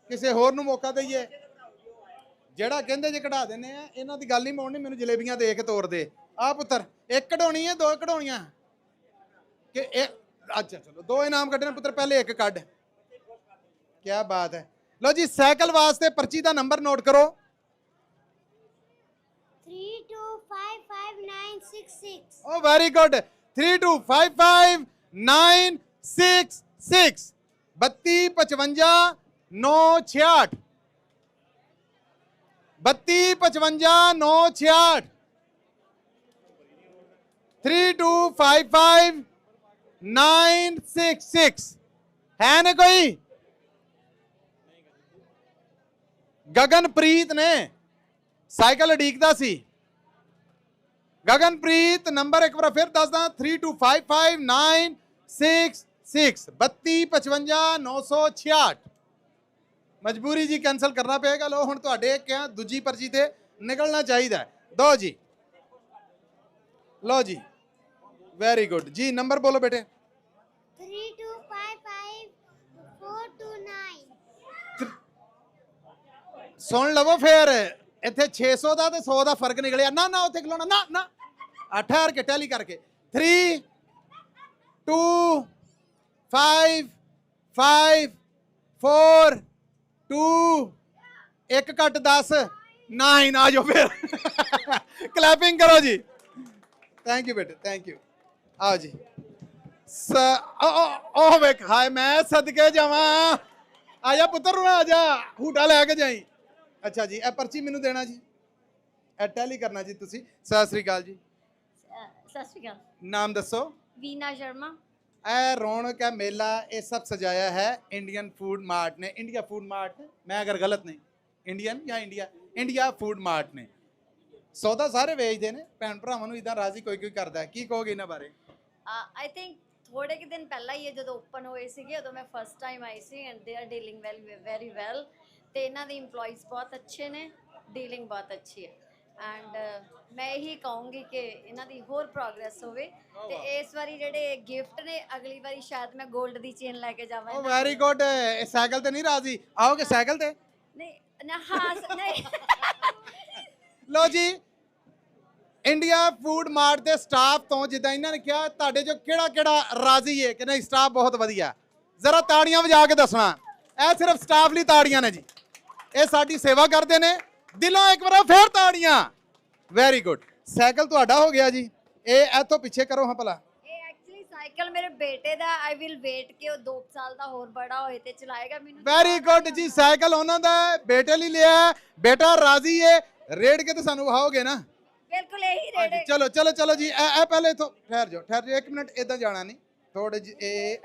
किसी होर नूं मौका दईए। ਜਿਹੜਾ ਕਹਿੰਦੇ ਜੇ ਕਢਾ ਦਿੰਦੇ ਆ, ਇਹਨਾਂ ਦੀ ਗੱਲ ਨਹੀਂ ਮੋੜਨੀ, ਮੈਨੂੰ ਜਲੇਬੀਆਂ ਦੇ ਕੇ ਤੋੜ ਦੇ। ਆ ਪੁੱਤਰ, ਇੱਕ ਕਢਾਉਣੀ ਹੈ, ਦੋ ਕਢਾਉਣੀਆਂ ਕਿ ਇਹ? ਅੱਛਾ ਚਲੋ, ਦੋ ਇਨਾਮ ਕੱਢਣੇ ਪੁੱਤਰ, ਪਹਿਲੇ ਇੱਕ ਕੱਢ। ਕੀ ਬਾਤ ਹੈ। ਲਓ ਜੀ, ਸਾਈਕਲ ਵਾਸਤੇ ਪਰਚੀ ਦਾ ਨੰਬਰ ਨੋਟ ਕਰੋ। 325596 ਓ ਵੈਰੀ ਗੁੱਡ। 325596 32 55 966 32 55 966 3255 966 है ना कोई? गगनप्रीत ने साइकिल उडीकदा सी। गगनप्रीत नंबर एक बार फिर दस दा 3255 966 32 55 966। मजबूरी जी कैंसल करना पेगा। लो हुण तुहाडे क्या दूजी पर्ची ते निकलना चाहिए। दो जी। लो जी, वेरी गुड जी। नंबर बोलो बेटे। 3255 429 सुन लवो फिर, इत्थे 600 ਦਾ ਤੇ 100 ਦਾ ਫਰਕ ਨਿਕਲਿਆ ਨਾ। ਨਾ ਉੱਥੇ ਖਲੋਣਾ ਨਾ ਨਾ। ਠਹਿਰ ਕੇ ਟੈਲੀ ਕਰਕੇ 3 2 5 5 4 2 1 ਕੱਟ 10 9 ਆ ਜਾਓ फिर। क्लैपिंग करो जी। थैंक यू बेटे, थैंक यू। आओ जी। ओह वेख, हाय मैं सदके जावा। आजा पुत्र, आजा, हूटा लैके जाई। अच्छा जी, ए पर्ची मैनू देना जी, ए टैली करना जी तुसी। सत श्री अकाल जी। सत श्री अकाल। नाम दसो। वीना शर्मा। ए रौनक है मेला, ये सब सजाया है इंडियन फूड मार्ट ने। इंडिया फूड मार्ट, मैं अगर गलत नहीं, इंडियन या इंडिया फूड मार्ट ने। सौदा सारे ਵੇਚਦੇ ਨੇ, ਭੈਣ ਭਰਾਵਾਂ ਨੂੰ ਇਦਾਂ ਰਾਜ਼ੀ ਕੋਈ ਕਰਦਾ ਹੈ। ਕੀ ਕਹੋਗੇ ਇਹਨਾਂ ਬਾਰੇ? ਆਈ ਥਿੰਕ ਥੋੜੇ ਕਿ ਦਿਨ ਪਹਿਲਾਂ ਹੀ ਜਦੋਂ ਓਪਨ ਹੋਏ ਸੀਗੇ, ਉਦੋਂ ਮੈਂ first time I C and they are dealing very well. ਤੇ ਇਹਨਾਂ ਦੇ EMPLOYEES ਬਹੁਤ ਅੱਛੇ ਨੇ, ਡੀਲਿੰਗ ਬਹੁਤ ਅੱਛੀ ਹੈ। ਐਂਡ ਮੈਂ ਇਹੀ ਕਹੂੰਗੀ ਕਿ ਇਹਨਾਂ ਦੀ ਹੋਰ ਪ੍ਰੋਗਰੈਸ ਹੋਵੇ। ਤੇ ਇਸ ਵਾਰੀ ਜਿਹੜੇ ਗਿਫਟ ਨੇ, ਅਗਲੀ ਵਾਰੀ ਸ਼ਾਇਦ ਮੈਂ 골ਡ ਦੀ ਚੇਨ ਲੈ ਕੇ ਜਾਵਾਂ। ਓ ਵੈਰੀ ਗੁੱਡ। ਇਹ ਸਾਈਕਲ ਤੇ ਨਹੀਂ ਰਾਜ਼ੀ? ਆਓਗੇ ਸਾਈਕਲ ਤੇ? ਨਹੀਂ ਨਾ, ਹਾਂ ਨਹੀਂ। लो जी, ਇੰਡੀਆ ਫੂਡ ਮਾਰਟ ਦੇ ਸਟਾਫ ਤੋਂ, ਜਿੱਦਾਂ ਇਹਨਾਂ ਨੇ ਕਿਹਾ ਤੁਹਾਡੇ ਜੋ ਕਿਹੜਾ ਕਿਹੜਾ ਰਾਜ਼ੀ ਹੈ ਕਿ ਨਹੀਂ ਸਟਾਫ ਬਹੁਤ ਵਧੀਆ, ਜ਼ਰਾ ਤਾੜੀਆਂ ਵਜਾ ਕੇ ਦੱਸਣਾ। ਇਹ ਸਿਰਫ ਸਟਾਫ ਲਈ ਤਾੜੀਆਂ ਨੇ ਜੀ, ਇਹ ਸਾਡੀ ਸੇਵਾ ਕਰਦੇ ਨੇ, ਦਿਲੋਂ ਇੱਕ ਵਾਰ ਫੇਰ ਤਾੜੀਆਂ। Very good. ਸਾਈਕਲ ਤੁਹਾਡਾ ਹੋ ਗਿਆ ਜੀ, ਇਹ ਇੱਥੋਂ ਪਿੱਛੇ ਕਰੋ ਹਾਂ ਭਲਾ। ਇਹ ਐਕਚੁਅਲੀ ਸਾਈਕਲ ਮੇਰੇ ਬੇਟੇ ਦਾ, ਆਈ ਵਿਲ ਵੇਟ ਕਿ ਉਹ 2 ਸਾਲ ਦਾ ਹੋਰ ਬੜਾ ਹੋਏ ਤੇ ਚਲਾਏਗਾ। ਮੈਨੂੰ ਵੈਰੀ ਗੁੱਡ ਜੀ, ਸਾਈਕਲ ਉਹਨਾਂ ਦਾ ਹੈ, ਬੇਟੇ ਲਈ ਲਿਆ, ਬੇਟਾ ਰਾਜ਼ੀ ਹੈ। ਰੇਡ ਕੇ ਤਾਂ ਸਾਨੂੰ ਵਿਖਾਓਗੇ ਨਾ? ਬਿਲਕੁਲ ਇਹੀ ਰੇਟ ਹੈ। ਚਲੋ ਚਲੋ ਚਲੋ ਜੀ, ਇਹ ਪਹਿਲੇ ਇਥੋਂ ਠਹਿਰ ਜਾਓ 1 ਮਿੰਟ, ਇਦਾਂ ਜਾਣਾ ਨਹੀਂ ਥੋੜੇ ਜੀ। ਇਹ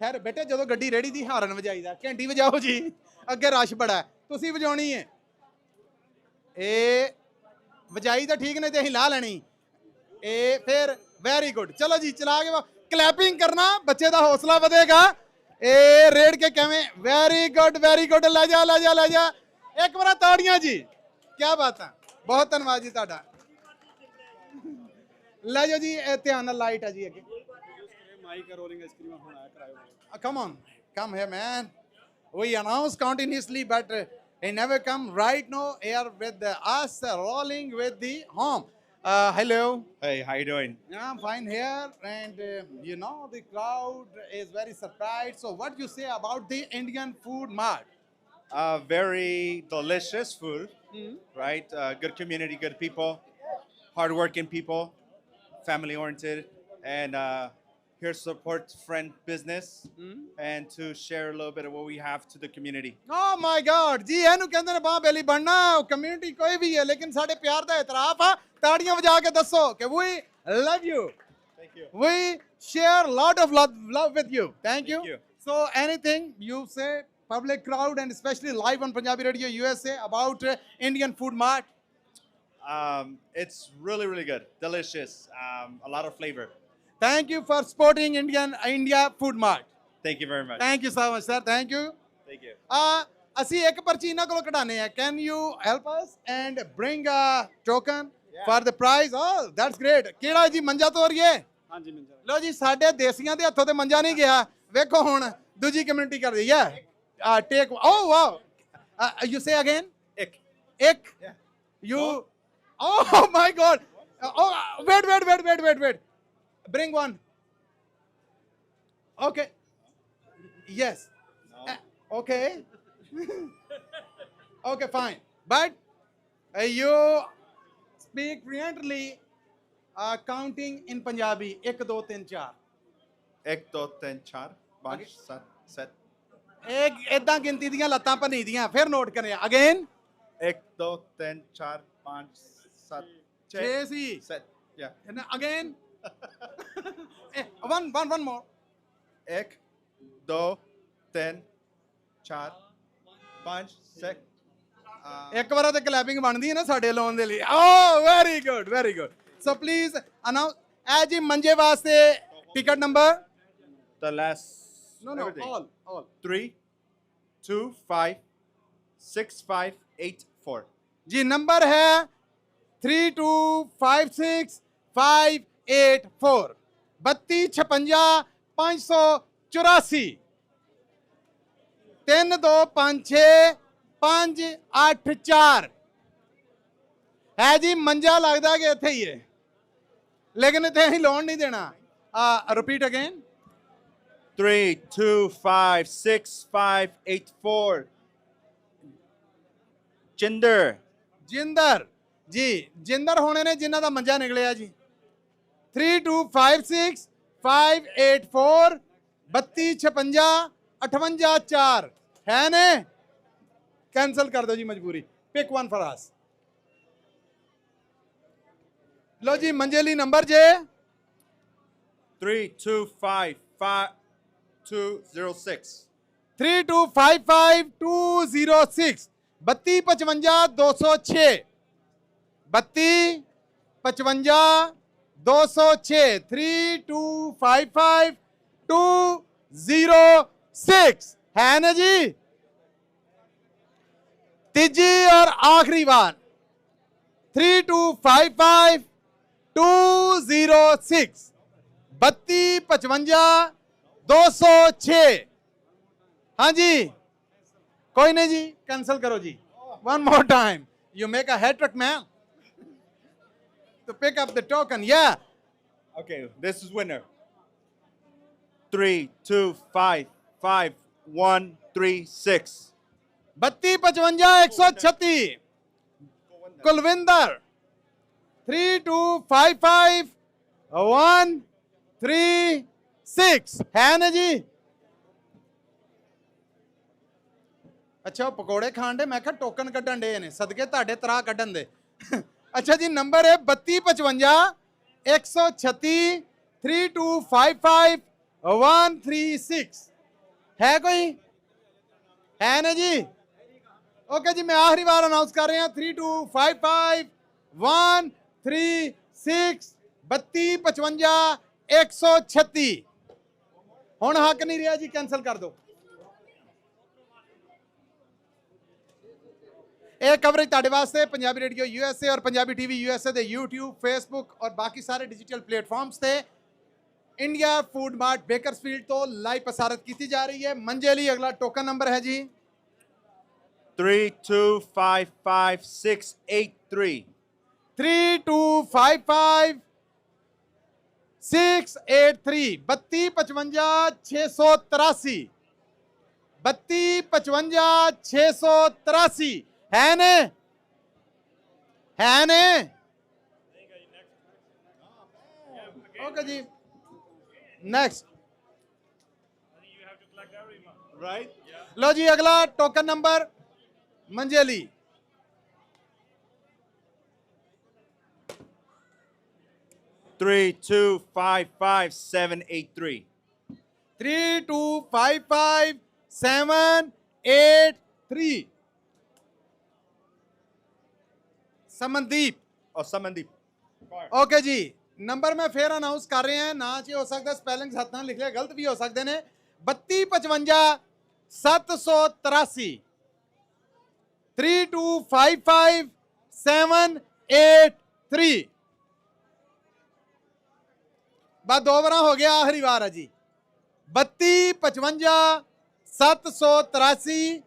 ਠਹਿਰ ਬੇਟੇ, ਜਦੋਂ ਗੱਡੀ ਰੇੜੀ ਦੀ ਹਾਰਨ ਵਜਾਈਦਾ, ਘੰਟੀ ਵਜਾਓ ਜੀ, ਅੱਗੇ ਰਸ਼ ਬੜਾ ਹੈ, ਤੁਸੀਂ ਵਜਾਉਣੀ ਹੈ। ਇਹ ਵਜਾਈ ਤਾਂ ਠੀਕ ਨਹੀਂ ਤੇ ਅਸੀਂ ਲਾ ਲੈਣੀ। ਇਹ ਫਿਰ ਵੈਰੀ ਗੁੱਡ। ਚਲੋ ਜੀ ਚਲਾ ਕੇ ਕਲੈਪਿੰਗ ਕਰਨਾ, ਬੱਚੇ ਦਾ ਹੌਸਲਾ ਵਧੇਗਾ। ਇਹ ਰੇੜ ਕੇ ਕਿਵੇਂ? Very good very good. ਲੈ ਜਾ ਲੈ ਜਾ ਲੈ ਜਾ, ਇੱਕ ਵਾਰ ਤਾੜੀਆਂ ਜੀ, ਕੀ ਬਾਤ ਹੈ, ਬਹੁਤ ਧੰਨਵਾਦ ਜੀ ਤੁਹਾਡਾ। ਲੈ ਜਾਓ ਜੀ, ਇਹ ਧਿਆਨ ਨਾਲ ਲਾਈਟ ਹੈ ਜੀ ਅੱਗੇ। ਮਾਈਕ ਰੋਲਿੰਗ ਆਈਸਕ੍ਰੀਮ ਹੁਣ ਆਇਆ ਕਰਾਇਓ। Come on, come here, man. We announce continuously, but they never come. Right now, here with us, rolling with the home. Hello. Hey, how you doing? Yeah, I'm fine here, and you know the crowd is very surprised. So, what you say about the Indian Food Mart? Very delicious food, right? Good community, good people, hardworking people, family oriented, and here to support friend business and to share a little bit of what we have to the community. Oh my God, ਜੀ ਇਹਨੂੰ ਕਹਿੰਦੇ ਨੇ ਬਾਹ ਬੇਲੀ ਬਣਨਾ। ਕਮਿਊਨਿਟੀ ਕੋਈ ਵੀ ਹੈ, ਲੇਕਿਨ ਸਾਡੇ ਪਿਆਰ ਦਾ ਇਤਰਾਫ ਆ। ਤਾੜੀਆਂ ਵਜਾ ਕੇ ਦੱਸੋ ਕਿ we love you. Thank you. We share lot of love with you. Thank you. Thank you. So anything you say, public crowd and especially live on Punjabi Radio USA about Indian Food Mart? It's really, really good, delicious, a lot of flavor. Thank you for supporting India Food Mart. Thank you very much. Thank you so much, sir. Thank you. Thank you. ਅਸੀਂ ਇੱਕ ਪਰਚੀ ਇਹਨਾਂ ਕੋਲੋਂ ਕਢਾਣੇ ਆ। Can you help us and bring a token for the prize? Oh, that's great. ਕਿਹੜਾ ਜੀ ਮੰਜਾ ਤੋਰੀਏ? ਹਾਂਜੀ ਮਿੰਜਾ। ਲੋ ਜੀ, ਸਾਡੇ ਦੇਸੀਆਂ ਦੇ ਹੱਥੋਂ ਤੇ ਮੰਜਾ ਨਹੀਂ ਗਿਆ। ਵੇਖੋ ਹੁਣ ਦੂਜੀ ਕਮਿਊਨਿਟੀ ਕਰ ਰਹੀ ਹੈ। Take. Oh wow. You say again? Ik. Ik. You. Oh my God. Oh, wait. Bring one. Okay. Yes. Okay. Okay, fine. But you speak fluently counting in Punjabi. 1 2 3 4. 1 2 3 4 5 7 7. ਇੱਕ ਇਦਾਂ ਗਿਣਤੀ ਦੀਆਂ ਲੱਤਾਂ ਭੰਨੀ ਦੀਆਂ, ਫਿਰ ਨੋਟ ਕਰਿਆ। Again. 1 2 3 4 5 7 6 C. 7. Yeah. And again. One more. 1 2 3 4 5 6. ਇੱਕ ਵਾਰ ਤੇ ਕਲੈਪਿੰਗ ਬਣਦੀ ਹੈ ਨਾ ਸਾਡੇ ਲੋਨ ਦੇ ਲਈ। Oh very good. So please announce ਐ ਜੀ ਮੰਜੇ ਵਾਸਤੇ ticket number. The last. No, everything. all. 3 2 5 6 5 8 4. Ji number है 325658 3256 584 3256 है जी। मंजा लगता कि इत्थे ही है, लेकिन इत्थे असीं लोन नहीं देना। Repeat again. 3 2 5 6 5 8 4. जिंदर जी, जिंदर होने ने जिन्ना दा मंजा निकलिया जी। 325658 3256 4 है ने। कैंसल कर दो जी मजबूरी। Pick one for us. लो जी मंजेली नंबर जे 3255 3255 206 3255 206 3255 3255 206 है ना जी। तीजी और आखिरी बार 3255 206 3255 206। हाँ जी, कोई नहीं जी, कैंसिल करो जी। One more time. You make a hattrick man. to pick up the token. Yeah. Okay, this is winner. 3, 2, 5, 5, 1, 3, 6. 32 55 136 Kulwinder 3255 136 ਹੈ ਨਾ ਜੀ। ਅੱਛਾ ਉਹ ਪਕੌੜੇ ਖਾਣ ਦੇ, ਮੈਂ ਕਿਹਾ ਟੋਕਨ ਕੱਢਣ ਦੇ ਨੇ, ਸਦਕੇ ਤੁਹਾਡੇ ਤਰਾ ਕੱਢਣ ਦੇ। ਅੱਛਾ ਜੀ ਨੰਬਰ ਹੈ 3255 136 3255 136 ਹੈ ਕੋਈ ਹੈ ਨਾ ਜੀ। ओके जी मैं आखिरी बार अनाउंस कर रहा 3255 136 32 55 136 ਹੁਣ ਹੱਕ ਨਹੀਂ ਰਿਹਾ ਜੀ, ਕੈਨਸਲ ਕਰ ਦਿਓ। ਇਹ ਕਵਰੇਜ ਤੁਹਾਡੇ ਵਾਸਤੇ ਪੰਜਾਬੀ ਰੇਡੀਓ USA ਔਰ ਪੰਜਾਬੀ ਟੀਵੀ USA ਦੇ YouTube Facebook ਔਰ ਬਾਕੀ ਸਾਰੇ ਡਿਜੀਟਲ ਪਲੇਟਫਾਰਮਸ ਤੇ ਇੰਡੀਆ ਫੂਡ ਮਾਰਟ ਬੇਕਰਸਫੀਲਡ ਤੋਂ ਲਾਈਵ ਪ੍ਰਸਾਰਿਤ ਕੀਤੀ ਜਾ ਰਹੀ ਹੈ। ਮੰਜੇ ਲਈ ਅਗਲਾ ਟੋਕਨ ਨੰਬਰ ਹੈ ਜੀ 3255683. 3255 683 3255 683 3255 683 है ने ओके जी नेक्स्ट Right? लो जी अगला टोकन नंबर मंजेली 3255783. 3255 783 ਸਮਨਦੀਪ Oh, Samandeep. ਓਕੇ ਜੀ ਨੰਬਰ ਮੈਂ ਫੇਰ ਅਨਾਉਂਸ ਕਰ ਰਿਹਾ ਹਾਂ, ਨਾ ਚ ਹੋ ਸਕਦਾ ਸਪੈਲਿੰਗ ਹੱਥ ਨਾਲ ਲਿਖ ਲਿਆ, ਗਲਤ ਵੀ ਹੋ ਸਕਦੇ ਨੇ। 3255 783 3255 783 ਬਸ ਦੋ ਵਾਰਾਂ ਹੋ ਗਿਆ, ਆਖਰੀ ਵਾਰ ਹੈ ਜੀ 3255 783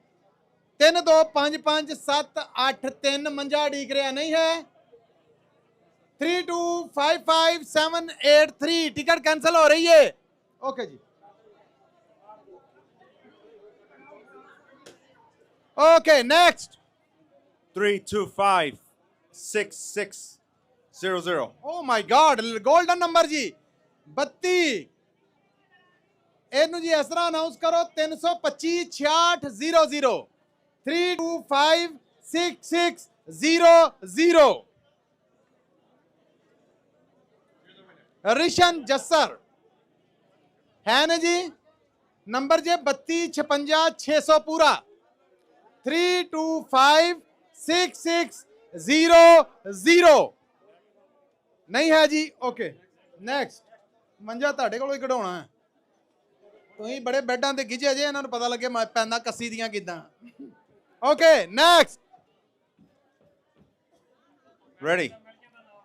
3255 783 ਮੰਜਾ ਢੀਕ ਰਿਹਾ ਨਹੀਂ ਹੈ 3255 783 टिकट कैंसिल हो रही है। ओके जी okay next 3256600. Oh my god golden number जी 32 ਇਹਨੂੰ ਜੀ ਇਸ ਤਰ੍ਹਾਂ ਅਨਾਉਂਸ ਕਰੋ 325 6600 325 6600 रिशन जस्सर है ना जी नंबर जे 32 56 600 पूरा 325 6600 नहीं है जी। ओके नेक्स्ट मंजा ਤੁਹਾਡੇ ਕੋਲੋਂ ਹੀ ਕਢਾਉਣਾ ਹੈ, ਤੁਸੀਂ ਬੜੇ ਬੈੱਡਾਂ ਤੇ ਗਿਜੇ ਜੇ, ਇਹਨਾਂ ਨੂੰ ਪਤਾ ਲੱਗੇ ਮੈਂ ਪੈਂਦਾ ਕੱਸੀ ਦੀਆਂ ਕਿਦਾਂ। Okay next Ready?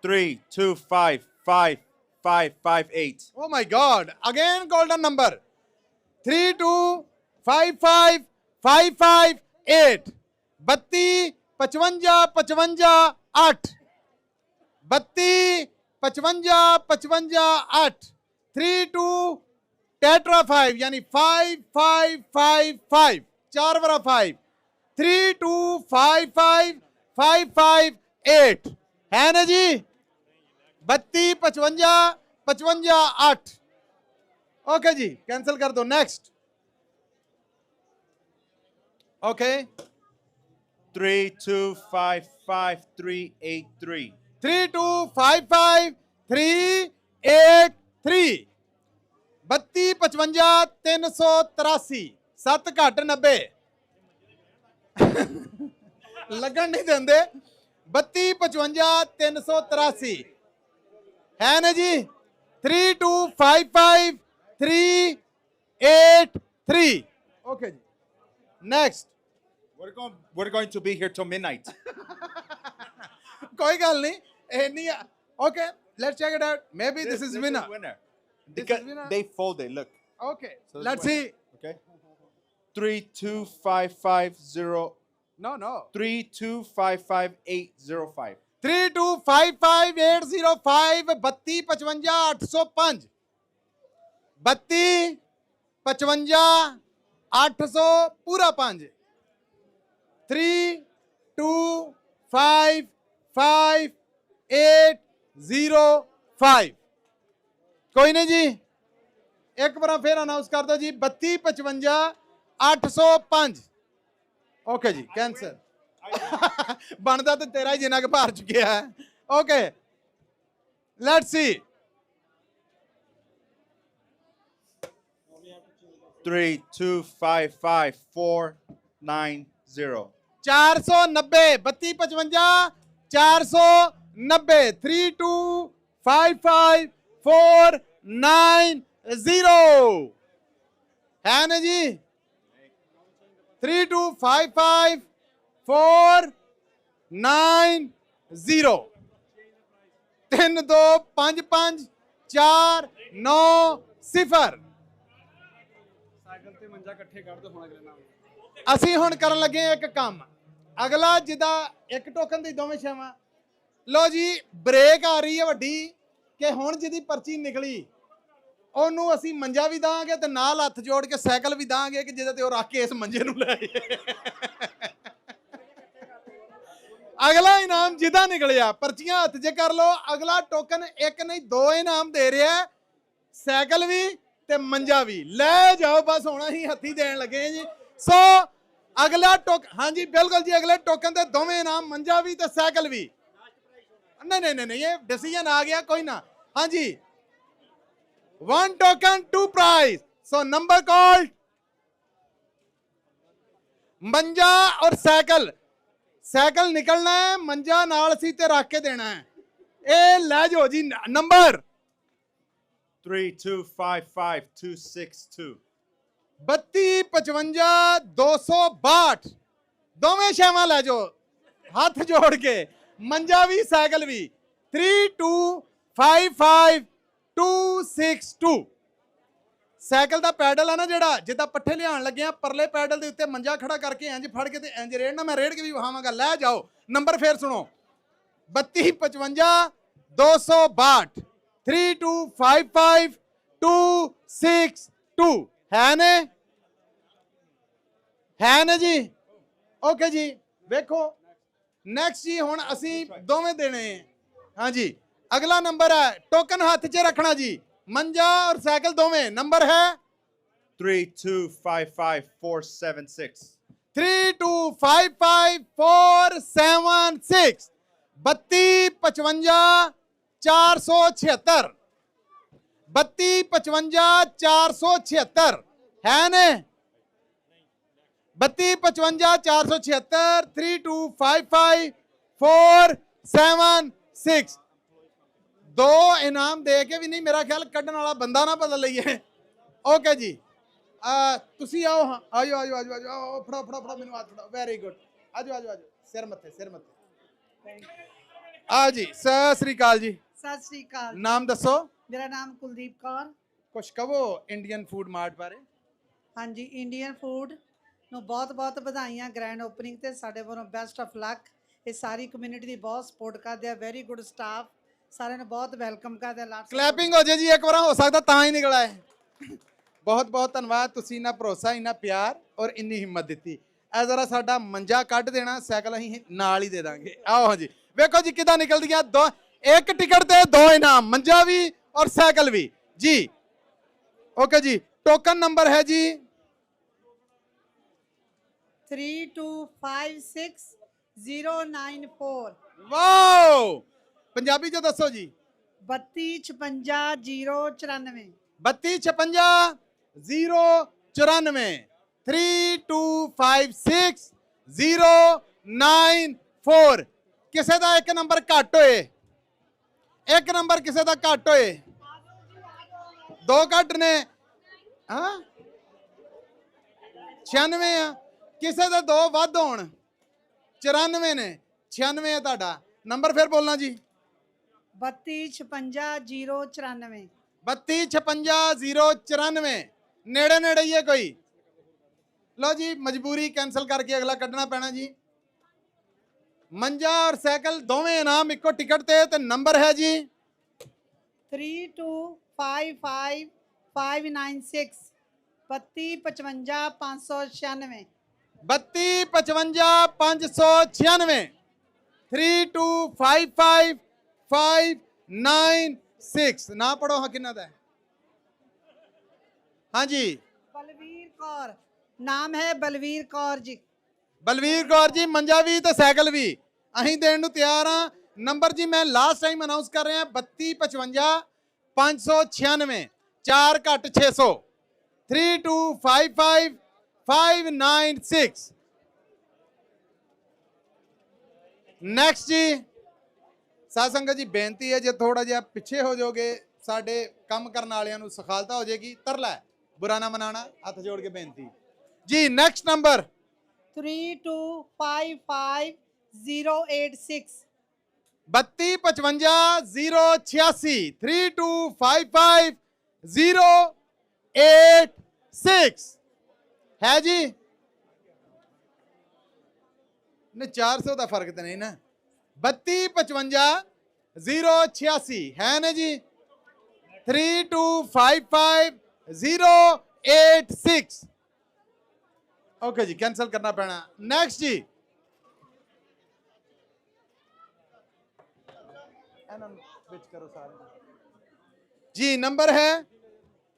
3255558. Oh my God! Again golden number 3255558 32 55 55 8 32 55 55 8 32 tetra 5 यानी 5555 चार बरा 5 3255558 है ना जी 32 55 55 8 ओके जी कैंसिल कर दो। Next okay 3255383. 3255383 32 55 383 7 ਘੱਟ 90 ਲੱਗਣ ਨਹੀਂ ਦਿੰਦੇ 32 55 383 है ना जी 3255383 ओके जी next We're going to be here till midnight. कोई गल नहीं नहीं okay let's check it out maybe this is winner Because they folded. Look. okay So this let's is see Okay. 32550. no 3255805. 3255805 32 55 805 32 55 800 पूरा 5 3255805 कोई नहीं जी, एक बार फिर अनाउंस कर दो जी 32 55 805। ओके जी, कैंसर बनता तो तेरा ही जिन्ना के भार चुके है। ओके लेट्स सी 3255490 490 32 55 490 3255490 है ना जी 3255490 32554990 ਸਾਈਕਲ ਤੇ ਮੰਜਾ ਇਕੱਠੇ ਕਰ ਦੋ ਹੁਣ ਅਗਲੇ ਨਾਲ। ਅਸੀਂ ਹੁਣ ਕਰਨ ਲੱਗੇ ਹਾਂ ਇੱਕ ਕੰਮ। ਅਗਲਾ ਜਿਹਦਾ ਇੱਕ ਟੋਕਨ ਦੀ ਦੋਵੇਂ ਛਾਵਾਂ, ਲੋ ਜੀ ਬ੍ਰੇਕ ਆ ਰਹੀ ਹੈ ਵੱਡੀ ਕਿ ਹੁਣ ਜਿਹਦੀ ਪਰਚੀ ਨਿਕਲੀ ਉਹਨੂੰ ਅਸੀਂ ਮੰਜਾ ਵੀ ਦਾਂਗੇ ਤੇ ਨਾਲ ਹੱਥ ਜੋੜ ਕੇ ਸਾਈਕਲ ਵੀ ਦਾਂਗੇ ਕਿ ਜਿਹਦੇ ਤੇ ਉਹ ਰੱਖ ਕੇ ਇਸ ਮੰਜੇ ਨੂੰ ਲੈ ਜਾਏ। ਅਗਲਾ ਇਨਾਮ ਜਿਹਦਾ ਨਿਕਲਿਆ ਪਰਚੀਆਂ ਹੱਥ 'ਚ ਕਰ ਲੋ। ਅਗਲਾ ਟੋਕਨ ਇੱਕ ਨਹੀਂ ਦੋ ਇਨਾਮ ਦੇ ਰਿਹਾ, ਸਾਈਕਲ ਵੀ ਤੇ ਮੰਜਾ ਵੀ। ਲੈ ਜਾਓ, ਬਸ ਹੁਣ ਅਸੀਂ ਹੱਥੀ ਦੇਣ ਲੱਗੇ ਜੀ। ਸੋ ਅਗਲਾ हाँ जी बिल्कुल जी, अगले टोकन ਦੇ ਦੋਵੇਂ ਇਨਾਮ ਮੰਜਾ ਵੀ ਤੇ ਸਾਈਕਲ ਵੀ। नहीं ये डिसीजन आ गया, कोई ना। हाँ जी 1 token 2 prize. So number called मंजा और साइकिल। साइकिल निकलना है, मंजा नाल सी ते रख के देना है। ए ले जाओ जी नंबर 3255262 32 55 262 ਦੋਵੇਂ ਛੇਵਾਂ ਲੈ ਜਾਓ ਹੱਥ ਜੋੜ ਕੇ, ਮੰਜਾ ਵੀ ਸਾਈਕਲ ਵੀ। 3255262 ਸਾਈਕਲ ਦਾ ਪੈਡਲ ਆ ਨਾ ਜਿਹੜਾ, ਜਿੱਦਾਂ ਪੱਠੇ ਲਿਆਉਣ ਲੱਗੇ ਆ, ਪਰਲੇ ਪੈਡਲ ਦੇ ਉੱਤੇ ਮੰਜਾ ਖੜਾ ਕਰਕੇ ਇੰਜ ਫੜ ਕੇ ਤੇ ਇੰਜ ਰੇੜਨਾ। ਮੈਂ ਰੇੜ ਕੇ ਵੀ ਵਿਖਾਵਾਂਗਾ। ਲੈ ਜਾਓ ਨੰਬਰ ਫੇਰ ਸੁਣੋ 32 55 262 3255262 है ने जी। ओके जी वेखो नेक्स्ट जी हुण असी दोवें देने हैं। हाँ जी अगला नंबर है, टोकन हाथ च रखना जी, मंजा और साइकिल दोवें। नंबर है 3255476 3255476 32 55 476 32 55 476 है ने 32 55 476 3255476 दो इनाम दे के भी नहीं, मेरा ख्याल कड्डण वाला बंदा ना बदल लईए। ओके जी तुसी आओ। हाँ आजो आजो आजो आजो आओ, फड़ो फड़ो फड़ो मैनू हाथ फड़ो। वेरी गुड आजो आजो आजो, सिर मत्थे सिर मत्थे। आ जी सत श्री अकाल जी। सत श्री अकाल। नाम दसो। मेरा नाम कुलदीप कौर। कुछ कहो इंडियन फूड मार्ट बारे। हाँ जी इंडियन फूड ਨੂੰ ਬਹੁਤ ਬਹੁਤ ਵਧਾਈਆਂ ਗ੍ਰੈਂਡ ਓਪਨਿੰਗ ਤੇ। ਸਾਡੇ ਵੱਲੋਂ ਬੈਸਟ ਆਫ ਲੱਕ। ਇਹ ਸਾਰੀ ਕਮਿਊਨਿਟੀ ਦੀ ਬਹੁਤ ਸਪੋਰਟ ਕਰਦੇ ਆ। ਵੈਰੀ ਗੁੱਡ ਸਟਾਫ, ਸਾਰਿਆਂ ਨੂੰ ਬਹੁਤ ਵੈਲਕਮ ਕਰਦੇ ਆ। ਕਲੈਪਿੰਗ ਹੋ ਜੇ ਜੀ ਇੱਕ ਵਾਰ, ਹੋ ਸਕਦਾ ਤਾਂ ਹੀ ਨਿਕਲ ਆਏ। ਬਹੁਤ ਬਹੁਤ ਧੰਨਵਾਦ, ਤੁਸੀਂ ਇੰਨਾ ਭਰੋਸਾ, ਇੰਨਾ ਪਿਆਰ ਔਰ ਇੰਨੀ ਹਿੰਮਤ ਦਿੱਤੀ। ਇਹ ਜ਼ਰਾ ਸਾਡਾ ਮੰਜਾ ਕੱਢ ਦੇਣਾ, ਸਾਈਕਲ ਅਸੀਂ ਨਾਲ ਹੀ ਦੇ ਦਾਂਗੇ। ਆਓ ਜੀ ਵੇਖੋ ਜੀ ਕਿੱਦਾਂ ਨਿਕਲਦੀਆਂ ਦੋ, ਇੱਕ ਟਿਕਟ ਤੇ ਦੋ ਇਨਾਮ, ਮੰਜਾ ਵੀ ਔਰ ਸਾਈਕਲ ਵੀ ਜੀ। ओके जी टोकन नंबर है जी 3256094। वाओ पंजाबी जो दसो जी 3256 094 3256094 किसे दा एक नंबर घट होए, एक नंबर किसे दा घट होए, दो घट ने। हाँ 96 आ, किसे दे दो वध होण 94 ने, 96 है तुहाडा नंबर। फिर बोलना जी 3256 3256 नेड़े नेड़े ही है कोई। लो जी मजबूरी कैंसल करके अगला कढ़ना पैना जी। ਮੰਜਾ ਔਰ ਸਾਈਕਲ ਦੋਵੇਂ ਇਨਾਮ ਇੱਕੋ ਟਿਕਟ ਤੇ ਨੰਬਰ ਹੈ ਜੀ 3255596 3255 3255 3255596 ਨਾ ਪੜੋ ਹਾਂ ਕਿੰਨਾ ਦਾ ਹੈ ਹਾਂਜੀ ਬਲਵੀਰ ਕੌਰ ਨਾਮ ਹੈ ਬਲਵੀਰ ਕੌਰ ਜੀ ਬਲਵੀਰ ਕੌਰ ਜੀ ਮੰਜਾ ਵੀ ਤੇ ਸਾਈਕਲ ਵੀ ਅਸੀਂ ਦੇਣ ਨੂੰ ਤਿਆਰ ਹਾਂ ਨੰਬਰ ਜੀ ਮੈਂ ਲਾਸਟ ਟਾਈਮ ਅਨਾਉਂਸ ਕਰ ਰਿਹਾ 3255 596 4 ਘੱਟ 600 3255 596 ਨੈਕਸਟ ਜੀ ਸਾਧ ਸੰਗਤ ਜੀ ਬੇਨਤੀ ਹੈ ਜੇ ਥੋੜਾ ਜਿਹਾ ਪਿੱਛੇ ਹੋ ਜਾਓਗੇ ਸਾਡੇ ਕੰਮ ਕਰਨ ਵਾਲਿਆਂ ਨੂੰ ਸਖਾਲਤਾ ਹੋ ਜਾਏਗੀ ਤਰਲਾ ਬੁਰਾ ਨਾ ਮਨਾਣਾ ਹੱਥ ਜੋੜ ਕੇ ਬੇਨਤੀ ਜੀ ਨੈਕਸਟ ਨੰਬਰ 3255086 3255 3255086 है जी ने 400 का फर्क तो नहीं ना 3255 है ना जी 3255086 ओके जी कैंसिल करना पैना नेक्स्ट जी जी नंबर है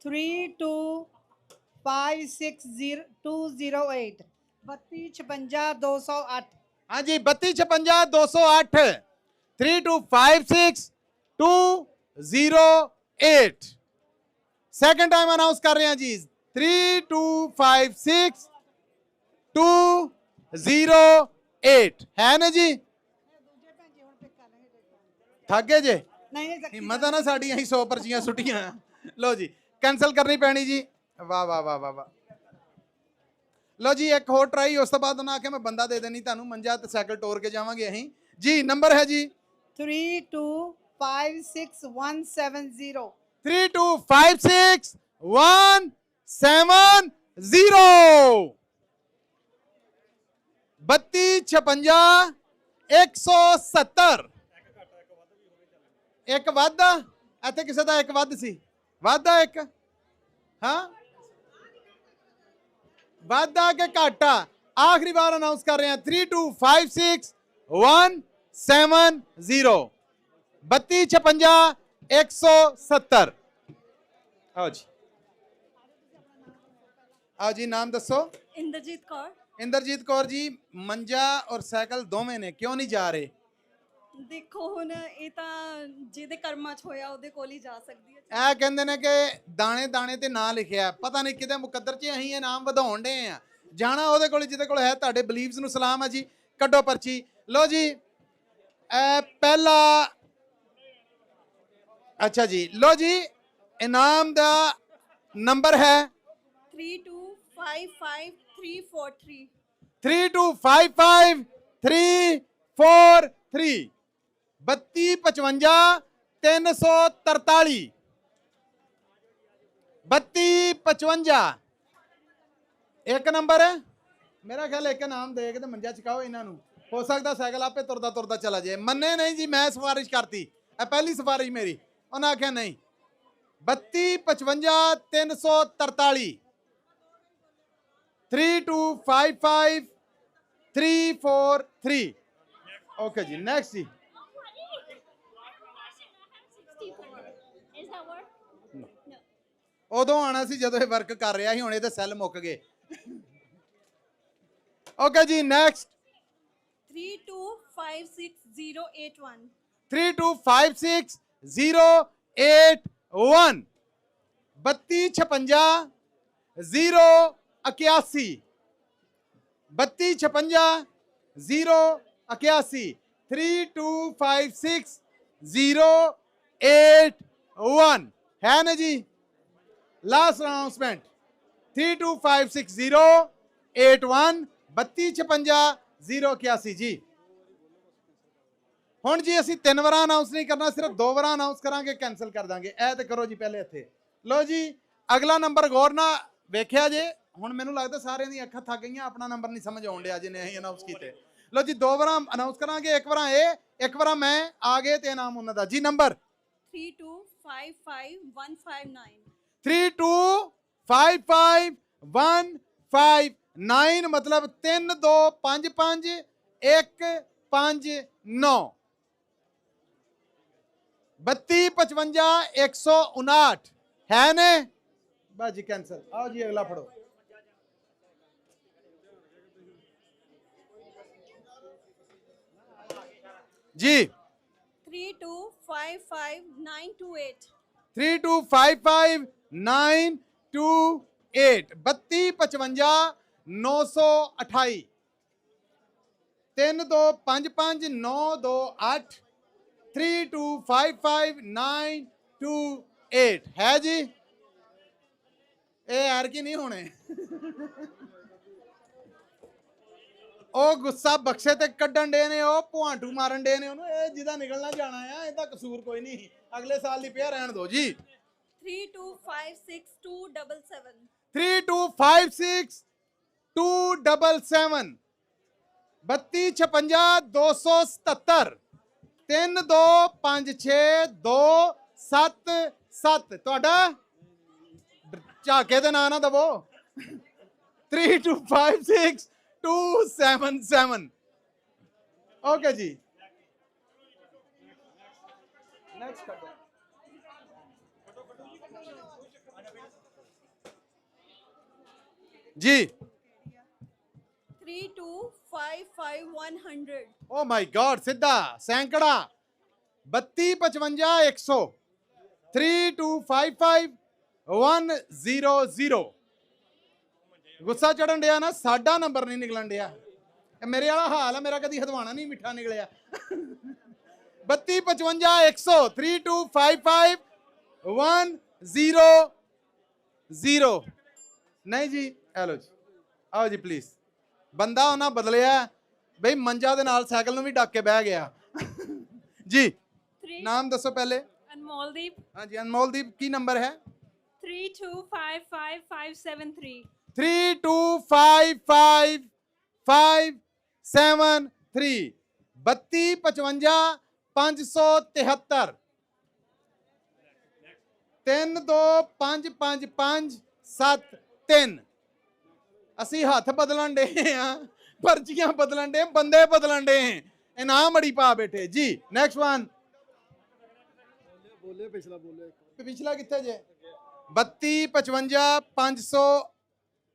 3256208 3256 हाँ जी 3256 3256208 सेकंड टाइम अनाउंस कर रहे हैं जी 3256208 है ना जी थक गए जे हिम्मत है ना साड़ी अं 100 पर्चियां सुटियां लो जी कैंसल करनी पैनी जी वाह वाह वाह वाह वाह लो जी एक होर ट्राई उस तो बाद उन्हें आख्या मैं बंदा दे देनी तुहानू मंजा ते साइकिल टोर के जावांगे अहीं जी नंबर है जी 3256170 3256170 3256 170 ਇੱਕ ਵਾਧਾ ਇੱਥੇ ਕਿਸੇ ਦਾ ਇੱਕ ਵੱਧ ਸੀ ਵਾਧਾ ਇੱਕ ਹਾਂ ਵਾਧਾ ਕਿ ਘਾਟਾ ਆਖਰੀ ਵਾਰ ਅਨਾਉਂਸ ਕਰ ਰਹੇ ਹਾਂ 3256170 3256 170 आओ जी आओ जी नाम दसो इंद्रजीत कौर इंद्रजीत कौर जी मंजा और साइकिल दोवें ने क्यों नहीं जा रहे ਦੇਖੋ ਹੁਣ ਇਹ ਤਾਂ ਜਿਹਦੇ ਕਰਮਾਂ 'ਚ ਹੋਇਆ ਉਹਦੇ ਕੋਲ ਹੀ ਜਾ ਸਕਦੀ ਹੈ ਇਹ ਕਹਿੰਦੇ ਨੇ ਕਿ ਦਾਣੇ ਦਾਣੇ ਤੇ ਨਾਂ ਲਿਖਿਆ ਪਤਾ ਨਹੀਂ ਕਿਤੇ ਮੁਕੱਦਰ 'ਚ ਅਸੀਂ ਇਹ ਨਾਮ ਵਧਾਉਣ ਦੇ ਆ ਜਾਣਾ ਉਹਦੇ ਕੋਲ ਜਿਹਦੇ ਕੋਲ ਹੈ ਤੁਹਾਡੇ ਬਲੀਵਸ ਨੂੰ ਸਲਾਮ ਹੈ ਜੀ ਕੱਢੋ ਪਰਚੀ ਲਓ ਜੀ ਪਹਿਲਾ ਅੱਛਾ ਜੀ ਲਓ ਜੀ ਇਨਾਮ ਦਾ ਨੰਬਰ ਹੈ 3255343 3255343 3255 343 3255 ਇੱਕ ਨੰਬਰ ਹੈ ਮੇਰਾ ਖਿਆਲ ਇੱਕ ਨਾਮ ਦੇ ਕੇ ਤੇ ਮੰਜਾ ਚਕਾਓ ਇਹਨਾਂ ਨੂੰ ਹੋ ਸਕਦਾ ਸਾਈਕਲ ਆਪੇ ਤੁਰਦਾ ਤੁਰਦਾ ਚਲਾ ਜਾਏ ਮੰਨੇ ਨਹੀਂ ਜੀ ਮੈਂ ਸਿਫਾਰਿਸ਼ ਕਰਤੀ ਇਹ ਪਹਿਲੀ ਸਿਫਾਰਿਸ਼ ਮੇਰੀ ਉਹਨਾਂ ਆਖਿਆ ਨਹੀਂ 3255 343 3255 343 ओके जी नेक्स्ट जी ਉਦੋਂ ਆਣਾ ਸੀ ਜਦੋਂ ਇਹ ਵਰਕ ਕਰ ਰਿਹਾ ਸੀ ਹੁਣ ਇਹਦੇ ਸੈੱਲ ਮੁੱਕ ਗਏ ਓਕੇ ਜੀ ਨੈਕਸਟ 3256081 3256081 3256 081 3256 081 3256081 है ना जी लास्ट अनाउंसमेंट 3256081 3256 081 जी ਹੁਣ ਜੀ ਅਸੀਂ 3 ਵਾਰ ਅਨਾਉਂਸ ਨਹੀਂ ਕਰਨਾ ਸਿਰਫ 2 ਵਾਰ ਅਨਾਉਂਸ ਕਰਾਂਗੇ ਕੈਨਸਲ ਕਰ ਦਾਂਗੇ ਇਹ ਤੇ ਕਰੋ ਜੀ ਪਹਿਲੇ ਇੱਥੇ ਲਓ ਜੀ ਅਗਲਾ ਨੰਬਰ ਗੌਰ ਨਾਲ ਵੇਖਿਆ ਜੇ ਹੁਣ ਮੈਨੂੰ ਲੱਗਦਾ ਸਾਰਿਆਂ ਦੀਆਂ ਅੱਖਾਂ ਥੱਕ ਗਈਆਂ ਆਪਣਾ ਨੰਬਰ ਨਹੀਂ ਸਮਝ ਆਉਣ ਡਿਆ ਜਿਹਨੇ ਅਸੀਂ ਅਨਾਉਂਸ ਕੀਤੇ ਲਓ ਜੀ 2 ਵਾਰਾਂ ਅਨਾਉਂਸ ਕਰਾਂਗੇ, 1 ਵਾਰਾਂ ਇਹ, 1 ਵਾਰਾਂ ਮੈਂ, ਆ ਗਏ ਤੇ ਇਨਾਮ ਉਹਨਾਂ ਦਾ ਜੀ। ਨੰਬਰ 3255159 3255159 ਮਤਲਬ 3255159 3255 ਹੈ ਨੇ ਬਾਜੀ ਕੈਂਸਲ। ਆਓ ਜੀ ਅਗਲਾ ਫੜੋ। ਜੀ 3255928 3255928 3255 3255928 3255928 ਹੈ ਜੀ। ਇਹ ਯਾਰ ਕੀ ਨਹੀਂ ਹੋਣੇ। ਉਹ ਗੁੱਸਾ ਬਖਸ਼ੇ ਤੇ ਕੱਢਣ ਡੇ ਨੇ, ਉਹ ਭੁਆਂਟੂ ਮਾਰਨ ਡੇ ਨੇ ਉਹਨੂੰ। ਇਹ ਜਿਹਦਾ ਨਿਕਲਣਾ ਜਾਣਾ ਆ, ਇਹਦਾ ਕਸੂਰ ਕੋਈ ਨਹੀਂ, ਅਗਲੇ ਸਾਲ ਦੀ ਪਿਆ ਰਹਿਣ ਦਿਓ ਜੀ। 3256277 3256277 3256 3256277 ਤੁਹਾਡਾ ਝਾਕੇ ਦੇ ਨਾਂ ਨਾ ਦਵੋ। 3256277 ਓਕੇ ਜੀ। ਨੈਕਸਟ ਕੱਢੋ ਜੀ। 3255100 ਓ ਮਾਈ ਗॉड ਸਿੱਧਾ ਸੈਂਕੜਾ 3255100 3255100 ਗੁੱਸਾ ਚੜਨ ਡਿਆ ਨਾ, ਸਾਡਾ ਨੰਬਰ ਨਹੀਂ ਨਿਕਲਣ ਡਿਆ। ਇਹ ਮੇਰੇ ਵਾਲਾ ਹਾਲ ਹੈ, ਮੇਰਾ ਕਦੀ ਹਦਵਾਣਾ ਨਹੀਂ ਮਿੱਠਾ ਨਿਕਲਿਆ। 3255100 3255100 ਨਹੀਂ ਜੀ। ਹੈਲੋ ਜੀ, ਆਓ ਜੀ ਪਲੀਜ਼। ਬੰਦਾ ਉਹਨਾਂ ਬਦਲਿਆ ਬਈ, ਮੰਜਾ ਦੇ ਨਾਲ ਸਾਈਕਲ ਨੂੰ ਵੀ ਡੱਕ ਕੇ ਬਹਿ ਗਿਆ ਜੀ। ਨਾਮ ਦੱਸੋ ਪਹਿਲੇ। ਅਨਮੋਲਦੀਪ। ਹਾਂਜੀ ਅਨਮੋਲਦੀਪ, ਕੀ ਨੰਬਰ ਹੈ? 3255573 3255573 3255 3255573। ਅਸੀਂ ਹੱਥ ਬਦਲਣ ਡੇ ਆ, ਪਰਚੀਆਂ ਬਦਲਣ ਡੇ, ਬੰਦੇ ਬਦਲਣ ਡੇ, ਇਨਾਮ ਅੜੀ ਪਾ ਬੈਠੇ ਜੀ। ਨੈਕਸਟ ਵਨ ਬੋਲੇ ਪਿਛਲਾ ਬੋਲੇ ਪਿਛਲਾ ਕਿੱਥੇ ਜੇ? 3255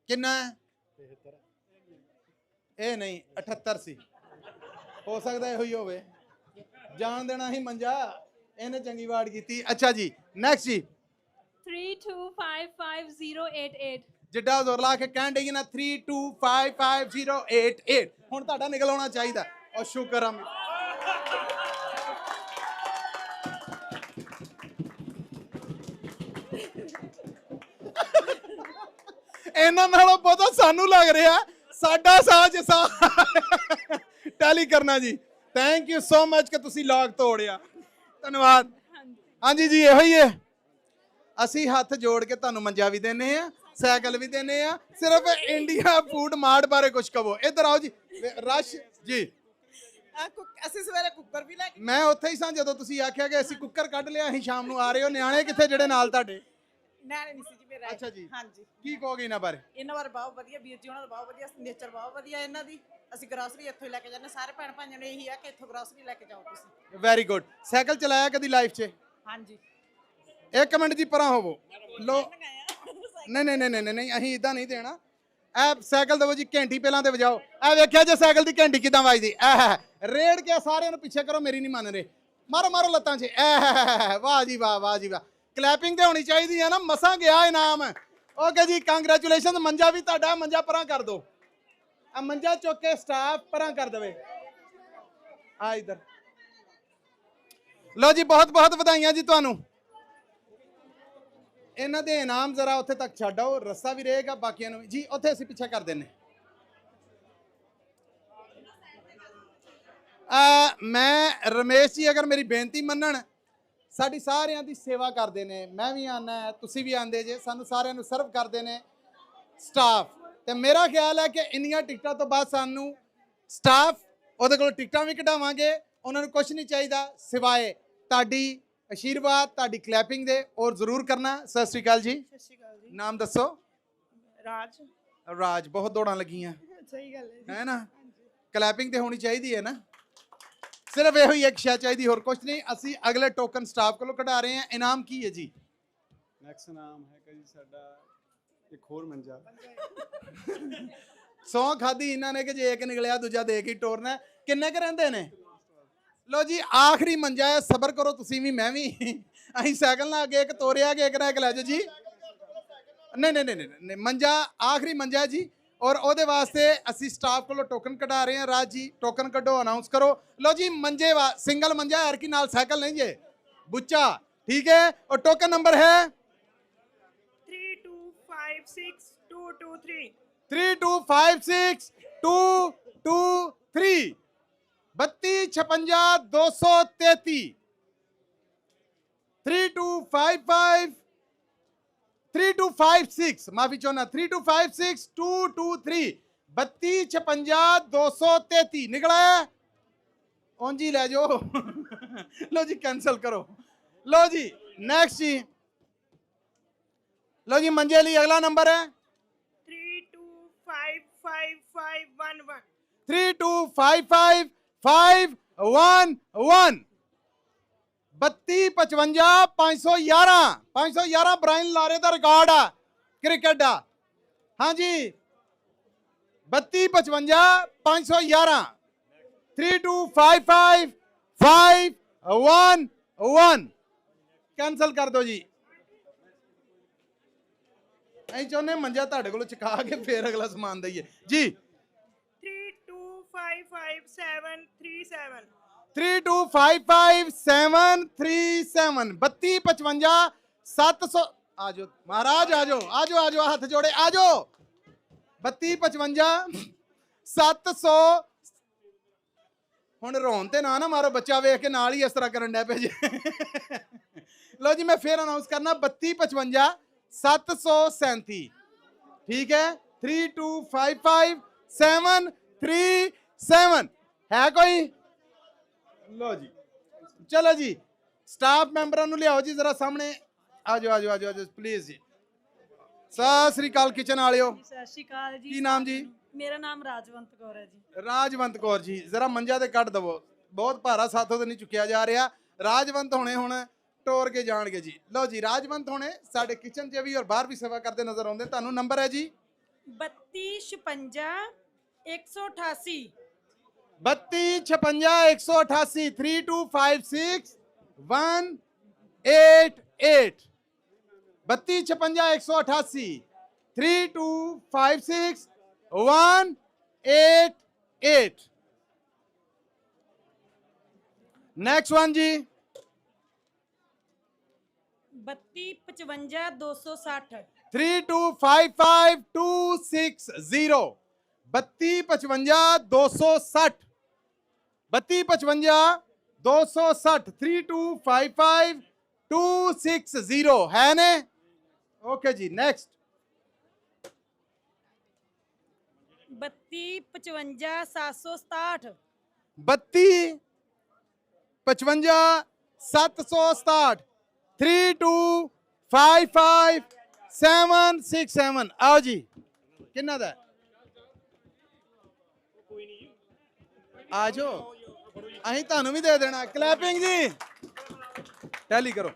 ਕਿੰਨਾ ਹੈ? ਇਹ ਨਹੀਂ 78 ਸੀ, ਹੋ ਸਕਦਾ ਇਹੋ ਹੀ ਹੋਵੇ। ਜਾਣ ਦੇਣਾ ਹੀ ਮੰਜਾ, ਇਹਨੇ ਚੰਗੀ ਵਾਰਡ ਕੀਤੀ। ਅੱਛਾ ਜੀ ਨੈਕਸਟ ਜੀ। 3255088 ਜਿੱਡਾ ਜ਼ੋਰ ਲਾ ਕੇ ਕਹਿਣ ਡਈ ਨਾ 3255088 ਹੁਣ ਤੁਹਾਡਾ ਨਿਕਲ ਆਉਣਾ ਚਾਹੀਦਾ। ਔਰ ਸ਼ੁਕਰ ਆ ਇਹਨਾਂ ਨਾਲੋਂ ਬਹੁਤਾ ਸਾਨੂੰ ਲੱਗ ਰਿਹਾ ਸਾਡਾ ਸਾਜ ਟੈਲੀ ਕਰਨਾ ਜੀ। ਥੈਂਕ ਯੂ ਸੋ ਮਚ ਕਿ ਤੁਸੀਂ ਲੌਗ ਤੋੜਿਆ, ਧੰਨਵਾਦ। ਹਾਂਜੀ ਜੀ ਇਹੋ ਹੀ ਹੈ, ਅਸੀਂ ਹੱਥ ਜੋੜ ਕੇ ਤੁਹਾਨੂੰ ਮੰਜਾ ਵੀ ਦਿੰਨੇ ਆ, ਸਾਈਕਲ ਵੀ ਦਿੰਨੇ ਆ। ਸਿਰਫ ਇੰਡੀਆ ਫੂਡ ਮਾਰਟ ਬਾਰੇ ਕੁਝ ਕਹੋ। ਇੱਧਰ ਆਓ ਜੀ। ਰਸ਼ ਜੀ। ਅਸੀਂ ਸਵੇਰੇ ਕੁੱਕਰ ਵੀ ਲੈ ਕੇ, ਮੈਂ ਉੱਥੇ ਹੀ ਸਾਂ ਜਦੋਂ ਤੁਸੀਂ ਆਖਿਆ ਕਿ ਅਸੀਂ ਕੁੱਕਰ ਕੱਢ ਲਿਆ, ਅਸੀਂ ਸ਼ਾਮ ਨੂੰ ਆ ਰਹੇ ਹੋ। ਨਿਆਣੇ ਕਿੱਥੇ ਜਿਹੜੇ ਨਾਲ ਤੁਹਾਡੇ? ਨਾਲੇ ਨਹੀਂ ਸੀ ਜੀ ਮੇਰਾ। ਅੱਛਾ ਜੀ, ਹਾਂਜੀ। ਕੀ ਕਹੋਗੇ ਇਹਨਾਂ ਬਾਰੇ? ਇਹਨਾਂ ਬਾਰੇ ਬਹੁਤ ਵਧੀਆ, ਵੀਰ ਜੀ ਉਹਨਾਂ ਦਾ ਬਹੁਤ ਵਧੀਆ ਨੇਚਰ, ਬਹੁਤ ਵਧੀਆ ਇਹਨਾਂ ਦੀ। ਅਸੀਂ ਗਰੋਸਰੀ ਇੱਥੋਂ ਹੀ ਲੈ ਕੇ ਜਾਂਦੇ, ਸਾਰੇ ਭੈਣ ਭਾਈਆਂ ਨੂੰ ਇਹੀ ਆ ਕਿ ਇੱਥੋਂ ਗਰੋਸਰੀ ਲੈ ਕੇ ਜਾਓ ਤੁਸੀਂ। Very good. ਸਾਈਕਲ ਚਲਾਇਆ ਕਦੀ ਲਾਈਫ 'ਚ? ਹਾਂਜੀ। ਇੱਕ ਮਿੰਟ ਜੀ ਪਰਾਂ ਹੋਵੋ। ਲੋ ਨਹੀਂ ਨਹੀਂ ਨਹੀਂ ਨਹੀਂ ਨਹੀਂ, ਅਸੀਂ ਇਦਾਂ ਨਹੀਂ ਦੇਣਾ। ਇਹ ਸਾਈਕਲ ਦੇਵੋ ਜੀ, ਘੰਟੀ ਪਹਿਲਾਂ ਤੇ ਵਜਾਓ। ਇਹ ਵੇਖਿਆ ਜੇ ਸਾਈਕਲ ਦੀ ਘੰਟੀ ਕਿਦਾਂ ਵੱਜਦੀ। ਰੇੜ ਕੇ ਸਾਰਿਆਂ ਨੂੰ ਪਿੱਛੇ ਕਰੋ, ਮੇਰੀ ਨਹੀਂ ਮੰਨ ਰਹੇ। ਮਾਰੋ ਮਾਰੋ ਲੱਤਾਂ 'ਚ। ਵਾਹ ਜੀ ਵਾਹ, ਵਾਹ ਜੀ ਵਾਹ। ਕਲੈਪਿੰਗ ਤੇ ਹੋਣੀ ਚਾਹੀਦੀ ਹੈ ਨਾ, ਮਸਾਂ ਗਿਆ ਇਨਾਮ। ਓਕੇ ਜੀ, ਕੰਗ੍ਰੈਚੁਲੇਸ਼ਨ। ਮੰਜਾ ਵੀ ਤੁਹਾਡਾ, ਮੰਜਾ ਪਰਾਂ ਕਰ ਦੋ। ਆ ਮੰਜਾ ਚੁੱਕ ਕੇ ਸਟਾਫ ਪਰਾਂ ਕਰ ਦੇਵੇ। ਆ ਇਧਰ ਲੋ ਜੀ, ਬਹੁਤ ਬਹੁਤ ਵਧਾਈਆਂ ਜੀ ਤੁਹਾਨੂੰ। ਇਹਨਾਂ ਦੇ ਇਨਾਮ ਜ਼ਰਾ ਉੱਥੇ ਤੱਕ ਛੱਡ ਆਓ, ਰੱਸਾ ਵੀ ਰਹੇਗਾ ਬਾਕੀਆਂ ਨੂੰ ਜੀ। ਉੱਥੇ ਅਸੀਂ ਪਿੱਛੇ ਕਰ ਦਿੰਨੇ। ਮੈਂ ਰਮੇਸ਼ ਜੀ, ਅਗਰ ਮੇਰੀ ਬੇਨਤੀ ਮੰਨਣ, ਸਾਡੀ ਸਾਰਿਆਂ ਦੀ ਸੇਵਾ ਕਰਦੇ ਨੇ। ਮੈਂ ਵੀ ਆਨਾ, ਤੁਸੀਂ ਵੀ ਆਂਦੇ ਜੇ, ਸਾਨੂੰ ਸਾਰਿਆਂ ਨੂੰ ਸਰਵ ਕਰਦੇ ਨੇ ਸਟਾਫ। ਤੇ ਮੇਰਾ ਖਿਆਲ ਹੈ ਕਿ ਇੰਨੀਆਂ ਟਿਕਟਾਂ ਤੋਂ ਬਾਅਦ ਸਾਨੂੰ ਸਟਾਫ ਉਹਦੇ ਕੋਲ ਟਿਕਟਾਂ ਵੀ ਕਢਾਵਾਂਗੇ। ਉਹਨਾਂ ਨੂੰ ਕੁਝ ਨਹੀਂ ਚਾਹੀਦਾ ਸਿਵਾਏ ਤੁਹਾਡੀ ਆਸ਼ੀਰਵਾਦ, ਤੁਹਾਡੀ ਕਲੈਪਿੰਗ ਦੇ। ਔਰ ਜ਼ਰੂਰ ਕਰਨਾ। ਸਤਿ ਸ਼੍ਰੀ ਅਕਾਲ ਜੀ। ਸਤਿ ਸ਼੍ਰੀ ਅਕਾਲ ਜੀ। ਨਾਮ ਦੱਸੋ। ਰਾਜ। ਰਾਜ, ਬਹੁਤ ਦੌੜਾਂ ਲੱਗੀਆਂ ਸਹੀ ਗੱਲ ਹੈ ਹੈ ਨਾ। ਕਲੈਪਿੰਗ ਤੇ ਹੋਣੀ ਚਾਹੀਦੀ ਹੈ ਨਾ। ਸਿਰਫ ਇਹੋ ਹੀ ਇੱਕ ਸ਼ੈ ਚਾਹੀਦੀ, ਹੋਰ ਕੁਝ ਨਹੀਂ। ਅਸੀਂ ਅਗਲੇ ਟੋਕਨ ਸਟਾਫ ਕੋਲੋਂ ਕਢਾ ਰਹੇ ਹਾਂ। ਇਨਾਮ ਕੀ ਹੈ ਜੀ? ਨੈਕਸਟ ਨਾਮ ਹੈ ਜੀ ਸਾਡਾ ਇੱਕ ਹੋਰ ਮੰਜਾ। ਸੌਂ ਖਾਦੀ ਇਹਨਾਂ ਨੇ ਕਿ ਜੇ ਇੱਕ ਨਿਕਲਿਆ ਦੂਜਾ ਦੇ ਕੇ ਟੋਰਨਾ। ਕਿੰਨੇ ਕੁ ਰਹਿੰਦੇ ਨੇ? ਲੋ ਜੀ ਆਖਰੀ ਮੰਜਾ ਹੈ। ਸਬਰ ਕਰੋ ਤੁਸੀਂ ਵੀ ਮੈਂ ਵੀ। ਅਸੀਂ ਸਾਈਕਲ ਨਾਲ ਅੱਗੇ ਇੱਕ ਤੋਰਿਆ ਕਿ ਇੱਕ ਨਾ ਇੱਕ ਲੈ ਜਾਓ ਜੀ। ਨਹੀਂ ਨਹੀਂ ਨਹੀਂ ਨਹੀਂ, ਮੰਜਾ ਆਖਰੀ ਮੰਜਾ ਹੈ ਜੀ। ਔਰ ਉਹਦੇ ਵਾਸਤੇ ਅਸੀਂ ਸਟਾਫ ਕੋਲੋਂ ਟੋਕਨ ਕਢਾ ਰਹੇ ਹਾਂ। ਰਾਜ ਜੀ ਟੋਕਨ ਕੱਢੋ, ਅਨਾਉਂਸ ਕਰੋ। ਲੋ ਜੀ ਮੰਜੇ ਸਿੰਗਲ ਮੰਜਾ ਹੈ ਕਿ ਨਾਲ ਸਾਈਕਲ ਨਹੀਂ ਜੇ ਬੁੱਚਾ, ਠੀਕ ਹੈ। ਔਰ ਟੋਕਨ ਨੰਬਰ ਹੈ 3256223 3256223 3256 233 3256 माफी चाहना 3256223 3256 233 निकला है। ऊंज ही ले जाओ। लो जी कैंसिल करो। लो जी नेक्स्ट जी। लो जी मंजे ली अगला नंबर है 3255511 3255511 3255 511 ਬ੍ਰਾਇਨ ਲਾਰੇ ਦਾ ਰਿਕਾਰਡ ਆ ਕ੍ਰਿਕਟ ਦਾ। ਹਾਂਜੀ 3255 511 3255511 ਕੈਂਸਲ ਕਰ ਦਿਓ ਜੀ। ਅਸੀਂ ਚਾਹੁੰਦੇ ਮੰਜਾ ਤੁਹਾਡੇ ਕੋਲ ਚੁਕਾ ਕੇ ਫੇਰ ਅਗਲਾ ਸਮਾਨ ਦਈਏ ਜੀ। 3255737 3255737 3255 700 ਆਜੋ ਮਹਾਰਾਜ ਆਜੋ ਆਜੋ ਆਜੋ ਹੱਥ ਜੋੜੇ ਆਜੋ 3255 700। ਹੁਣ ਰੋਣ ਤੇ ਨਾ ਮਾਰੋ, ਬੱਚਾ ਵੇਖ ਕੇ ਨਾਲ ਹੀ ਇਸ ਤਰ੍ਹਾਂ ਕਰਨ ਡੈ ਪਏ ਜੀ। ਲੋ ਜੀ ਮੈਂ ਫੇਰ ਅਨਾਉਂਸ ਕਰਨਾ 3255 737 ਠੀਕ ਹੈ। 3255737 ਹੈ ਕੋਈ? ਲੋ ਜੀ ਚਲੋ ਜੀ ਸਟਾਫ ਮੈਂਬਰਾਂ ਨੂੰ ਲਿਆਓ ਜੀ ਜ਼ਰਾ ਸਾਹਮਣੇ। ਆਜੋ ਆਜੋ ਆਜੋ ਆਜੋ ਪਲੀਜ਼ ਜੀ। ਸਤਿ ਸ੍ਰੀ ਅਕਾਲ ਕਿਚਨ ਵਾਲਿਓ। ਸਤਿ ਸ਼੍ਰੀ ਅਕਾਲ ਜੀ। ਕੀ ਨਾਮ ਜੀ? ਮੇਰਾ ਨਾਮ ਰਾਜਵੰਤ ਕੌਰ ਹੈ ਜੀ। ਰਾਜਵੰਤ ਕੌਰ ਜੀ ਜ਼ਰਾ ਮੰਜਾ ਤੇ ਕੱਢ ਦਵੋ, ਬਹੁਤ ਭਾਰਾ ਸਾਥੋਂ ਤੇ ਨਹੀਂ ਚੁੱਕਿਆ ਜਾ ਰਿਹਾ। ਰਾਜਵੰਤ ਹੋਣੇ ਹੁਣ ਟੋਰ ਕੇ ਜਾਣਗੇ ਜੀ। ਲਓ ਜੀ ਰਾਜਵੰਤ ਹੋਣੇ ਸਾਡੇ ਕਿਚਨ 'ਚ ਵੀ ਔਰ ਬਾਹਰ ਵੀ ਸੇਵਾ ਕਰਦੇ ਨਜ਼ਰ ਆਉਂਦੇ। ਤੁਹਾਨੂੰ ਨੰਬਰ ਹੈ ਜੀ 3256 188 3256 188 3256 188 3256 188 3256 188। नेक्स्ट वन जी 3255 260 3255260 3255 260 3255 260 3255260 है ने। ओके जी नेक्स्ट 3255 767 3255 767 3255767 आओ जी किन्ना दा आ जाओ अहीं ਤੁਹਾਨੂੰ ਵੀ ਦੇ ਦੇਣਾ। ਕਲੈਪਿੰਗ ਜੀ ਟੈਲੀ ਕਰੋ।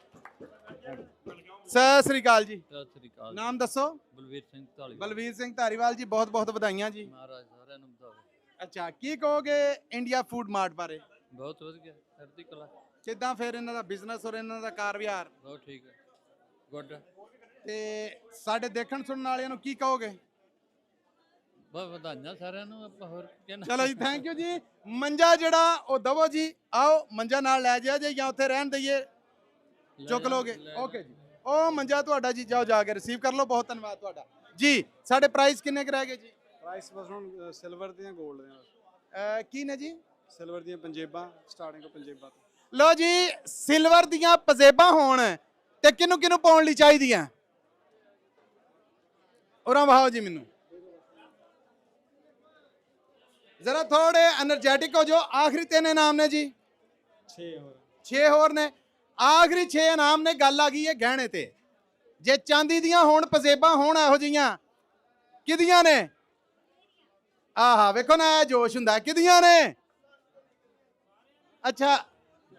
ਸਤਿ ਸ੍ਰੀ ਅਕਾਲ ਜੀ। ਸਤਿ ਸ੍ਰੀ ਅਕਾਲ। ਨਾਮ ਦੱਸੋ? ਬਲਵੀਰ ਸਿੰਘ ਧਾਲੀਵਾਲ। ਬਲਵੀਰ ਸਿੰਘ ਧਾਰੀਵਾਲ ਜੀ ਬਹੁਤ ਬਹੁਤ ਵਧਾਈਆਂ ਜੀ। ਮਹਾਰਾਜ ਸਾਰਿਆਂ ਨੂੰ ਵਧਾਵੇ। ਅੱਛਾ ਕੀ ਕਹੋਗੇ ਇੰਡੀਆ ਫੂਡ ਮਾਰਟ ਬਾਰੇ? ਬਹੁਤ ਵਧੀਆ ਚੜ੍ਹਦੀ ਕਲਾ। ਕਿੱਦਾਂ ਫਿਰ ਇਹਨਾਂ ਦਾ ਬਿਜ਼ਨਸ ਔਰ ਇਹਨਾਂ ਦਾ ਕਾਰ-ਵਿਹਾਰ? ਬਹੁਤ ਠੀਕ ਹੈ ਗੁੱਡ। ਤੇ ਸਾਡੇ ਦੇਖਣ ਸੁਣਨ ਵਾਲਿਆਂ ਨੂੰ ਕੀ ਕਹੋਗੇ? ਬਹੁਤ ਵਧਾਈਆਂ ਸਾਰਿਆਂ ਨੂੰ। ਆਪਾਂ ਹੋਰ ਕੀ ਕਹਿਣਾ। ਚਲੋ ਜੀ ਥੈਂਕ ਯੂ ਜੀ। ਮੰਜਾ ਜਿਹੜਾ ਉਹ ਦਵੋ ਜੀ। ਆਓ ਮੰਜਾ ਨਾਲ ਲੈ ਜਾਓ ਜੇ ਜਾਂ ਉੱਥੇ ਰਹਿਣ ਦਈਏ ਚੁੱਕ ਲੋਗੇ। ਓਕੇ ਜੀ ਉਹ ਮੰਜਾ ਤੁਹਾਡਾ ਜੀ, ਜਾਓ ਜਾ ਕੇ ਰਿਸੀਵ ਕਰ ਲਓ। ਬਹੁਤ ਧੰਨਵਾਦ ਤੁਹਾਡਾ ਜੀ। ਸਾਡੇ ਪ੍ਰਾਈਸ ਕਿੰਨੇ ਕੁ ਰਹਿ ਗਏ ਜੀ? ਪ੍ਰਾਈਸ ਬਸ ਹੁਣ ਸਿਲਵਰ ਦੀਆਂ 골ਡ ਦੀਆਂ ਕੀ ਨੇ ਜੀ? ਸਿਲਵਰ ਦੀਆਂ ਪੰਜੇਬਾਂ ਸਟਾਰਟਿੰਗ ਤੋਂ ਪੰਜੇਬਾਂ ਤੋਂ। ਲੋ ਜੀ ਸਿਲਵਰ ਦੀਆਂ ਪਜੇਬਾਂ ਹੋਣ ਤੇ ਕਿਹਨੂੰ ਕਿਹਨੂੰ ਪਾਉਣ ਲਈ ਚਾਹੀਦੀਆਂ? ਉਰਾਂ ਵਹਾਓ ਜੀ ਮੈਨੂੰ। जरा थोड़े एनर्जेटिक हो जाओ। आखिरी 3 इनाम ने जी, 6 ਹੋਰ ਨੇ। ਆਖਰੀ 6 ਇਨਾਮ ਨੇ। ਗੱਲ ਆ ਗਈ ਹੈ ਗਹਿਣੇ ਤੇ। ਜੇ ਚਾਂਦੀ ਦੀਆਂ ਹੋਣ, ਪਜ਼ੇਬਾਂ ਹੋਣ ਇਹੋ ਜਿਹੀਆਂ, ਕਿਹਦੀਆਂ ਨੇ? ਆਹਾ ਵੇਖੋ ਨਾ, ਇਹ ਜੋਸ਼ ਹੁੰਦਾ। ਕਿਹਦੀਆਂ ਨੇ? ਅੱਛਾ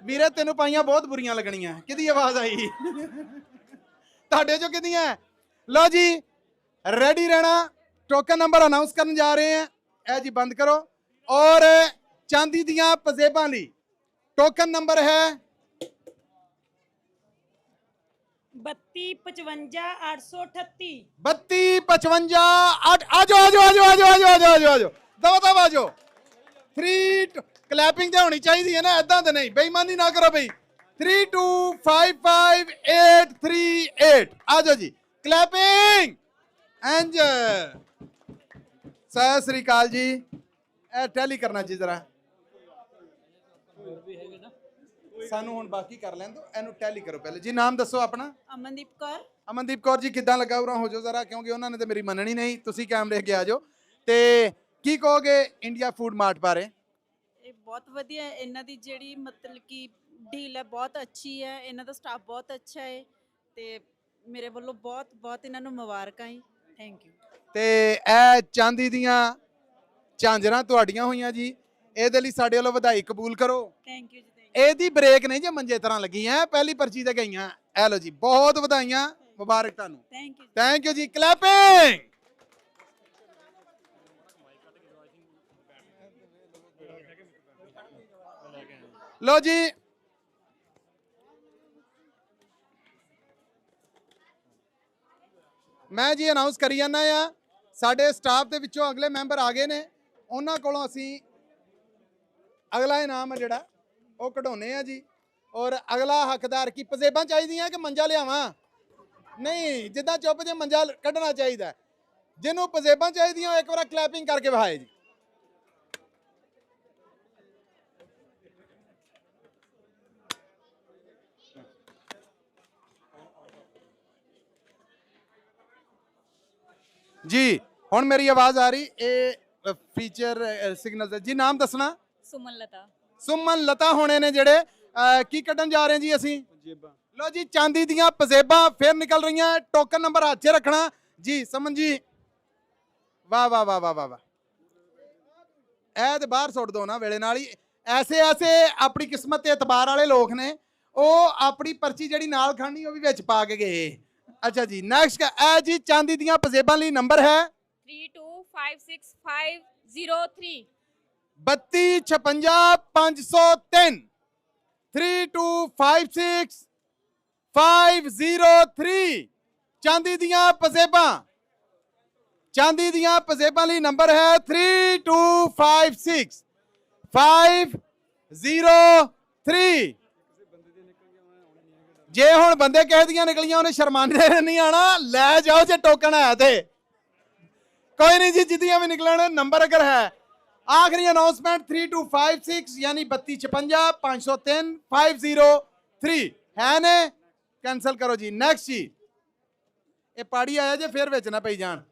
ਵੀਰੇ, ਤੈਨੂੰ ਪਾਈਆਂ ਬਹੁਤ ਬੁਰੀਆਂ ਲੱਗਣੀਆਂ। ਕਿਹਦੀ ਆਵਾਜ਼ ਆਈ? ਤੁਹਾਡੇ ਚੋਂ ਕਿਹਦੀਆਂ? ਲਓ ਜੀ, रेडी रहना। टोकन नंबर अनाउंस करने जा रहे हैं। ए जी बंद करो। और चांदी दियां पजेबां ली टोकन नंबर है 3255 3255 आ जाओ दवा आ जाओ। 3 क्लैपिंग ते होनी चाहिए है ना, ऐदा ते नहीं, बेईमानी ना करो भाई। 3255,838 आ जाओ जी, क्लैपिंग। ਇੰਜ ਸਤਿ ਸ੍ਰੀ ਅਕਾਲ ਜੀ। ਇਹ ਟੈਲੀ ਕਰਨਾ ਜੀ ਜ਼ਰਾ, ਸਾਨੂੰ ਹੁਣ ਬਾਕੀ ਕਰ ਲੈਣ ਦਿਓ, ਇਹਨੂੰ ਟੈਲੀ ਕਰੋ ਪਹਿਲੇ ਜੀ। ਨਾਮ ਦੱਸੋ ਆਪਣਾ? ਅਮਨਦੀਪ ਕੌਰ। ਅਮਨਦੀਪ ਕੌਰ ਜੀ, ਕਿੱਦਾਂ ਲੱਗਾ? ਉਰਾਂ ਹੋ ਜਾਓ ਜ਼ਰਾ, ਕਿਉਂਕਿ ਉਹਨਾਂ ਨੇ ਤੇ ਮੇਰੀ ਮੰਨਣੀ ਨਹੀਂ। ਤੁਸੀਂ ਕੈਮਰੇ ਅੱਗੇ ਆ ਜਾਓ। ਤੇ ਕੀ ਕਹੋਗੇ ਇੰਡੀਆ ਫੂਡ ਮਾਰਟ ਬਾਰੇ? ਇਹ ਬਹੁਤ ਵਧੀਆ ਹੈ। ਇਹਨਾਂ ਦੀ ਜਿਹੜੀ ਮਤਲਬ ਕਿ ਡੀਲ ਹੈ ਬਹੁਤ ਅੱਛੀ ਹੈ। ਇਹਨਾਂ ਦਾ ਸਟਾਫ ਬਹੁਤ ਅੱਛਾ ਹੈ ਤੇ ਮੇਰੇ ਵੱਲੋਂ ਬਹੁਤ ਬਹੁਤ ਇਹਨਾਂ ਨੂੰ ਮੁਬਾਰਕਾਂ ਹੈ। Thank you. ਤੇ ਇਹ ਚਾਂਦੀ ਦੀਆਂ ਝਾਂਜਰਾਂ ਤੁਹਾਡੀਆਂ ਹੋਈਆਂ ਜੀ, ਇਹਦੇ ਲਈ ਸਾਡੇ ਵੱਲੋਂ ਵਧਾਈ ਕਬੂਲ ਕਰੋ। ਥੈਂਕ ਯੂ ਜੀ। ਇਹਦੀ ਬ੍ਰੇਕ ਨਹੀਂ ਜੇ ਮੰਜੇ ਤਰ੍ਹਾਂ ਲੱਗੀ ਹੈ, ਪਹਿਲੀ ਪਰਚੀ ਤੇ ਗਈਆਂ। ਇਹ ਲੋ ਜੀ, ਬਹੁਤ ਵਧਾਈਆਂ, ਮੁਬਾਰਕ ਤੁਹਾਨੂੰ। ਥੈਂਕ ਯੂ ਜੀ, ਕਲੈਪਿੰਗ। ਲੋ ਜੀ, ਮੈਂ ਜੀ ਅਨਾਉਂਸ ਕਰੀ ਜਾਂਦਾ ਆ, ਸਾਡੇ ਸਟਾਫ ਦੇ ਵਿੱਚੋਂ ਅਗਲੇ ਮੈਂਬਰ ਆ ਗਏ ਨੇ, ਉਹਨਾਂ ਕੋਲੋਂ ਅਸੀਂ ਅਗਲਾ ਇਨਾਮ ਜਿਹੜਾ ਉਹ ਕਢਾਉਨੇ ਆ ਜੀ। ਔਰ ਅਗਲਾ ਹੱਕਦਾਰ ਕੀ ਪਜ਼ੇਬਾਂ ਚਾਹੀਦੀਆਂ ਕਿ ਮੰਜਾ ਲਿਆਵਾਂ? ਨਹੀਂ, ਜਿੱਦਾਂ ਚੁੱਪ ਜੇ ਮੰਜਾ ਕੱਢਣਾ ਚਾਹੀਦਾ। ਜਿਹਨੂੰ ਪਜ਼ੇਬਾਂ ਚਾਹੀਦੀਆਂ ਉਹ ਇੱਕ ਵਾਰ ਕਲੈਪਿੰਗ ਕਰਕੇ ਵਿਖਾਏ ਜੀ। ਜੀ ਹੁਣ ਮੇਰੀ ਆਵਾਜ਼ ਆ ਰਹੀ? ਇਹ ਫੀਚਰ ਸਿਗਨਲ ਜੀ। ਨਾਮ ਦੱਸਣਾ? ਸੁਮਨ ਲਤਾ। ਸੁਮਨ ਲਤਾ ਹੋਣੇ ਨੇ ਜਿਹੜੇ ਕੀ ਕੱਢਣ ਜਾ ਰਹੇ ਜੀ ਅਸੀਂ? ਲੋ ਜੀ, ਚਾਂਦੀ ਦੀਆਂ ਪਜ਼ੇਬਾਂ ਫੇਰ ਨਿਕਲ ਰਹੀਆਂ। ਟੋਕਨ ਨੰਬਰ ਹੱਥ 'ਚ ਰੱਖਣਾ ਜੀ। ਸਮਨ ਜੀ, ਵਾਹ ਵਾਹ ਵਾਹ ਵਾਹ ਵਾਹ। ਇਹ ਤੇ ਬਾਹਰ ਸੁੱਟ ਦੋ ਨਾ ਵੇਲੇ ਨਾਲ ਹੀ। ਐਸੇ ਆਪਣੀ ਕਿਸਮਤ ਤੇ ਇਤਬਾਰ ਵਾਲੇ ਲੋਕ ਨੇ, ਉਹ ਆਪਣੀ ਪਰਚੀ ਜਿਹੜੀ ਨਾਲ ਖਾਣੀ ਉਹ ਵੀ ਵਿੱਚ ਪਾ ਕੇ ਗਏ। ਅੱਛਾ ਜੀ, ਨੈਕਸਟ ਇਹ ਜੀ ਚਾਂਦੀ ਦੀਆਂ ਪਜ਼ੇਬਾਂ ਲਈ ਨੰਬਰ ਹੈ 3256503 3256 3256503 ਚਾਂਦੀ ਦੀਆਂ ਪਜ਼ੇਬਾਂ ਲਈ ਨੰਬਰ ਹੈ 32566503। ਜੇ ਹੁਣ ਬੰਦੇ ਕਿਸੇ ਦੀਆਂ ਨਿਕਲੀਆਂ ਉਹਨੇ ਸ਼ਰਮਾਨੇ ਨਹੀਂ ਆਣਾ। ਲੈ ਜਾਓ ਜੇ ਟੋਕਨ ਹੈ ਤੇ ਕੋਈ ਨਹੀਂ ਜੀ, ਜਿੱਦੀਆਂ ਵੀ ਨਿਕਲਣ ਨੰਬਰ ਅਗਰ ਹੈ। ਆਖਰੀ ਅਨਾਉਂਸਮੈਂਟ 3256 यानी 3256503503 है ने। कैंसल करो जी। नेक्स्ट जी, ये पाड़ी आया जे फिर विच ना पई जान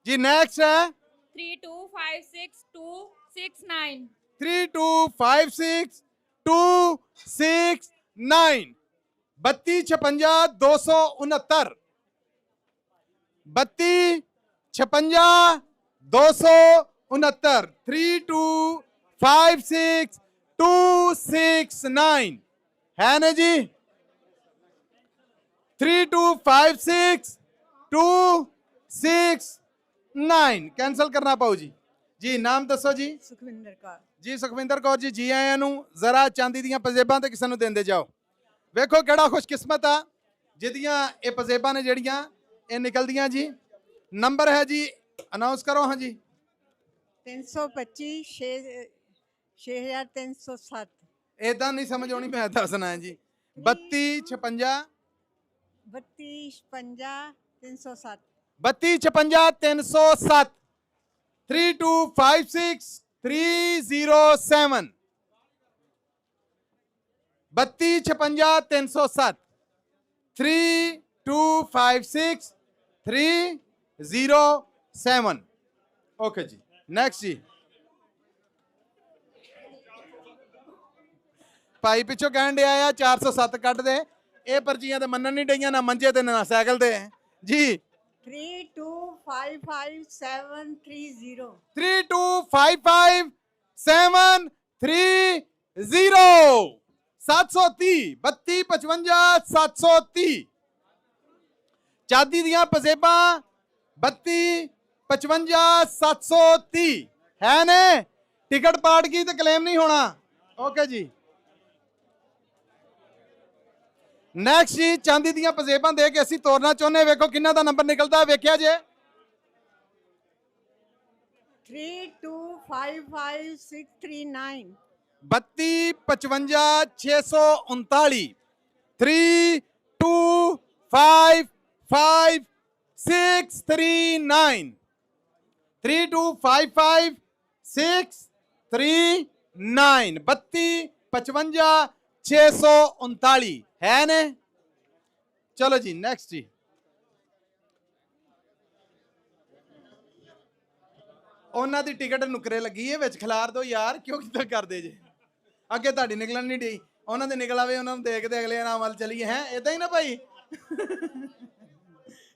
जी। नेक्स्ट है 3256269 3256269 32565269 32565269 है ना जी। 32565269 कैंसल करना पाओ जी। जी नाम दसो जी। ਸੁਖਵਿੰਦਰ ਕੌਰ। जी सुखविंदर कौर जी, जी आया ਨੂੰ ਜ਼ਰਾ ਚਾਂਦੀ ਦੀਆਂ ਪਜ਼ੇਬਾਂ ਤੇ ਕਿਸੇ ਨੂੰ ਦਿੰਦੇ ਜਾਓ। ਵੇਖੋ ਕਿਹੜਾ ਖੁਸ਼ਕਿਸਮਤ ਆ ਜਿਹਦੀਆਂ ਇਹ ਪਜ਼ੇਬਾਂ ਨੇ ਜਿਹੜੀਆਂ ਇਹ ਨਿਕਲਦੀਆਂ ਜੀ। ਨੰਬਰ ਹੈ ਜੀ, ਅਨਾਉਂਸ ਕਰੋ। ਹਾਂ ਜੀ, 325 6307। ਇਦਾਂ ਨਹੀਂ ਸਮਝ ਆਉਣੀ, ਮੈਂ ਦੱਸਣਾ ਹੈ ਜੀ। 3256 307 3256 3256307 3256 3256307। ओके जी, ਨੈਕਸਟ ਜੀ ਭਾਈ ਪਿੱਛੋਂ ਕਹਿਣ ਡਿਆ ਆ 407 ਕੱਢ ਦੇ। ਇਹ ਪਰਚੀਆਂ ਤੇ ਮੰਨਣ ਨਹੀਂ ਡਈਆਂ, ਨਾ ਮੰਜੇ ਤੇ ਨਾ ਸਾਈਕਲ ਤੇ ਜੀ। 3255730 3255730 730 32 55 730 ਚਾਂਦੀ ਦੀਆਂ ਪਜ਼ੇਬਾਂ 32 55 730 ਹੈ ਨੇ। ਟਿਕਟ ਪਾੜ ਗਈ ਤੇ ਕਲੇਮ ਨਹੀਂ ਹੋਣਾ। ਓਕੇ ਜੀ ਨੈਕਸਟ ਜੀ ਚਾਂਦੀ ਦੀਆਂ ਪਜ਼ੇਬਾਂ ਦੇ ਕੇ ਅਸੀਂ ਤੋਰਨਾ ਚਾਹੁੰਦੇ। ਵੇਖੋ ਕਿੰਨਾ ਦਾ ਨੰਬਰ ਨਿਕਲਦਾ, ਵੇਖਿਆ ਜੇ 3255639 32 55 639 3255639 3255639 32 55 639 है ने। चलो जी नेक्स्ट जी ਉਹਨਾਂ ਦੀ ਟਿਕਟ ਨੁਕਰੇ ਲੱਗੀ ਹੈ ਵਿੱਚ ਖਿਲਾਰ ਦੋ ਯਾਰ, ਕਿਉਂ ਕਿੱਦਾਂ ਕਰਦੇ ਜੇ। ਅੱਗੇ ਤੁਹਾਡੀ ਨਿਕਲਣ ਨਹੀਂ ਡਈ, ਉਹਨਾਂ ਦੇ ਨਿਕਲ ਆਵੇ, ਉਹਨਾਂ ਨੂੰ ਦੇਖਦੇ ਅਗਲੇ ਨਾਲ ਵੱਲ ਚਲੀਏ। ਹੈ ਇਦਾਂ ਹੀ ਨਾ ਭਾਈ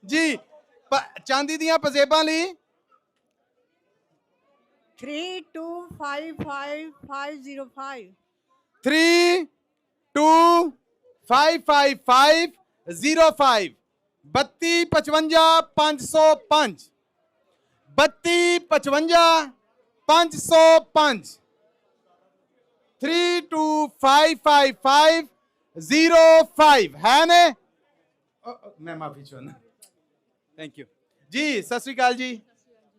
ਜੀ। ਚਾਂਦੀ ਦੀਆਂ ਪਜ਼ੇਬਾਂ ਲਈ 3255505 3255505 32 55 505 32 55 505 3255505 है ने। मैं माफी चाहना। थैंक यू जी। सत श्री अकाल जी।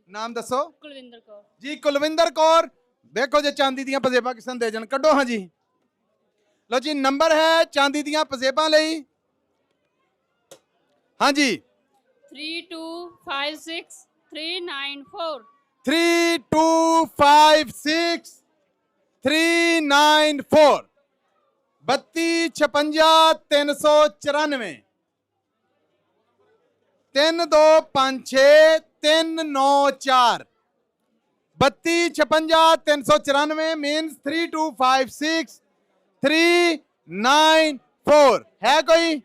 नाम दसो। ਕੁਲਵਿੰਦਰ ਕੌਰ जी कुलविंदर कौर। देखो जे चांदी दियां पजेबां किस दे जन कड्डो। हाँ जी लो जी नंबर है चांदी दियां पजेबां लई। हाँ जी 3256394 3256394 32 56 394 3256 394 32 56 394 मीन्स 3256394 है कोई।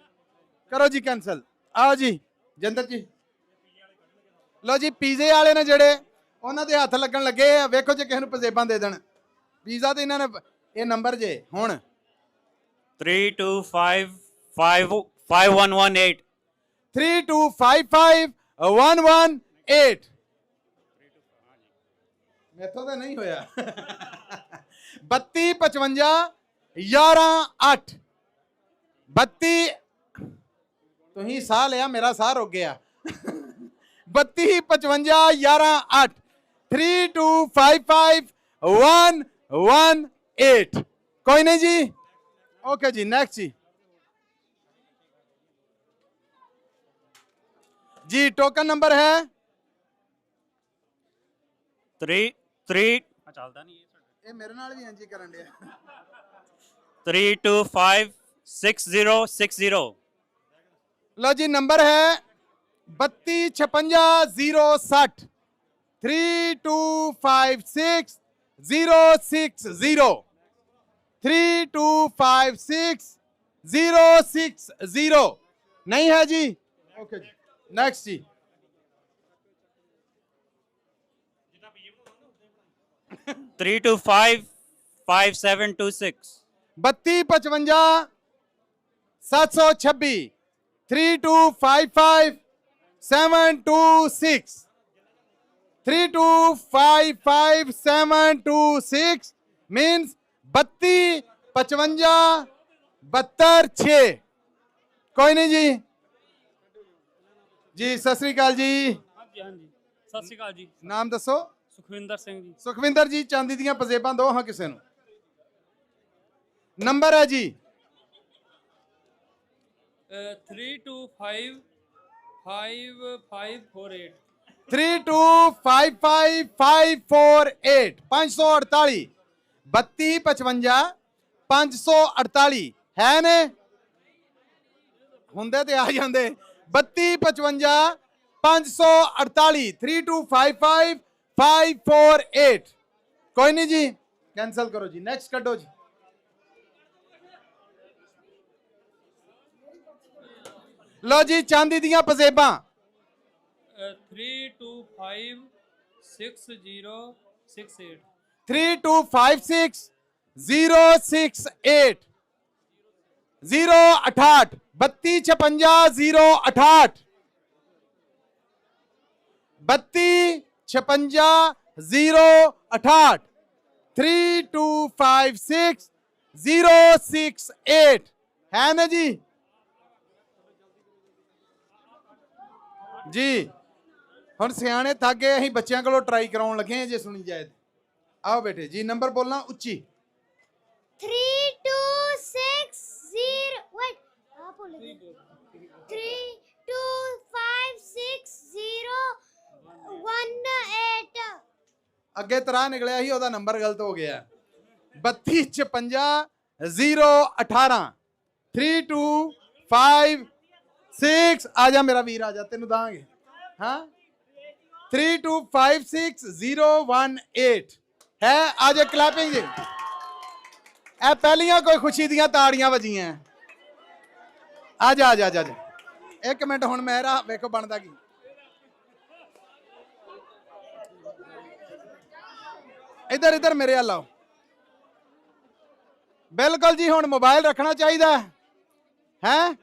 करो जी कैंसल। आओ जी जंदर जी। लो जी पीजे वाले ने जड़े ਉਹਨਾਂ ਦੇ ਹੱਥ ਲੱਗਣ ਲੱਗੇ ਆ। ਵੇਖੋ ਜੇ ਕਿਸੇ ਨੂੰ ਪਜ਼ੇਬਾਂ ਦੇ ਦੇਣ। ਪੀਜ਼ਾ ਤੇ ਇਹਨਾਂ ਨੇ ਇਹ ਨੰਬਰ ਜੇ ਹੁਣ 3255118 3255118 ਮੈਥੋਂ ਤਾਂ ਨਹੀਂ ਹੋਇਆ 32 55 11 8 32 ਤੁਸੀਂ ਸਾਹ ਲਿਆ, ਮੇਰਾ ਸਾਹ ਰੁਕ ਗਿਆ 32 55 11 8 3255118 कोई नहीं जी। ओके जी नेक्स्ट जी। जी टोकन नंबर है 3 ਚੱਲਦਾ ਨਹੀਂ ਇਹ ਮੇਰੇ ਨਾਲ ਵੀ ਇੰਜ ਕਰਨ ਡਿਆ 3256060 लो जी नंबर है 32 56 060 3256060 3256060 नहीं है जी। ओके जी नेक्स्ट जी 3255726 32 55 726 3255 726 3255726 मीन्स 32 55 72 6। कोई नहीं जी। जी सत श्री अकाल जी। ਹਾਂਜੀ ਹਾਂਜੀ ਸਤਿ ਸ਼੍ਰੀ ਅਕਾਲ ਜੀ। नाम दसो। ਸੁਖਵਿੰਦਰ ਸਿੰਘ ਜੀ। सुखविंदर जी चांदी दियां पजेबां दो हाँ किसे नूं। नंबर है जी 3255548 3255548 548 32 55 548 है ने ਹੁੰਦੇ ਤੇ ਆ ਜਾਂਦੇ 32 55 548 32555 548 कोई नहीं जी कैंसल करो जी नेक्स्ट कटो जी लो जी चांदी दियां पजेबां 32560668 3256 068 068 3256 068 3256 068 है ना जी जी ਹੁਣ ਸਿਆਣੇ ਥਾਗੇ ਅਸੀਂ ਬੱਚਿਆਂ ਕੋਲੋਂ ਟਰਾਈ ਕਰਾਉਣ ਲੱਗੇ ਹਾਂ ਜੇ ਸੁਣੀ ਜਾਏ आओ बेटे जी नंबर बोलना उच्ची 3260 wait आप बोले 3256 ਅੱਗੇ ਤਰਾ ਨਿਕਲਿਆ ਸੀ ਉਹਦਾ ਨੰਬਰ ਗਲਤ ਹੋ ਗਿਆ 3256 018 3256 ਆ ਜਾ ਮੇਰਾ ਵੀਰ ਆ ਜਾ ਤੈਨੂੰ ਦਾਂਗੇ ਹਾਂ 3256 018 है आज क्लैपिंग जी ए पहलियां कोई खुशी दियां ताड़ियां वजियां आजा आजा आजा एक मिनट हुण मेरा वेखो बनदा की इधर इधर मेरे अल आओ बिल्कुल जी हुण मोबाइल रखना चाहिए है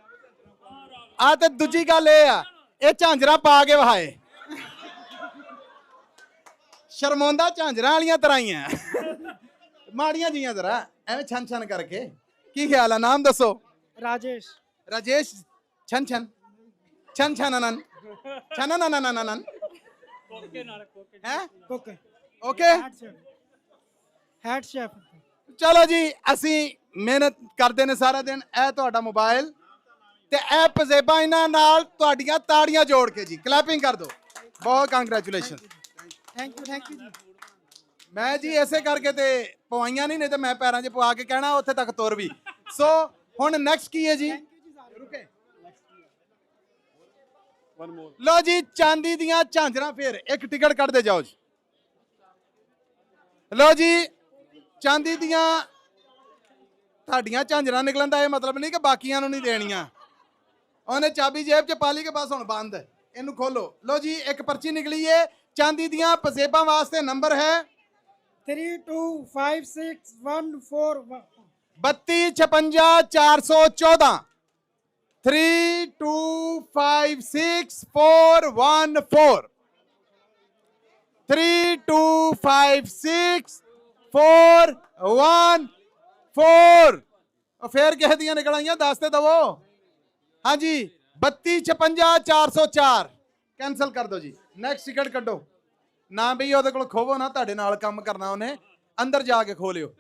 आ ते दूजी गल ये झांजरा पा के वहाए शर्मौंदा झांजरा वालियां तराइयां माड़ियां जियां जरा एवं छन छन करके की ख्याल है नाम दसो राजेश राजेश छन छन छन छन अनन छन अनन हैं ओके हेड शेफ चलो जी असी मेहनत करते ने सारा दिन ए तुहाडा मोबाइल ते ए पजेबा इन्हां नाल तुहाडियां ताड़ियां जोड़ के जी क्लैपिंग कर दो बहुत कांग्रेचुलेशन थैंक यू जी मैं जी ऐसे करके ते पवाइयां नहीं तो मैं पैरों 'ਚ पवा के कहना उत्थे तक तुर भी सो हुण नेक्स्ट की है जी रुके लो जी चांदी दियां झांजरां फिर एक टिकट कट दे जाओ जी लो जी चांदी दियां ਤੁਹਾਡੀਆਂ ਝਾਂਜਰਾਂ ਨਿਕਲਣ ਦਾ ਇਹ ਮਤਲਬ ਨਹੀਂ ਕਿ ਬਾਕੀਆਂ ਨੂੰ ਨਹੀਂ ਦੇਣੀਆਂ ਉਹਨੇ ਚਾਬੀ ਜੇਬ 'ਚ ਪਾ ਲਈ ਕਿ ਬਸ ਹੁਣ ਬੰਦ ਇਹਨੂੰ ਖੋਲੋ लो जी एक पर्ची निकली है चांदी दियां पजेबां वास्ते नंबर है 3256141 3256 3256 3256 414 फिर कह दिया निकल दस ते दवो हाँ जी 3256 404 कैंसल कर दो जी नेक्स्ट टिकट कड्डो ना बई ਉਹਦੇ ਕੋਲ ਖੋਵੋ ਨਾ ਤੁਹਾਡੇ ਨਾਲ ਕੰਮ ਕਰਨਾ ਉਹਨੇ ਅੰਦਰ ਜਾ ਕੇ ਖੋ ਲਿਓ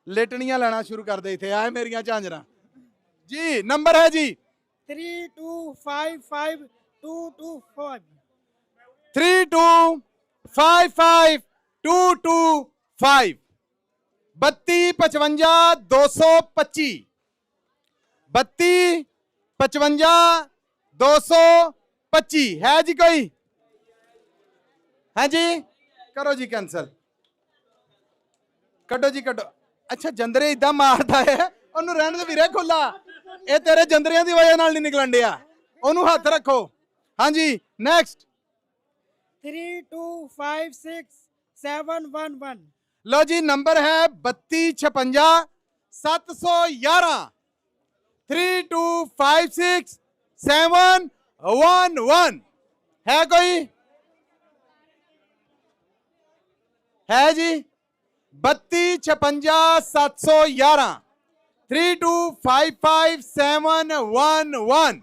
लेटनियां लेना शुरू कर दे थे आए मेरियां झांजरा जी नंबर है जी 3255225 3255225 3255 225 3255 225 है जी कोई है जी करो जी कैंसल कटो जी कटो अच्छा जंदरे इदा मारता है ਉਹਨੂੰ ਰਹਿਣ ਦੇ ਵੀਰੇ ਖੁੱਲਾ ਇਹ ਤੇਰੇ ਜੰਦਰਿਆਂ ਦੀ ਵਜ੍ਹਾ ਨਾਲ ਨਹੀਂ ਨਿਕਲਣ ਡਿਆ ਉਹਨੂੰ ਹੱਥ ਰੱਖੋ ਹਾਂਜੀ ਨੈਕਸਟ 3256711 लो जी नंबर है 3256 711 3256 711 है कोई है जी 3256 711 3255 711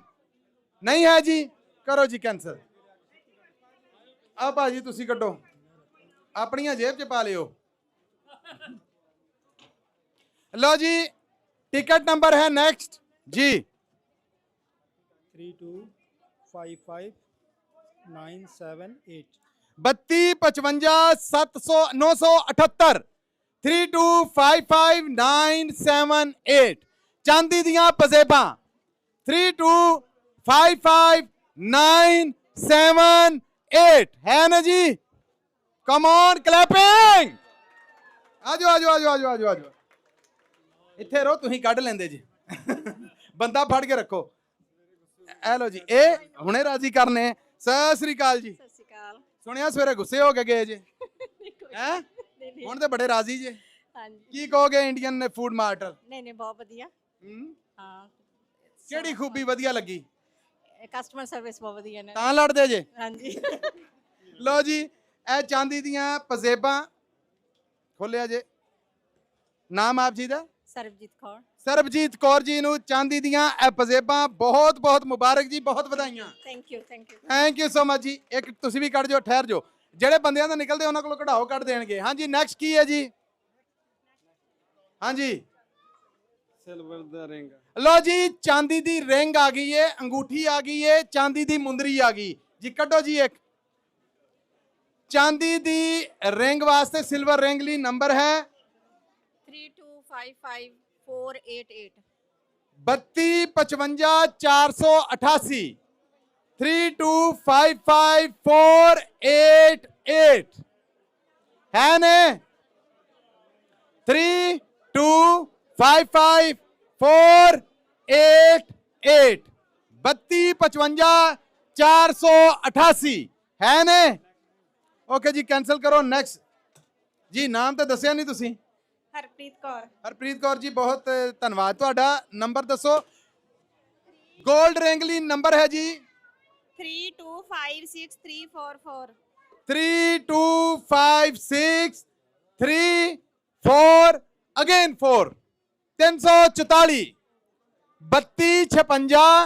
नहीं है जी करो जी कैंसल अब भाजी तुसी कटो अपनी जेब च पा लियो लो जी टिकट नंबर है नेक्स्ट जी 3255978 3255 978 3255978 चांदी दियां पजेबां 3255 55978 ਹੈ ਨਾ ਜੀ? Come on clapping. ਆਜੋ ਆਜੋ ਆਜੋ ਆਜੋ ਆਜੋ ਆਜੋ, ਇੱਥੇ ਰਹੋ, ਤੁਸੀਂ ਕੱਢ ਲੈਂਦੇ ਜੀ। ਬੰਦਾ ਫੜ ਕੇ ਰੱਖੋ। ਇਹ ਲੋ ਜੀ, ਇਹ ਹੁਣੇ ਰਾਜੀ ਕਰਨੇ। ਸਤਿ ਸ੍ਰੀ ਅਕਾਲ ਜੀ। ਸਤਿ ਸ਼੍ਰੀ ਅਕਾਲ। ਸੁਣਿਆ ਸਵੇਰੇ ਗੁੱਸੇ ਹੋ ਕੇ ਗਏ ਜੇ, ਹੈ? ਹੁਣ ਤੇ ਬੜੇ ਰਾਜੀ ਜੇ। ਹਾਂਜੀ। ਕੀ ਕਹੋਗੇ ਇੰਡੀਅਨ ਫੂਡ ਮਾਰਟ? ਨਹੀਂ ਬਹੁਤ ਵਧੀਆ। ਹਾਂ। ਕਿਹੜੀ ਖੂਬੀ ਵਧੀਆ ਲੱਗੀ? ਕਸਟਮਰ ਸਰਵਿਸ ਬਹੁਤ ਵਧੀਆ ਨੇ। ਤਾਂ ਲੜਦੇ ਜੇ? ਹਾਂਜੀ। ਲੋ ਜੀ, ਇਹ ਚਾਂਦੀ ਦੀਆਂ ਪਜ਼ੇਬਾਂ ਖੋਲਿਆ ਜੇ। ਨਾਮ ਆਪ ਜੀ ਦਾ? ਸਰਬਜੀਤ ਕੌਰ। ਸਰਬਜੀਤ ਕੌਰ ਜੀ ਨੂੰ ਚਾਂਦੀ ਦੀਆਂ ਇਹ ਪਜ਼ੇਬਾਂ ਬਹੁਤ ਬਹੁਤ ਮੁਬਾਰਕ ਜੀ, ਬਹੁਤ ਵਧਾਈਆਂ। Thank you thank you. Thank you so much ਜੀ। ਇੱਕ ਤੁਸੀਂ ਵੀ ਕੱਢ ਜਾਓ, ਠਹਿਰ ਜਾਓ। ਜਿਹੜੇ ਬੰਦਿਆਂ ਦਾ ਨਿਕਲਦੇ ਉਹਨਾਂ ਕੋਲੋਂ ਕਢਾਓ, ਕੱਢ ਦੇਣਗੇ। ਹਾਂਜੀ, ਨੈਕਸਟ ਕੀ ਹੈ ਜੀ? ਹਾਂਜੀ, ਸਿਲਵਰ ਦਾ ਰਿੰਗ। ਲੋ ਜੀ, ਚਾਂਦੀ ਦੀ ਰਿੰਗ ਆ ਗਈ ਏ, ਅੰਗੂਠੀ ਆ ਗਈ ਏ, ਚਾਂਦੀ ਦੀ ਮੁੰਦਰੀ ਆ ਗਈ ਜੀ। ਕੱਢੋ ਜੀ ਇੱਕ। ਚਾਂਦੀ ਦੀ ਰਿੰਗ ਵਾਸਤੇ ਸਿਲਵਰ ਰਿੰਗ ਲਈ ਨੰਬਰ ਹੈ 3255488 3255488 3255488 है ने? 3255488 3255488 है ने? ओके जी, कैंसिल करो। नेक्स्ट जी, नाम तो दसिया नहीं तुसी? ਹਰਪ੍ਰੀਤ ਕੌਰ। ਹਰਪ੍ਰੀਤ ਕੌਰ ਜੀ, ਬਹੁਤ ਧੰਨਵਾਦ ਤੁਹਾਡਾ। ਨੰਬਰ ਦੱਸੋ। 골ਡ ਰਿੰਗ ਲਈ ਨੰਬਰ ਹੈ ਜੀ 3256344 3256344 अगेन 4 344 3256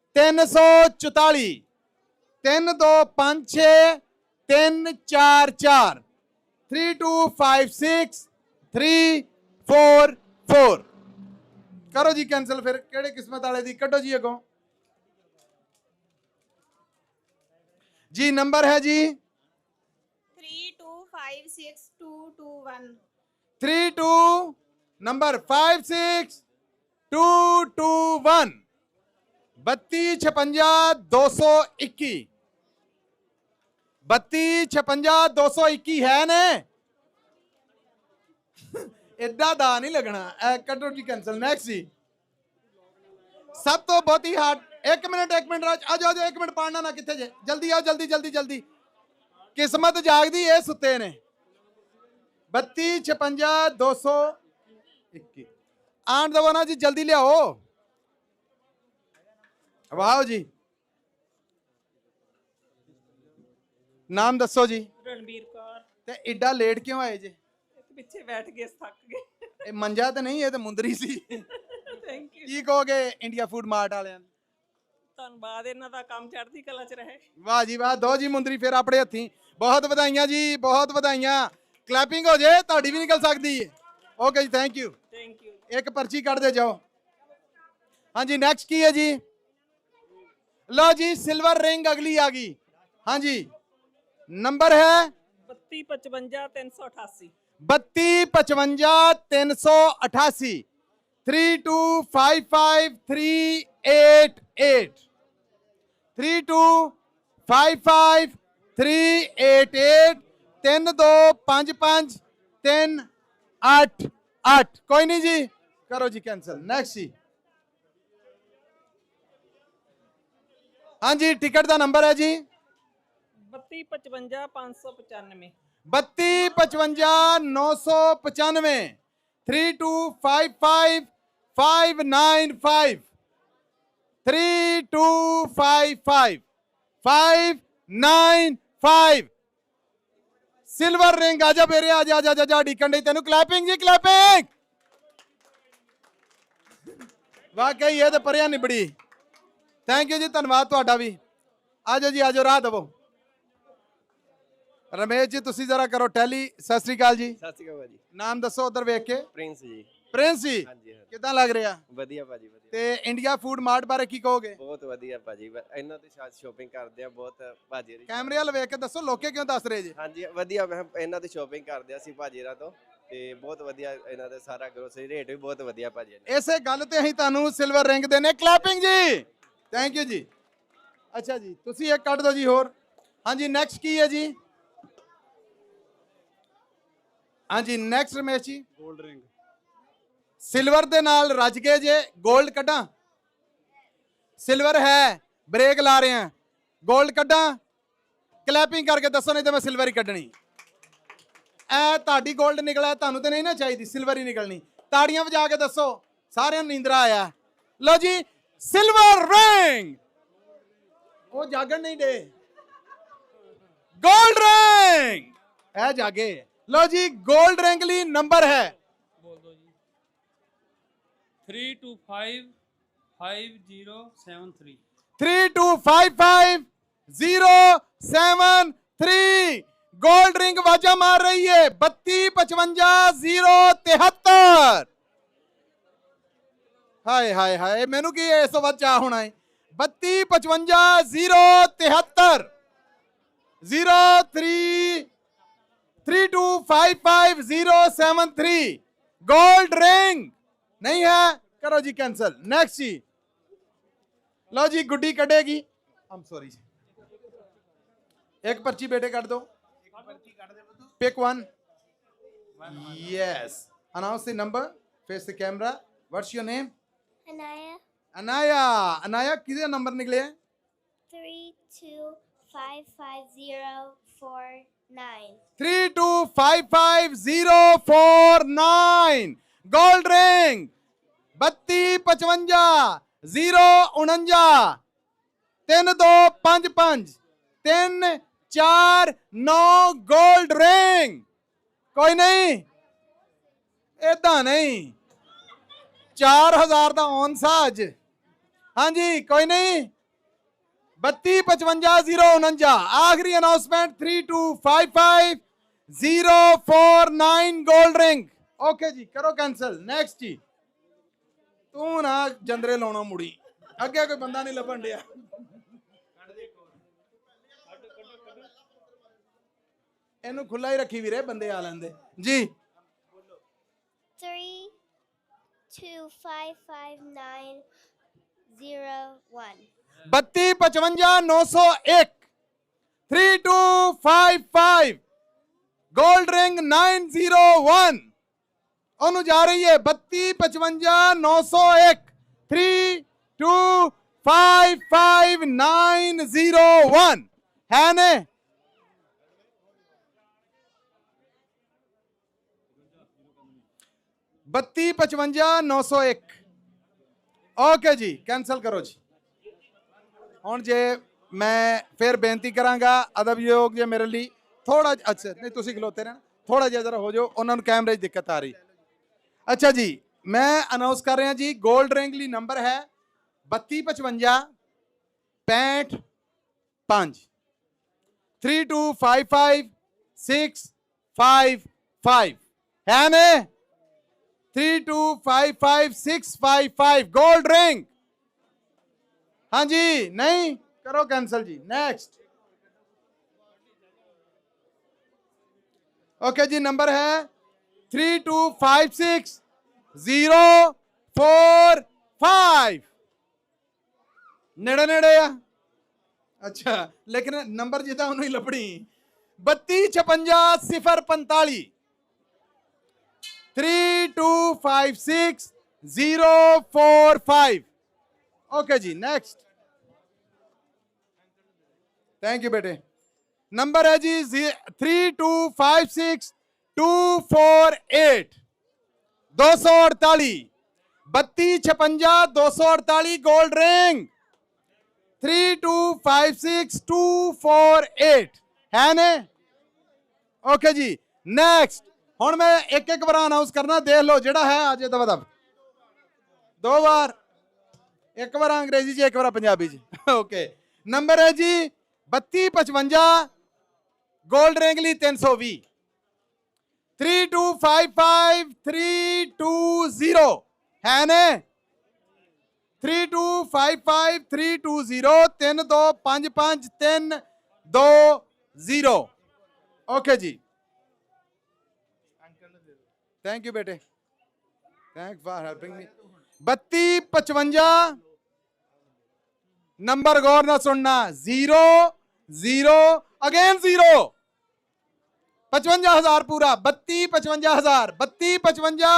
344 3256 344 3256 344। करो जी कैंसिल। फिर केड़े किस्मत वाले दी कटो जी अगों जी। नंबर है जी 3256221 32 नंबर 56221 3256 221 है ने? इदा दा नहीं लगना। कटो जी कैंसिल। नेक्स्ट जी, सब तो बहुत ही हार्ड। एक मिनट राज, आ जाओ। एक मिनट पढ़ना ना कितने जे, जल्दी आओ, जल्दी जल्दी जल्दी। किस्मत जागदी है, सुते ने। 3256 221 आन दवो ना जी, जल्दी लियाओ। वाह जी। नाम दसो जी। ਰਣਬੀਰ ਕੌਰ। ते इड्डा लेट क्यों आए जे? ਪਿੱਛੇ ਬੈਠ ਕੇ ਥੱਕ ਗਏ। ਇਹ ਮੰਜਾ ਤੇ ਨਹੀਂ, ਇਹ ਤੇ ਮੁੰਦਰੀ ਸੀ। Thank you. ਕੀ ਕਹੋਗੇ ਇੰਡੀਆ ਫੂਡ ਮਾਰਟ ਵਾਲਿਆਂ ਨੂੰ? ਧੰਨਵਾਦ, ਇਹਨਾਂ ਦਾ ਕੰਮ ਚੜ੍ਹਦੀ ਕਲਾ 'ਚ ਰਹੇ। ਵਾਹ ਜੀ ਵਾਹ। ਦੋ ਜੀ ਮੁੰਦਰੀ ਫਿਰ ਆਪਣੇ ਹੱਥੀਂ। ਬਹੁਤ ਵਧਾਈਆਂ ਜੀ, ਬਹੁਤ ਵਧਾਈਆਂ। ਕਲੈਪਿੰਗ ਹੋ ਜੇ, ਤੁਹਾਡੀ ਵੀ ਨਿਕਲ ਸਕਦੀ ਹੈ। ਓਕੇ ਜੀ, ਥੈਂਕ ਯੂ। Thank you. ਇੱਕ ਪਰਚੀ ਕੱਢਦੇ ਜਾਓ। ਹਾਂਜੀ, ਨੈਕਸਟ ਕੀ ਹੈ ਜੀ? ਲਓ ਜੀ, ਸਿਲਵਰ ਰਿੰਗ ਅਗਲੀ ਆ ਗਈ। ਹਾਂਜੀ, ਨੰਬਰ ਹੈ 3255388 3255388 3255388 3255388 3255388। कोई नहीं जी, करो जी कैंसिल। नेक्स्ट जी। हाँ जी, टिकट का नंबर है जी 3255595 3255995 3255595 3255595 सिल्वर रिंग। आजा बेरे, आजा आजा आजा। डिकन डी तेनू क्लैपिंग जी, क्लैपिंग। वाकई ये तो परिया निबड़ी। थैंक यू जी, धन्यवाद ਤੁਹਾਡਾ ਵੀ। आजो जी, आजो, राह दवो। रमेश जी, तुसी जरा करो टैली। सत श्री अकाल जी। ਸਤਿ ਸ਼੍ਰੀ ਅਕਾਲ ਭਾਜੀ। नाम दसो उधर वेख के। ਪ੍ਰਿੰਸ ਜੀ। प्रिंस जी, ਹਾਂਜੀ ਹਾਂਜੀ। किदां लग रहा? ਵਧੀਆ ਭਾਜੀ, ਵਧੀਆ। ਤੇ ਇੰਡੀਆ ਫੂਡ ਮਾਰਟ ਬਾਰੇ ਕੀ ਕਹੋਗੇ? ਬਹੁਤ ਵਧੀਆ ਭਾਜੀ, ਇਹਨਾਂ ਤੇ ਸ਼ਾਪਿੰਗ ਕਰਦੇ ਆ ਬਹੁਤ ਭਾਜੀ ਦੀ। ਕੈਮਰੇ ਵਾਲ ਵੇਖ ਕੇ ਦੱਸੋ, ਲੋਕੇ ਕਿਉਂ ਦੱਸ ਰਹੇ ਜੀ? ਹਾਂਜੀ ਵਧੀਆ, ਮੈਂ ਇਹਨਾਂ ਤੇ ਸ਼ਾਪਿੰਗ ਕਰਦੇ ਆ ਅਸੀਂ ਭਾਜੀਰਾਂ ਤੋਂ, ਤੇ ਬਹੁਤ ਵਧੀਆ ਇਹਨਾਂ ਦਾ ਸਾਰਾ ਗਰੋਸਰੀ ਰੇਟ ਵੀ ਬਹੁਤ ਵਧੀਆ ਭਾਜੀ। ਇਸੇ ਗੱਲ ਤੇ ਅਸੀਂ ਤੁਹਾਨੂੰ ਸਿਲਵਰ ਰਿੰਗ ਦੇਨੇ। ਕਲੈਪਿੰਗ ਜੀ, ਥੈਂਕ ਯੂ ਜੀ। ਅੱਛਾ ਜੀ, ਤੁਸੀਂ ਇੱਕ ਕੱਢ ਦਿਓ ਜੀ ਹੋਰ। ਹਾਂਜੀ ਨੈਕਸਟ ਕੀ ਹੈ ਜੀ? ਹਾਂਜੀ ਨੈਕਸਟ ਰਮੇਸ਼ ਜੀ। 골ਡ ਰਿੰਗ ਸਿਲਵਰ ਦੇ ਨਾਲ ਰੱਜ ਕੇ ਜੇ 골ਡ ਕੱਢਾਂ? ਸਿਲਵਰ ਹੈ, ਬ੍ਰੇਕ ਲਾ ਰਹੇ ਆ। 골ਡ ਕੱਢਾਂ? ਕਲੈਪਿੰਗ ਕਰਕੇ ਦੱਸੋ, ਨਹੀਂ ਤਾਂ ਮੈਂ ਸਿਲਵਰ ਹੀ ਕੱਢਣੀ। ਐ ਤੁਹਾਡੀ 골ਡ ਨਿਕਲਿਆ, ਤੁਹਾਨੂੰ ਤੇ ਨਹੀਂ ਨਾ ਚਾਹੀਦੀ, ਸਿਲਵਰ ਹੀ ਨਿਕਲਣੀ। ਤਾੜੀਆਂ ਵਜਾ ਕੇ ਦੱਸੋ, ਸਾਰਿਆਂ ਨੂੰ ਨੀਂਦਰਾ ਆਇਆ। ਲਓ ਜੀ ਸਿਲਵਰ ਰਿੰਗ, ਉਹ ਜਾਗਣ ਨਹੀਂ ਦੇ। 골ਡ ਰਿੰਗ ਇਹ ਜਾਗੇ। ਲਓ ਜੀ 골ਡ ਰਿੰਗ ਲਈ ਨੰਬਰ ਹੈ 32555073 32555073। 골ਡ ਰਿੰਗ ਵਾਜਾ ਮਾਰ ਰਹੀ ਹੈ 32555073। ਹਾਏ ਹਾਏ ਹਾਏ, ਮੈਨੂੰ ਕੀ ਇਸ ਤੋਂ ਵੱਧ ਚਾਹ ਹੋਣਾ ਹੈ। 32555073 32555073। 골ਡ ਰਿੰਗ नहीं है, करो जी कैंसिल। नेक्स्ट जी, लो जी गुड्डी कटेगी। I'm sorry जी, एक पर्ची बेटे काट दो। Pick one. Yes, announce the number, face the camera. What's your name? Anaya. Anaya. Anaya किधर नंबर निकले हैं? 32555049 32555049। Gold ring 32555049 3255 349। गोल्ड रिंग कोई नहीं, इदा नहीं। 4000 का ऑन साज। हाँ जी कोई नहीं। 32555049 आखिरी अनाउंसमेंट 3255049 गोल्ड रिंग। ओके जी करो कैंसिल। नेक्स्ट जी, तू ना जंदरे लाना मुड़ी, अगे कोई बंदा नहीं लभन दिया। इनू खुला ही रखी वीरे, बंदे आ लेंदे जी। 32555001 32555001 3255 गोल्ड रिंग 901 ਉਹਨੂੰ ਜਾ ਰਹੀ ਹੈ 32559001 3255901 ਹੈ ਨੇ। बत्ती 55 ओके जी कैंसल करो जी। ਹੁਣ ਜੇ ਮੈਂ ਫਿਰ ਬੇਨਤੀ ਕਰਾਂਗਾ ਅਦਬਯੋਗ ਜੇ ਮੇਰੇ ਲਈ ਥੋੜਾ, ਅੱਛਾ ਨਹੀਂ ਤੁਸੀਂ ਖਲੋਤੇ ਰਹਿਣਾ, ਥੋੜਾ ਜਿਹਾ ਜਰਾ ਹੋ ਜਾਓ, ਉਹਨਾਂ ਨੂੰ ਕੈਮਰੇ 'ਚ ਦਿੱਕਤ ਆ ਰਹੀ। ਅੱਛਾ ਜੀ ਮੈਂ ਅਨਾਉਂਸ ਕਰ ਰਿਹਾ ਜੀ, 골ਡ ਰਿੰਗ ਲਈ ਨੰਬਰ ਹੈ 3255 3255655 है ने 3255655 गोल्ड रिंग। हाँ जी नहीं करो कैंसिल जी। नेक्स्ट ओके जी नंबर है 3256045 नेड़े नेड़े आ। अच्छा लेकिन नंबर जिदा उन्हें लपड़ी 32565045 3256045। ओके जी नेक्स्ट थैंक यू बेटे। नंबर है जी 3256248 248 32565248 गोल्ड रिंग 3256248 है ने। ओके जी नेक्स्ट ਹੁਣ मैं एक एक बार अनाउंस करना, देख लो जेड़ा है आज दबा दब 2 बार, एक बार अंग्रेजी जी एक बार पंजाबी जी। ओके नंबर है जी 3255 गोल्ड रिंग ली 320 3255320 है ने 3255320 3255320। ओके जी थैंक यू बेटे, thanks for helping me. 3255 number ਗੌਰ ਨਾਲ ਸੁਣਨਾ 0 0 ਅਗੇਨ 0 55,000 ਪੂਰਾ 32 55,000 32 55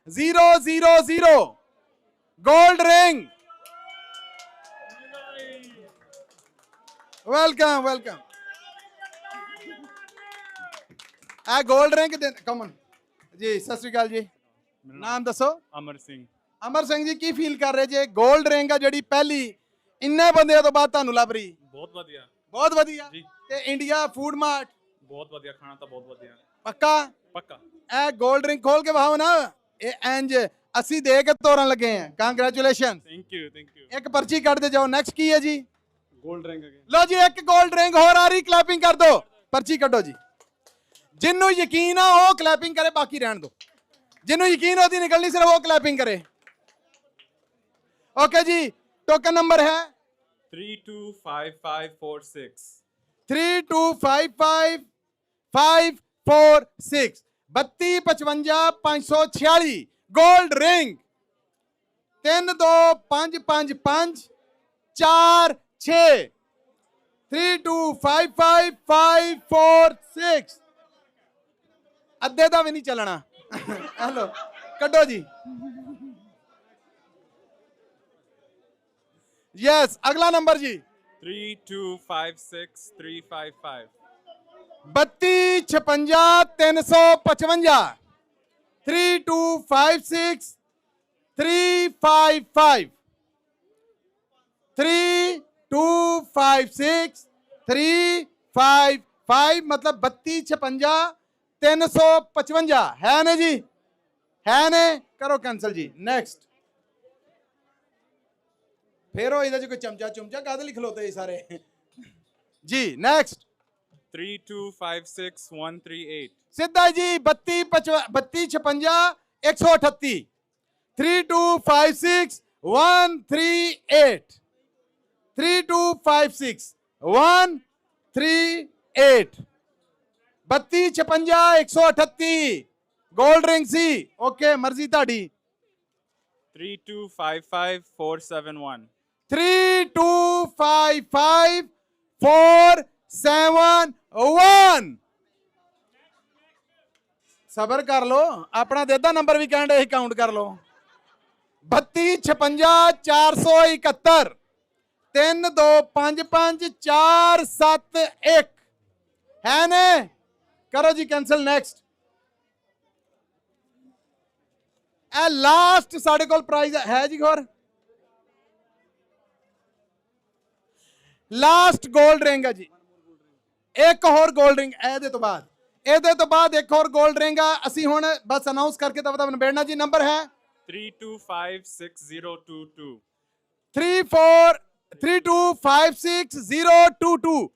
0 0 0 गोल्ड रिंग वेलकम वेलकम आ गोल्ड रिंग कमन जी सत श्री अकाल जी नाम दसो अमर सिंह अमर सिंह जी की फील कर रहे जे गोल्ड रिंग आ ਜਿਹੜੀ ਪਹਿਲੀ ਇੰਨੇ ਬੰਦਿਆਂ ਤੋਂ ਬਾਅਦ ਤੁਹਾਨੂੰ ਲੱਭ ਰਹੀ बहुत वधिया जी ਤੇ ਇੰਡੀਆ ਫੂਡ ਮਾਰਟ बहुत वधिया खाना तो बहुत वधिया ਪੱਕਾ पक्का ਇਹ 골ਡ ਰਿੰਗ ਖੋਲ ਕੇ ਵਾਹੋ ਨਾ ਇਹ ਇੰਜ ਅਸੀਂ ਦੇ ਕੇ ਤੋਰਨ ਲੱਗੇ ਆ ਕੰਗ੍ਰੈਚੁਲੇਸ਼ਨ थैंक यू ਇੱਕ ਪਰਚੀ ਕੱਢਦੇ ਜਾਓ ਨੈਕਸਟ ਕੀ ਹੈ ਜੀ ਗੋਲਡ ਰਿੰਗ ਅਗੇ ਲਓ ਜੀ ਇੱਕ 골ਡ ਰਿੰਗ ਹੋਰ ਆ ਰਹੀ ਕਲੈਪਿੰਗ ਕਰ ਦਿਓ ਪਰਚੀ ਕੱਢੋ ਜੀ ਜਿੰਨੂੰ ਯਕੀਨ ਆ ਉਹ ਕਲੈਪਿੰਗ ਕਰੇ ਬਾਕੀ ਰਹਿਣ ਦਿਓ ਜਿੰਨੂੰ ਯਕੀਨ ਉਹਦੀ ਨਿਕਲਣੀ ਸਿਰਫ ਉਹ ਕਲੈਪਿੰਗ ਕਰੇ ओके जी टोकन नंबर है 325546 325546 3255 गोल्ड रिंग 32555 4 6 3255546 ਅੱਧੇ ਦਾ ਵੀ ਨਹੀਂ ਚੱਲਣਾ ਹੈਲੋ ਕੱਢੋ ਜੀ यस अगला नंबर जी 3256355 3256 325 355 3256 355 मतलब 3256 355 है ने जी है ने करो कैंसिल जी नेक्स्ट फिर हो इधर कोई चमचा चुमचा कादे लिख लोते सारे जी नेक्स्ट 3256138 सीधा जी 3256 138 3256 138 3256 138 3256 138 गोल्ड रिंग सी ओके मर्जी ताड़ी 3255471 3255471 सबर कर लो अपना देदा नंबर भी कहने काउंट कर लो 3256 471 3255 471 है ने करो जी कैंसिल नेक्स्ट ए लास्ट साढ़े कोल प्राइज है जी होर लास्ट गोल्ड रिंग है जी एक होर गोल्ड रिंग ਇਹਦੇ ਤੋਂ ਬਾਅਦ ਇੱਕ ਹੋਰ 골ਡ ਰਿੰਗ ਆ ਅਸੀਂ ਹੁਣ ਬਸ ਅਨਾਉਂਸ ਕਰਕੇ ਤਾਂ ਪਤਾ ਨਿਬੇੜਨਾ ਜੀ ਨੰਬਰ ਹੈ 3256022 3256022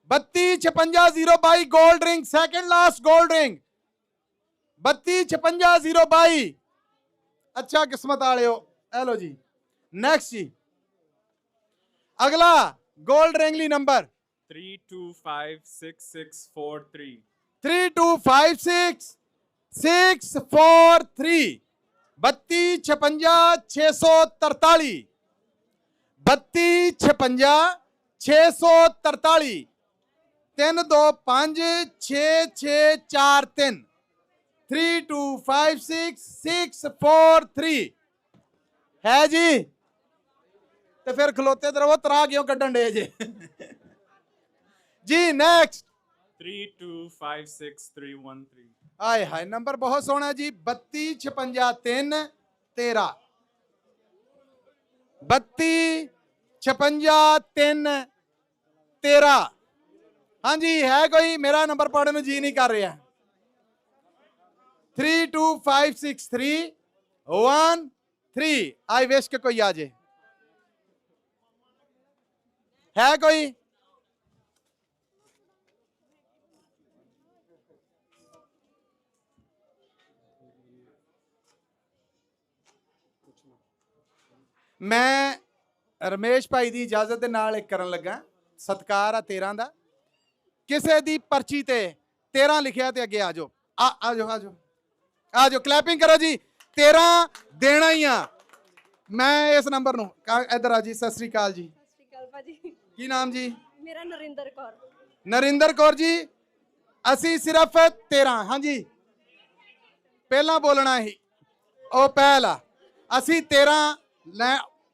3256 022 gold ring second last gold ring 3256 022 अच्छा किस्मत वाले हो हेलो जी नेक्स्ट जी अगला गोल्ड रिंग ली नंबर 3256643 3256643 3256 643 325 6643 3256643 है जी तो फिर खलोते तो रहो तरा क्यों कड्डन डे जे जी नेक्स्ट 3256313 आए हाय नंबर बहुत सोहना जी 3256 13 3256 13 हाँ जी है कोई मेरा नंबर पढ़ने में जी नहीं कर रहा 3256313 आई विश के कोई आ जाए है कोई मैं रमेश भाई की इजाजत के नाल एक करन लगा सत्कार आ 13 का किसी की पर्ची ते 13 लिखिया ते अगे आ जाओ आ जाओ आ जाओ आ जाओ क्लैपिंग करो जी 13 देना ही आ ਮੈਂ ਇਸ ਨੰਬਰ ਨੂੰ ਇੱਧਰ ਆ ਜੀ, ਸਤਿ ਸ੍ਰੀ ਅਕਾਲ ਜੀ, ਸਤਿ ਸ਼੍ਰੀ ਅਕਾਲ ਭਾਜੀ। ਕੀ ਨਾਮ ਜੀ? ਮੇਰਾ ਨਰਿੰਦਰ ਕੌਰ। ਨਰਿੰਦਰ ਕੌਰ ਜੀ, ਅਸੀਂ ਸਿਰਫ 13, ਹਾਂਜੀ ਪਹਿਲਾਂ ਬੋਲਣਾ ਹੀ ਉਹ ਪਹਿਲਾ, ਅਸੀਂ 13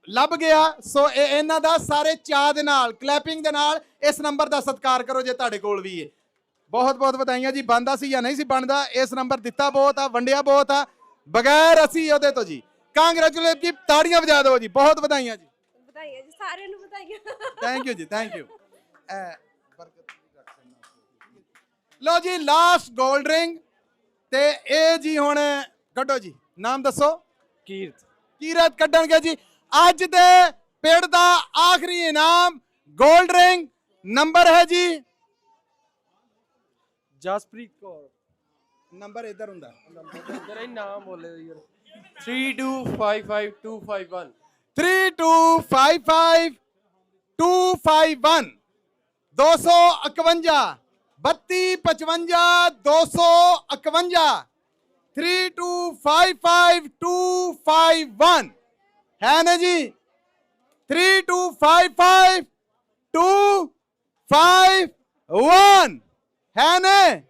ਲੱਭ ਗਿਆ। ਸੋ ਇਹਨਾਂ ਦਾ ਸਾਰੇ ਚਾਹ ਦੇ ਨਾਲ, ਕਲੈਪਿੰਗ ਦੇ ਨਾਲ ਇਸ ਨੰਬਰ ਦਾ ਸਤਿਕਾਰ ਕਰੋ ਜੇ ਤੁਹਾਡੇ ਕੋਲ ਵੀ ਹੈ। ਬਹੁਤ ਬਹੁਤ ਵਧਾਈਆਂ ਜੀ। ਬਣਦਾ ਸੀ ਜਾਂ ਨਹੀਂ ਸੀ ਬਣਦਾ, ਇਸ ਨੰਬਰ ਦਿੱਤਾ ਬਹੁਤ ਆ, ਵੰਡਿਆ ਬਹੁਤ ਆ, ਬਗੈਰ ਅਸੀਂ ਉਹਦੇ ਤੋਂ ਜੀ। ਕਾਂਗਰੈਚੁਲੇਟ ਜੀ, ਤਾੜੀਆਂ ਵਜਾ ਦਿਓ ਜੀ, ਬਹੁਤ ਵਧਾਈਆਂ ਜੀ। ਵਧਾਈਆਂ ਜੀ, ਸਾਰਿਆਂ ਨੂੰ ਵਧਾਈਆਂ। ਥੈਂਕ ਯੂ ਜੀ, ਥੈਂਕ ਯੂ। ਲੋ ਜੀ, ਲਾਸਟ 골ਡ ਰਿੰਗ ਤੇ ਇਹ ਜੀ ਹੁਣ ਕੱਢੋ ਜੀ, ਨਾਮ ਦੱਸੋ। ਕੀਰਤ। ਕੀਰਤ ਕੱਢਣਗੇ ਜੀ ਅੱਜ ਦੇ ਪਿੰਡ ਦਾ ਆਖਰੀ ਇਨਾਮ 골ਡ ਰਿੰਗ। ਨੰਬਰ ਹੈ ਜੀ ਜਸਪ੍ਰੀਤ ਕੌਰ। ਨੰਬਰ ਇੱਧਰ ਹੁੰਦਾ, ਇੱਧਰ ਹੀ ਨਾਮ ਬੋਲੇ ਯਾਰ। 3255251 3255251 251 3255 251 3255251 है ना जी। 3255251 है ने।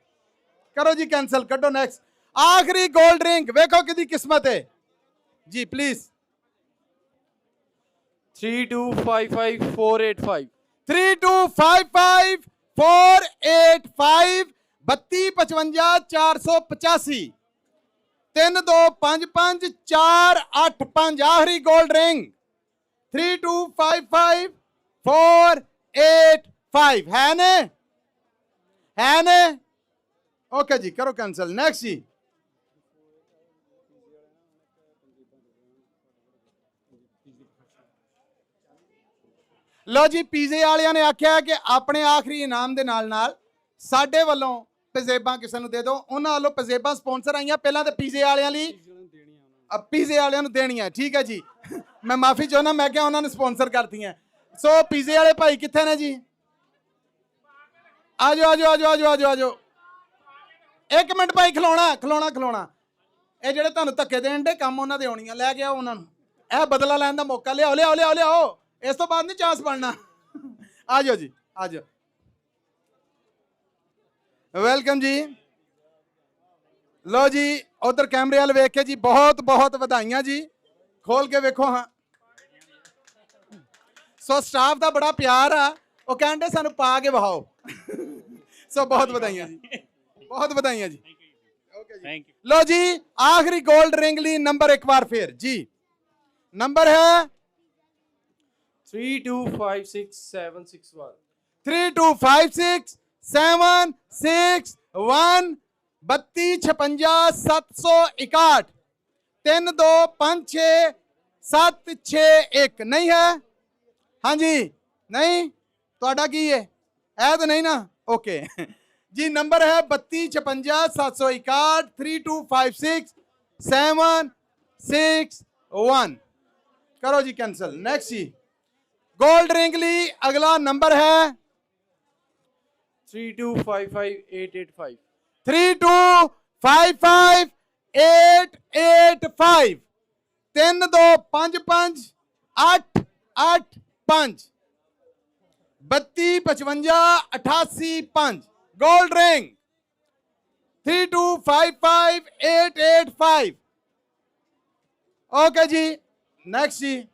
करो जी कैंसिल, कटो नेक्स्ट। आखिरी गोल्ड रिंग वेखो किदी किस्मत है जी, प्लीज। 3255485 3255485 3255 485 3255485 आखिरी गोल्ड रिंग 3255485 है ने, है ने। ओके जी, करो कैंसिल, नेक्स्ट जी। लो जी, पीजे वालियां ने आख्या कि अपने आखिरी इनाम दे नाल नाल साडे वल्लों पजेबां किसे नूं दे दो। उन्हां वल्लों पजेबां स्पॉन्सर आईयां, पहलां ते पीजे वालियां लई पीजे वालियां नूं देणियां, ठीक है जी। मैं माफी चाहुंदा, मैं क्या उन्हां ने स्पॉन्सर करतीआं। सो पीजे वाले भाई कित्थे ने जी? आजो आजो आजो आजो आजो आजो। एक मिनट भाई, खलोना खलोना खलोना। ये जेड़े तुहानूं धक्के देण दे काम उन्हां दे होणीआं, लै के आओ उन्हां नूं। ਇਹ बदला लैण दा मौका लियाओ लियाओ लियाओ लियाओ। इस तो बाद नहीं चांस बनना। आ जाओ जी, आ जाओ। वेलकम जी। लो जी, उधर कैमरे वाल वेख के जी बहुत बहुत ਵਧਾਈਆਂ जी। खोल के वेखो हाँ। सो स्टाफ का बड़ा प्यार आ, वो कहते सानू पा के बहाओ। सो बहुत ਵਧਾਈਆਂ जी, बहुत ਵਧਾਈਆਂ जी। Thank you. लो जी, आखिरी गोल्ड रिंग ली नंबर एक बार फिर जी। नंबर है 3256761 3256761 3256 3256761 नहीं है? हाँ जी, नहीं ਤੁਹਾਡਾ ਕੀ ਹੈ? ਇਹ ਤਾਂ नहीं ना, ओके जी। नंबर है 3256 761 3256761। करो जी कैंसिल, नेक्स्ट जी। गोल्ड रिंग ली अगला नंबर है 3255885 3255885 3255 885 3255 885 गोल्ड रिंग 3255885। ओके जी, नेक्स्ट जी।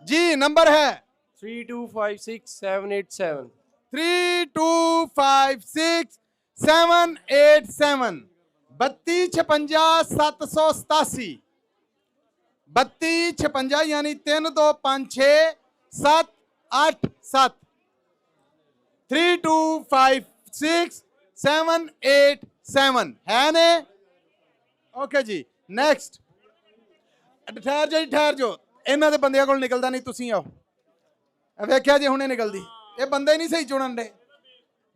जी नंबर है 3256787 3256787 3256 3256 यानी 3256787 3256787 है ने। ओके जी, नेक्स्ट। ठहर जाओ, ठहर जाओ। ਇਹਨਾਂ ਦੇ ਬੰਦਿਆਂ ਕੋਲ ਨਿਕਲਦਾ ਨਹੀਂ, ਤੁਸੀਂ ਆਓ। ਵੇਖਿਆ ਜੀ ਹੁਣੇ ਨਿਕਲਦੀ। ਇਹ ਬੰਦੇ ਨਹੀਂ ਸਹੀ ਚੁਣਨ ਦੇ।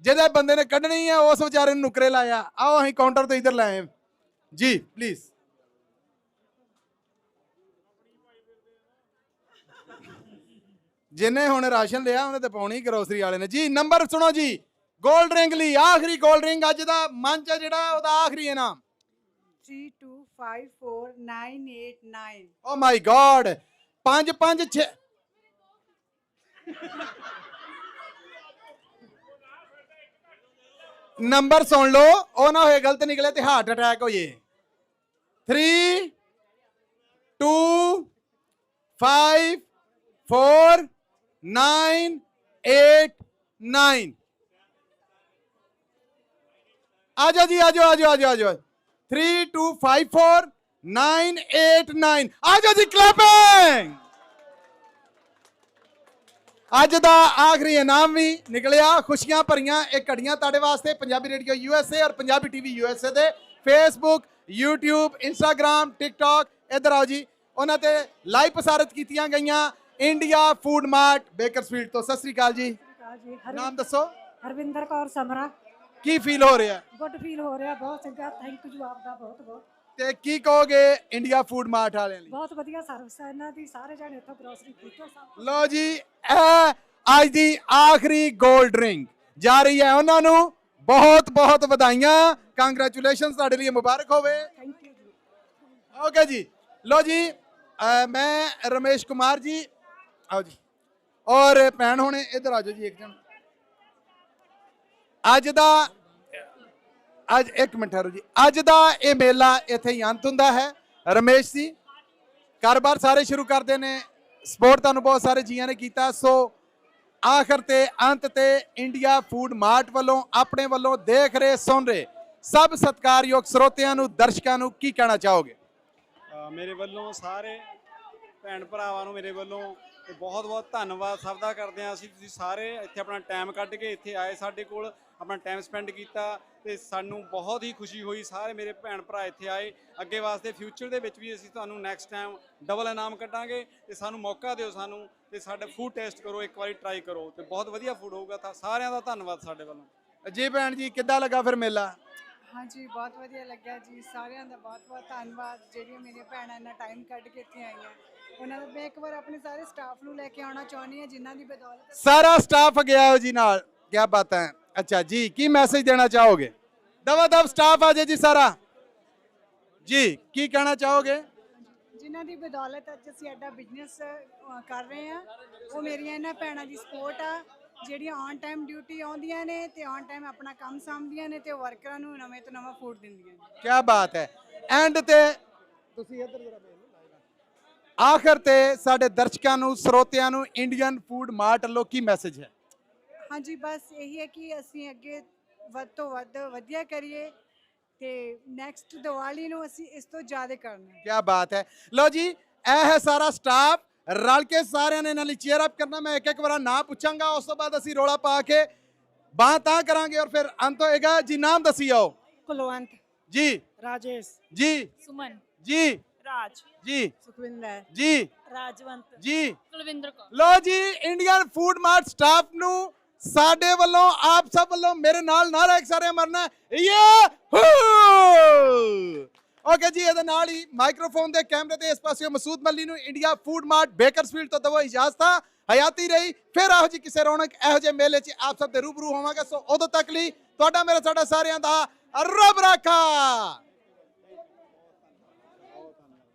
ਜਿਹਦੇ ਬੰਦੇ ਨੇ ਕੱਢਣੀ ਹੈ ਉਸ ਵਿਚਾਰੇ ਨੂੰ ਨੁਕਰੇ ਲਾਇਆ। ਆਓ ਅਸੀਂ ਕਾਊਂਟਰ ਤੋਂ ਇੱਧਰ ਲਾਏ ਜੀ, ਪਲੀਜ਼। ਜਿੰਨੇ ਹੁਣ ਰਾਸ਼ਨ ਲਿਆ ਉਹਨੇ ਤੇ ਪਾਉਣੀ ਗਰੋਸਰੀ ਵਾਲੇ ਨੇ ਜੀ। ਨੰਬਰ ਸੁਣੋ ਜੀ। 골ਡ ਰਿੰਗ ਲਈ ਆਖਰੀ 골ਡ ਰਿੰਗ ਅੱਜ ਦਾ ਮੰਚ ਹੈ ਜਿਹੜਾ ਉਹਦਾ ਆਖਰੀ ਇਨਾਮ 325 54989. ਓ ਮਾਈ ਗॉड 5 5 6 ਨੰਬਰ ਸੁਣ ਲਓ, ਉਹ ਨਾ ਹੋਏ ਗਲਤ ਨਿਕਲੇ ਤੇ ਹਾਰਟ ਅਟੈਕ ਹੋ ਜੇ। 3 2 5 4 9 8 9 आ जाओ जी, आ जाओ, आ जाओ, आ जाओ, आ जाओ। 3 2 5 4 9 8 9 आ जाओ जी, क्लैपिंग। ਅੱਜ ਦਾ ਆਖਰੀ ਇਨਾਮ ਵੀ ਨਿਕਲਿਆ। ਖੁਸ਼ੀਆਂ ਭਰੀਆਂ ਇਹ ਘੜੀਆਂ ਤੁਹਾਡੇ ਵਾਸਤੇ ਪੰਜਾਬੀ ਰੇਡੀਓ USA ਔਰ ਪੰਜਾਬੀ ਟੀਵੀ USA ਦੇ ਫੇਸਬੁੱਕ, YouTube, Instagram, TikTok, ਇੱਧਰ ਆਓ ਜੀ, ਉਹਨਾਂ ਤੇ ਲਾਈਵ ਪ੍ਰਸਾਰਿਤ ਕੀਤੀਆਂ ਗਈਆਂ ਇੰਡੀਆ ਫੂਡ ਮਾਰਟ ਬੇਕਰਸਫੀਲਡ ਤੋਂ। ਸਤਿ ਸ੍ਰੀ ਅਕਾਲ ਜੀ, ਨਾਮ ਦੱਸੋ? ਹਰਵਿੰਦਰ ਕੌਰ ਸਮਰਾ। ਕੀ ਫੀਲ ਹੋ ਰਿਹਾ? ਗੁੱਡ ਫੀਲ ਹੋ ਰਿਹਾ, ਬਹੁਤ ਚੰਗਾ। ਥੈਂਕ ਯੂ ਆਪ ਦਾ ਬਹੁਤ ਬਹੁਤ। ਤੇ ਕੀ ਕਹੋਗੇ ਇੰਡੀਆ ਫੂਡ ਮਾਰਟ ਵਾਲਿਆਂ ਲਈ? ਬਹੁਤ ਵਧੀਆ ਸਰਵਿਸ ਹੈ ਇਹਨਾਂ ਦੀ, ਸਾਰੇ ਜਣੇ ਇੱਥੋਂ ਗਰੋਸਰੀ ਖਰੀਦੋ ਸਭ। ਲੋ ਜੀ, ਇਹ ਅੱਜ ਦੀ ਆਖਰੀ ਗੋਲਡ ਰਿੰਗ ਜਾ ਰਹੀ ਹੈ ਉਹਨਾਂ ਨੂੰ। ਬਹੁਤ ਬਹੁਤ ਵਧਾਈਆਂ, ਕੰਗ੍ਰੈਚੁਲੇਸ਼ਨਸ, ਤੁਹਾਡੇ ਲਈ ਮੁਬਾਰਕ ਹੋਵੇ। ਥੈਂਕ ਯੂ ਜੀ। ਓਕੇ ਜੀ, ਲੋ ਜੀ, ਮੈਂ ਰਮੇਸ਼ ਕੁਮਾਰ ਜੀ, ਆਓ ਜੀ, ਔਰ ਭੈਣ ਹੋਣੇ ਇੱਧਰ ਆ ਜਾਓ ਜੀ ਇੱਕ ਜਣ। ਅੱਜ ਇੱਕ ਮਿੰਟ ਠਹਿਰੋ ਜੀ, ਅੱਜ ਦਾ ਇਹ ਮੇਲਾ ਇੱਥੇ ਹੀ ਅੰਤ ਹੁੰਦਾ ਹੈ। ਰਮੇਸ਼ ਜੀ, ਕਾਰੋਬਾਰ ਸਾਰੇ ਸ਼ੁਰੂ ਕਰਦੇ ਨੇ, ਸਪੋਰਟ ਤੁਹਾਨੂੰ ਬਹੁਤ ਸਾਰੇ ਜੀਆਂ ਨੇ ਕੀਤਾ। ਸੋ ਆਖਰ ਤੇ ਅੰਤ ਤੇ ਇੰਡੀਆ ਫੂਡ ਮਾਰਟ ਵੱਲੋਂ, ਆਪਣੇ ਵੱਲੋਂ ਦੇਖ ਰਹੇ ਸੁਣ ਰਹੇ ਸਭ ਸਤਿਕਾਰਯੋਗ ਸਰੋਤਿਆਂ ਨੂੰ, ਦਰਸ਼ਕਾਂ ਨੂੰ ਕੀ ਕਹਿਣਾ ਚਾਹੋਗੇ? ਮੇਰੇ ਵੱਲੋਂ ਸਾਰੇ ਭੈਣ ਭਰਾਵਾਂ ਨੂੰ ਮੇਰੇ ਵੱਲੋਂ ਬਹੁਤ ਬਹੁਤ ਧੰਨਵਾਦ ਸਭ ਦਾ ਕਰਦੇ ਹਾਂ ਅਸੀਂ। ਤੁਸੀਂ ਸਾਰੇ ਇੱਥੇ ਆਪਣਾ ਟਾਈਮ ਕੱਢ ਕੇ ਇੱਥੇ ਆਏ, ਸਾਡੇ ਕੋਲ ਆਪਣਾ ਟਾਈਮ ਸਪੈਂਡ ਕੀਤਾ ਤੇ ਸਾਨੂੰ ਬਹੁਤ ਹੀ ਖੁਸ਼ੀ ਹੋਈ। ਸਾਰੇ ਮੇਰੇ ਭੈਣ ਭਰਾ ਇੱਥੇ ਆਏ। ਅੱਗੇ ਵਾਸਤੇ ਫਿਊਚਰ ਦੇ ਵਿੱਚ ਵੀ ਅਸੀਂ ਤੁਹਾਨੂੰ ਨੈਕਸਟ ਟਾਈਮ ਡਬਲ ਇਨਾਮ ਕੱਢਾਂਗੇ ਤੇ ਸਾਨੂੰ ਮੌਕਾ ਦਿਓ ਸਾਨੂੰ, ਤੇ ਸਾਡਾ ਫੂਡ ਟੇਸਟ ਕਰੋ, ਇੱਕ ਵਾਰੀ ਟਰਾਈ ਕਰੋ ਤੇ ਬਹੁਤ ਵਧੀਆ ਫੂਡ ਹੋਊਗਾ। ਤਾਂ ਸਾਰਿਆਂ ਦਾ ਧੰਨਵਾਦ ਸਾਡੇ ਵੱਲੋਂ। ਜੀ ਭੈਣ ਜੀ, ਕਿੱਦਾਂ ਲੱਗਾ ਫਿਰ ਮੇਲਾ? ਹਾਂਜੀ, ਬਹੁਤ ਵਧੀਆ ਲੱਗਿਆ ਜੀ। ਸਾਰਿਆਂ ਦਾ ਬਹੁਤ ਬਹੁਤ ਧੰਨਵਾਦ, ਜਿਹੜੀਆਂ ਮੇਰੀਆਂ ਭੈਣਾਂ ਇੰਨਾ ਟਾਈਮ ਕੱਢ ਕੇ ਇੱਥੇ ਆਈਆਂ। ਉਹਨਾਂ ਦਾ ਮੈਂ ਇੱਕ ਵਾਰ ਆਪਣੇ ਸਾਰੇ ਸਟਾਫ ਨੂੰ ਲੈ ਕੇ ਆਉਣਾ ਚਾਹੁੰਦੀ ਹਾਂ, ਜਿਨ੍ਹਾਂ ਦੀ ਬਦੌਲਤ ਸਾਰਾ ਸਟਾਫ ਗਿਆ ਹੋ ਜੀ ਨਾਲ, ਕੀ ਬਾਤ ਹੈ। ਅੱਛਾ ਜੀ, ਕੀ ਮੈਸੇਜ ਦੇਣਾ ਚਾਹੋਗੇ? ਦਵਾ ਦਵ ਸਟਾਫ ਆ ਜਾਏ ਜੀ ਸਾਰਾ ਜੀ, ਕੀ ਕਹਿਣਾ ਚਾਹੋਗੇ? ਜਿਨ੍ਹਾਂ ਦੀ ਬਦੌਲਤ ਅੱਜ ਅਸੀਂ ਐਡਾ ਬਿਜ਼ਨਸ ਕਰ ਰਹੇ ਹਾਂ, ਉਹ ਮੇਰੀਆਂ ਇਹਨਾਂ ਭੈਣਾਂ ਦੀ ਸਪੋਰਟ ਆ, ਜਿਹੜੀਆਂ ਔਨ ਟਾਈਮ ਡਿਊਟੀ ਆਉਂਦੀਆਂ ਨੇ ਤੇ ਔਨ ਟਾਈਮ ਆਪਣਾ ਕੰਮ ਸਾਂਭਦੀਆਂ ਨੇ ਤੇ ਵਰਕਰਾਂ ਨੂੰ ਨਵੇਂ ਤੋਂ ਨਵਾਂ ਫੂਡ ਦਿੰਦੀਆਂ ਨੇ। ਕੀ ਬਾਤ ਹੈ। ਐਂਡ ਤੇ ਤੁਸੀਂ ਇੱਧਰ ਜਰਾ ਆਖਰ ਤੇ ਸਾਡੇ ਦਰਸ਼ਕਾਂ ਨੂੰ, ਸਰੋਤਿਆਂ ਨੂੰ ਇੰਡੀਅਨ ਫੂਡ ਮਾਰਟ ਵੱਲੋਂ ਕੀ ਮੈਸੇਜ ਹੈ? ਹਾਂਜੀ, ਬਸ ਇਹੀ ਹੈ ਕਿ ਅਸੀਂ ਅੱਗੇ ਵੱਧ ਤੋਂ ਵੱਧ ਵਧੀਆ ਕਰੀਏ ਤੇ ਨੈਕਸਟ ਦੀਵਾਲੀ ਨੂੰ ਅਸੀਂ ਇਸ ਤੋਂ ਜ਼ਿਆਦਾ ਕਰਨਾ। ਕੀ ਬਾਤ ਹੈ। ਲੋ ਜੀ, ਇਹ ਹੈ ਸਾਰਾ ਸਟਾਫ ਰਲ ਕੇ, ਸਾਰਿਆਂ ਨੇ ਇਹਨਾਂ ਲਈ ਚੇਅਰ ਅਪ ਕਰਨਾ। ਮੈਂ ਇੱਕ ਇੱਕ ਵਾਰ ਨਾਂ ਪੁੱਛਾਂਗਾ, ਉਸ ਤੋਂ ਬਾਅਦ ਅਸੀਂ ਰੋਲਾ ਪਾ ਕੇ ਬਾਂਹ ਤਾਂ ਕਰਾਂਗੇ ਔਰ ਫਿਰ ਅੰਤ ਹੋਏਗਾ ਜੀ। ਨਾਮ ਦੱਸੀ ਆਓ। ਕੁਲਵੰਤ ਜੀ, ਰਾਜੇਸ਼ ਜੀ, ਸੁਮਨ ਜੀ, ਰਾਜ ਜੀ, ਸੁਖਵਿੰਦਰ ਜੀ, ਰਾਜਵੰਤ ਜੀ, ਕੁਲਵਿੰਦਰ ਕੌਰ। ਲੋ ਜੀ, ਇੰਡੀਅਨ ਫੂਡ ਮਾਰਟ ਸਟਾਫ ਨੂੰ ਸਾਡੇ ਵੱਲੋਂ, ਆਪ ਸਭ ਵੱਲੋਂ ਮੇਰੇ ਨਾਲ ਨਾਰਾ ਇੱਕ ਸਾਰੇ ਮਰਨਾ ਯਾਹੂ। ਓਕੇ ਜੀ, ਇਹਦੇ ਨਾਲ ਹੀ ਮਾਈਕ੍ਰੋਫੋਨ ਦੇ ਕੈਮਰੇ ਤੇ ਇਸ ਪਾਸੇ ਮਸੂਦ ਮੱਲੀ ਨੂੰ ਇੰਡੀਆ ਫੂਡ ਮਾਰਟ ਬੇਕਰਸਫੀਲਡ ਤੋਂ ਦਵੋ ਇਜਾਜ਼ਤ। ਹਯਾਤੀ ਰਹੀ, ਫਿਰ ਇਹੋ ਜੀ ਕਿਸੇ ਰੌਣਕ, ਇਹੋ ਜਿਹੇ ਮੇਲੇ 'ਚ ਆਪ ਸਭ ਦੇ ਰੂਬਰੂ ਹੋਵਾਂਗੇ। ਸੋ ਉਦੋਂ ਤੱਕ ਲਈ ਤੁਹਾਡਾ ਮੇਰਾ ਸਾਡਾ ਸਾਰਿਆਂ ਦਾ ਰੱਬ ਰਾਖਾ।